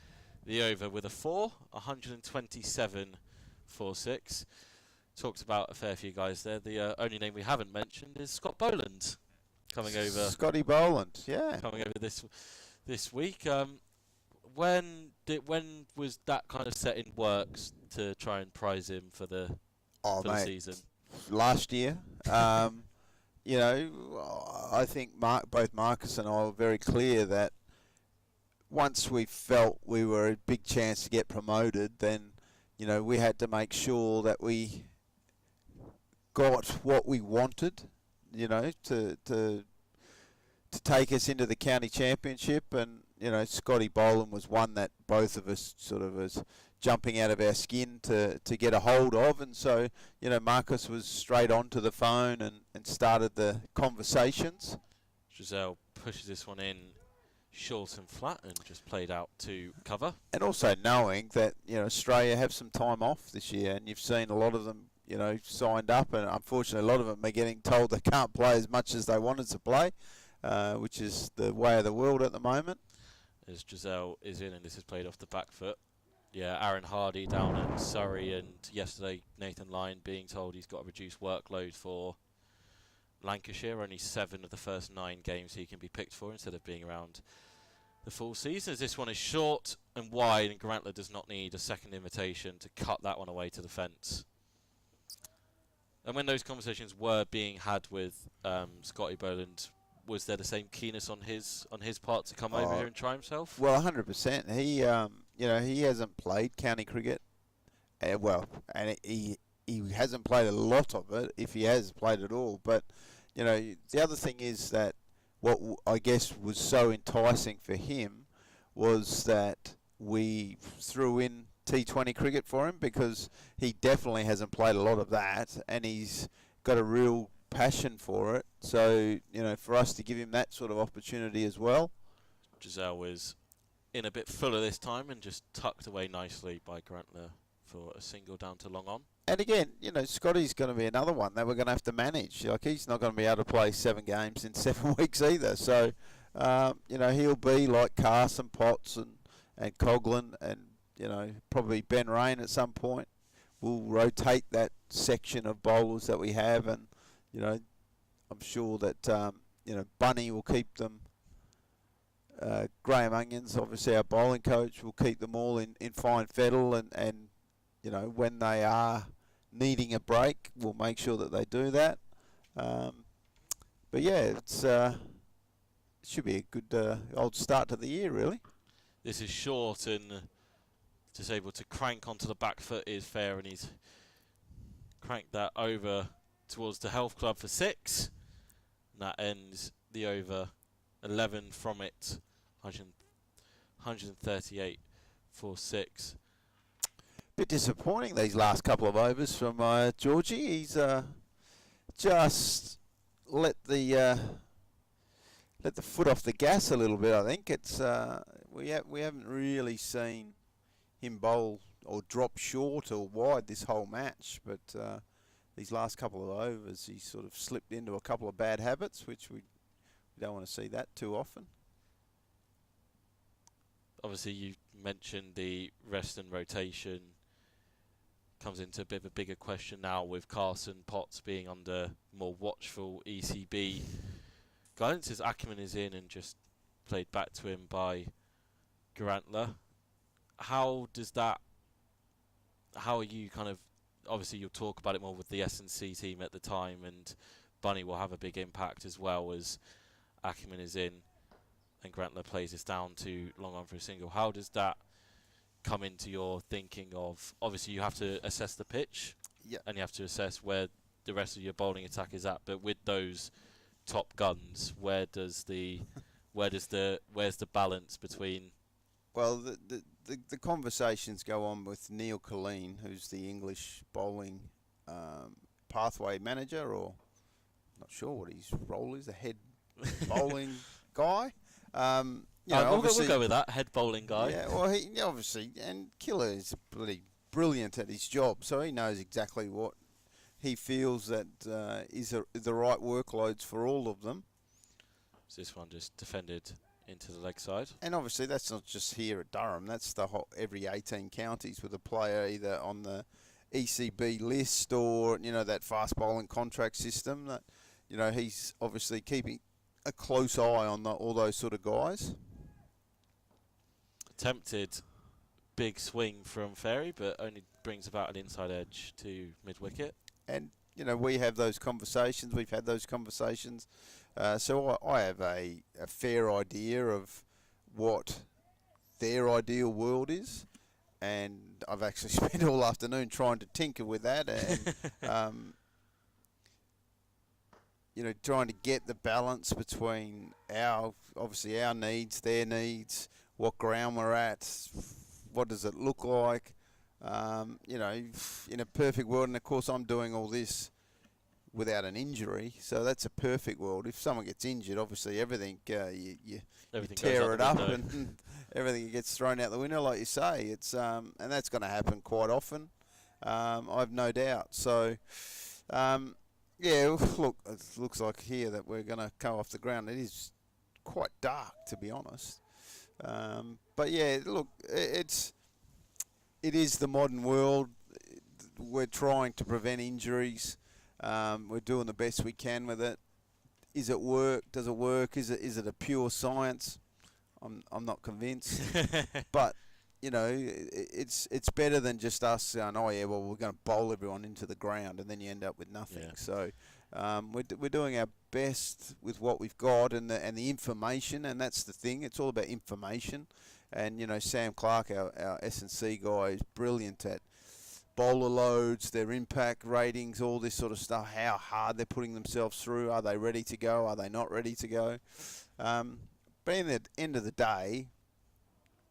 the over with a 4, 127 for 6. Talked about a fair few guys there. The only name we haven't mentioned is Scott Boland coming over. Scotty Boland, yeah. Coming over this week. When was that kind of set in works to try and prize him for the season? Last year. I think both Marcus and I were very clear that once we felt we were a big chance to get promoted, then we had to make sure that we got what we wanted, to take us into the county championship. And Scotty Boland was one that both of us sort of was jumping out of our skin to get a hold of. And so, Marcus was straight onto the phone and started the conversations. Giselle pushes this one in short and flat and just played out to cover. And also knowing that, Australia have some time off this year, and you've seen a lot of them, signed up, and unfortunately a lot of them are getting told they can't play as much as they wanted to play, which is the way of the world at the moment. As Giselle is in, and this is played off the back foot. Yeah, Aaron Hardy down at Surrey, and yesterday Nathan Lyon being told he's got a reduced workload for Lancashire. Only 7 of the first 9 games he can be picked for instead of being around the full season. As this one is short and wide, and Grantler does not need a second invitation to cut that one away to the fence. And when those conversations were being had with Scotty Boland, was there the same keenness on his part to come over here and try himself? Well, 100%. He hasn't played county cricket. And he hasn't played a lot of it, if he has played at all. But the other thing is that what I guess was so enticing for him was that we threw in T20 cricket for him, because he definitely hasn't played a lot of that, and he's got a real passion for it. So, for us to give him that sort of opportunity as well. Giselle was in a bit fuller this time and just tucked away nicely by Grantler for a single down to long on. And again, Scotty's going to be another one that we're going to have to manage. Like, he's not going to be able to play 7 games in 7 weeks either. So, he'll be like Carson Potts and Coughlin and, probably Ben Rain at some point. We'll rotate that section of bowlers that we have, and, I'm sure that, Bunny will keep them. Graham Onions, obviously our bowling coach, will keep them all in fine fettle, and when they are needing a break, we'll make sure that they do that. But yeah, it should be a good old start to the year, really. This is short, and just able to crank onto the back foot is fair, and he's cranked that over towards the health club for 6. And that ends the over 11 from it, 138 for 6. Bit disappointing these last couple of overs from Georgie. He's just let the foot off the gas a little bit. I think it's we haven't really seen him bowl or drop short or wide this whole match, but these last couple of overs he sort of slipped into a couple of bad habits, which we don't want to see that too often. Obviously, you mentioned the rest and rotation. Comes into a bit of a bigger question now with Carson Potts being under more watchful ECB guidance as Ackerman is in and just played back to him by Grantler. How are you kind of, obviously you'll talk about it more with the S&C team at the time, and Bunny will have a big impact as well as Ackerman is in and Grantler plays this down to long on for a single. How does that come into your thinking of, obviously you have to assess the pitch, and you have to assess where the rest of your bowling attack is at, but with those top guns, where's the balance between? Well, the conversations go on with Neil Colleen, who's the English bowling pathway manager, or not sure what his role is, the head bowling guy. We'll go with that, head bowling guy. Yeah, well, he obviously, and Killer is bloody brilliant at his job, so he knows exactly what he feels that is the right workloads for all of them. So this one just defended into the leg side. And obviously that's not just here at Durham, that's the whole, every 18 counties with a player either on the ECB list or, that fast bowling contract system. That, he's obviously keeping a close eye on all those sort of guys. Attempted big swing from Ferry, but only brings about an inside edge to mid-wicket. And, we have those conversations, we've had those conversations. So I have a fair idea of what their ideal world is, and I've actually spent all afternoon trying to tinker with that and trying to get the balance between our needs, their needs, what ground we're at, what does it look like, in a perfect world. And of course I'm doing all this without an injury, so that's a perfect world. If someone gets injured, obviously everything you tear it up and everything gets thrown out the window, like you say. It's and that's going to happen quite often. I've no doubt. So look, it looks like here that we're going to come off the ground. It is quite dark, to be honest. But yeah, look, it is the modern world. We're trying to prevent injuries. We're doing the best we can with it. Is it work? Does it work? Is it a pure science? I'm not convinced. But it's better than just us saying, oh yeah, well we're going to bowl everyone into the ground, and then you end up with nothing. Yeah. So we're doing our best with what we've got and the information, and that's the thing. It's all about information. And Sam Clark, our S&C guy, is brilliant at bowler loads, their impact ratings, all this sort of stuff, how hard they're putting themselves through, are they ready to go, are they not ready to go. But in the end of the day,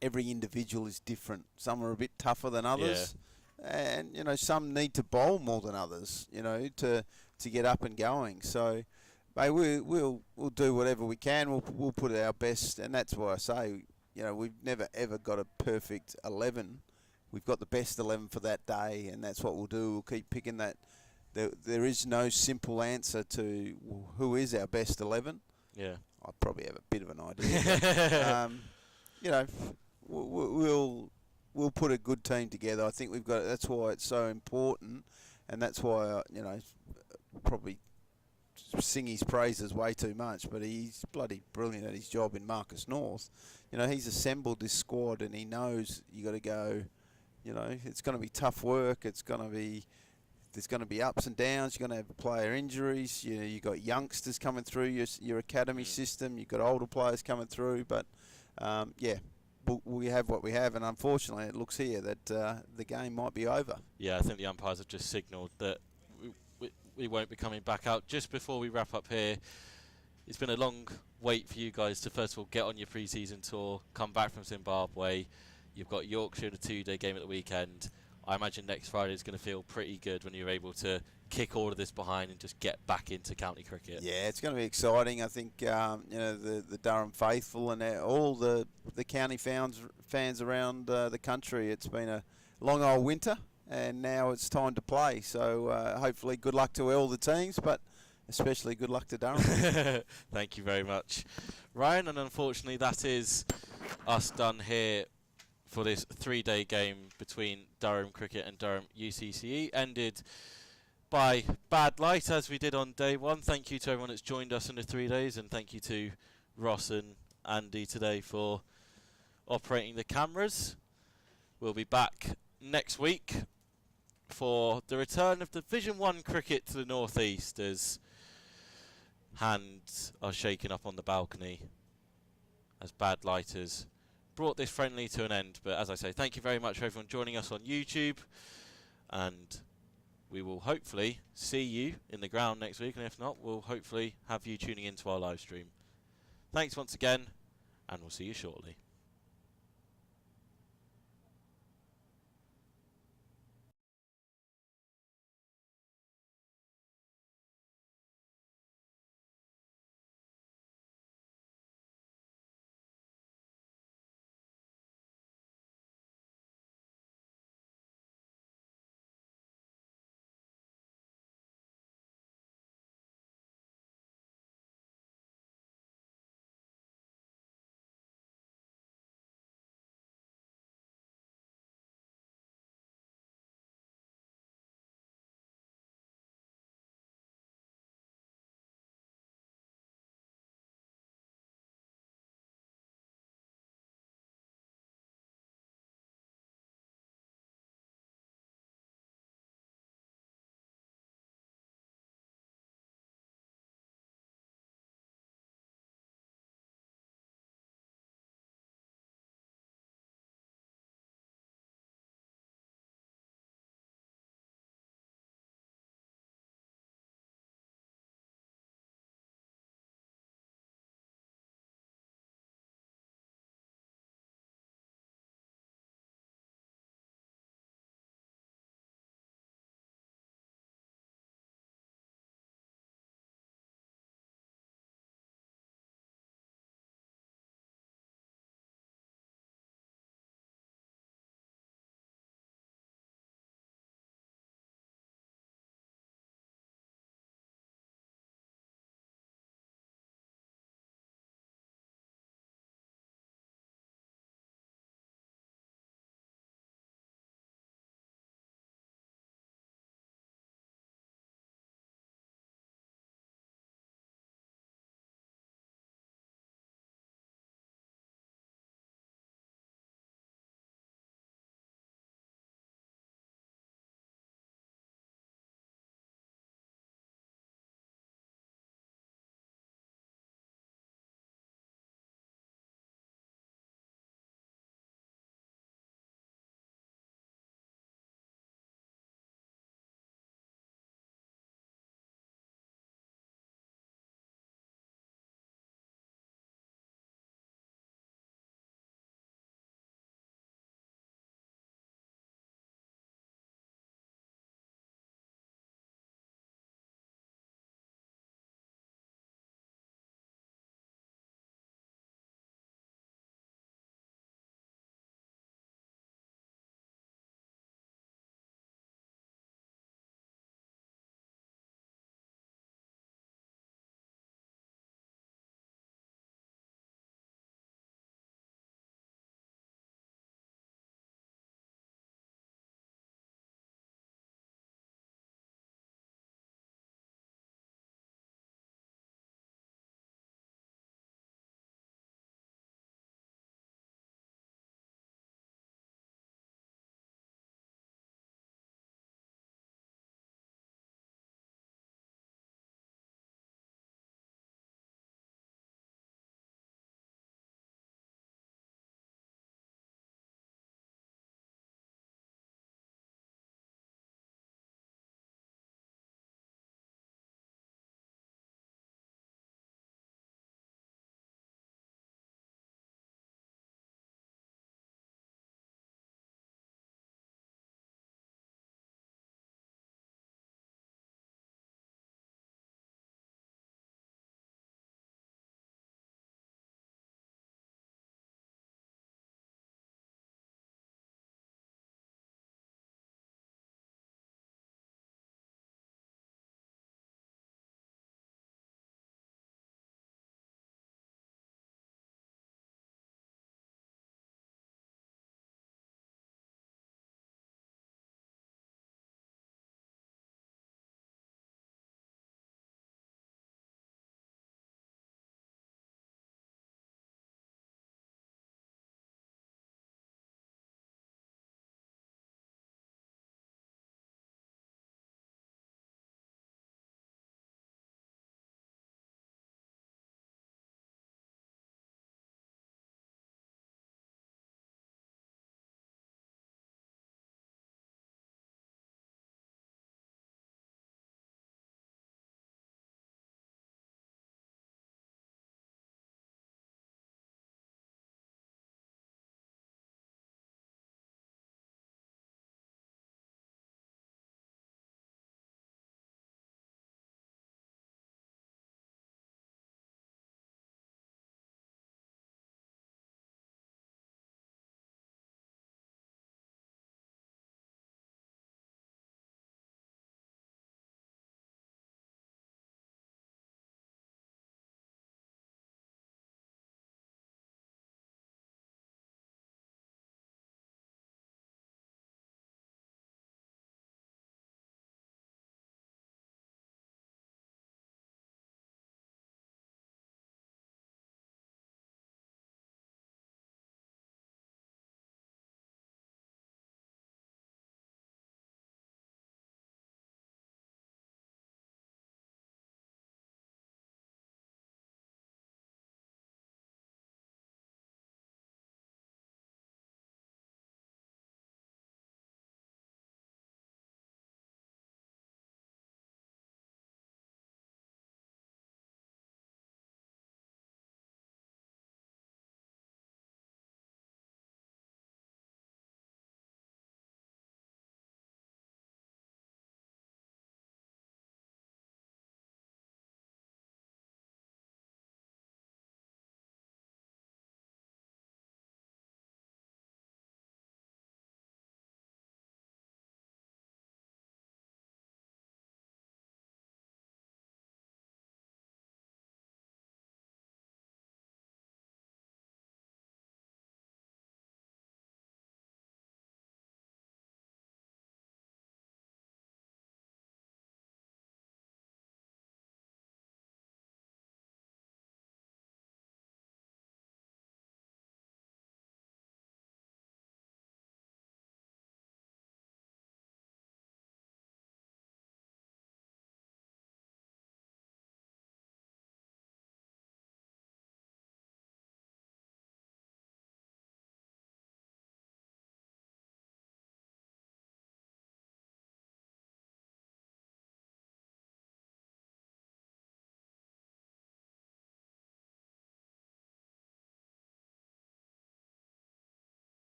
every individual is different. Some are a bit tougher than others, and some need to bowl more than others, to get up and going. So we'll do whatever we can. We'll put our best, and that's why I say, we've never ever got a perfect 11. We've got the best 11 for that day, and that's what we'll do. We'll keep picking that. There is no simple answer to who is our best 11. Yeah, I probably have a bit of an idea. But, we'll put a good team together. I think we've got. That's why it's so important, and that's why probably sing his praises way too much. But he's bloody brilliant at his job in Marcus North. He's assembled this squad, and he knows you got to go. It's going to be tough work. It's going to be there's going to be ups and downs. You're going to have player injuries. You've got youngsters coming through your academy system. You've got older players coming through. But, yeah, we have what we have. And unfortunately, it looks here that the game might be over. Yeah, I think the umpires have just signalled that we won't be coming back out. Just before we wrap up here, it's been a long wait for you guys to first of all get on your pre-season tour, come back from Zimbabwe. You've got Yorkshire in a 2-day game at the weekend. I imagine next Friday is going to feel pretty good when you're able to kick all of this behind and just get back into county cricket. Yeah, it's going to be exciting. I think the Durham faithful and all the county fans around the country. It's been a long old winter, and now it's time to play. So hopefully, good luck to all the teams, but especially good luck to Durham. Thank you very much, Ryan. And unfortunately, that is us done here for this 3-day game between Durham Cricket and Durham UCCE. Ended by bad light, as we did on day one. Thank you to everyone that's joined us in the 3 days, and thank you to Ross and Andy today for operating the cameras. We'll be back next week for the return of Division 1 cricket to the North East, as hands are shaken up on the balcony as bad lighters brought this friendly to an end. But as I say, thank you very much for everyone joining us on YouTube, and we will hopefully see you in the ground next week, and if not, we'll hopefully have you tuning into our live stream. Thanks once again, and we'll see you shortly.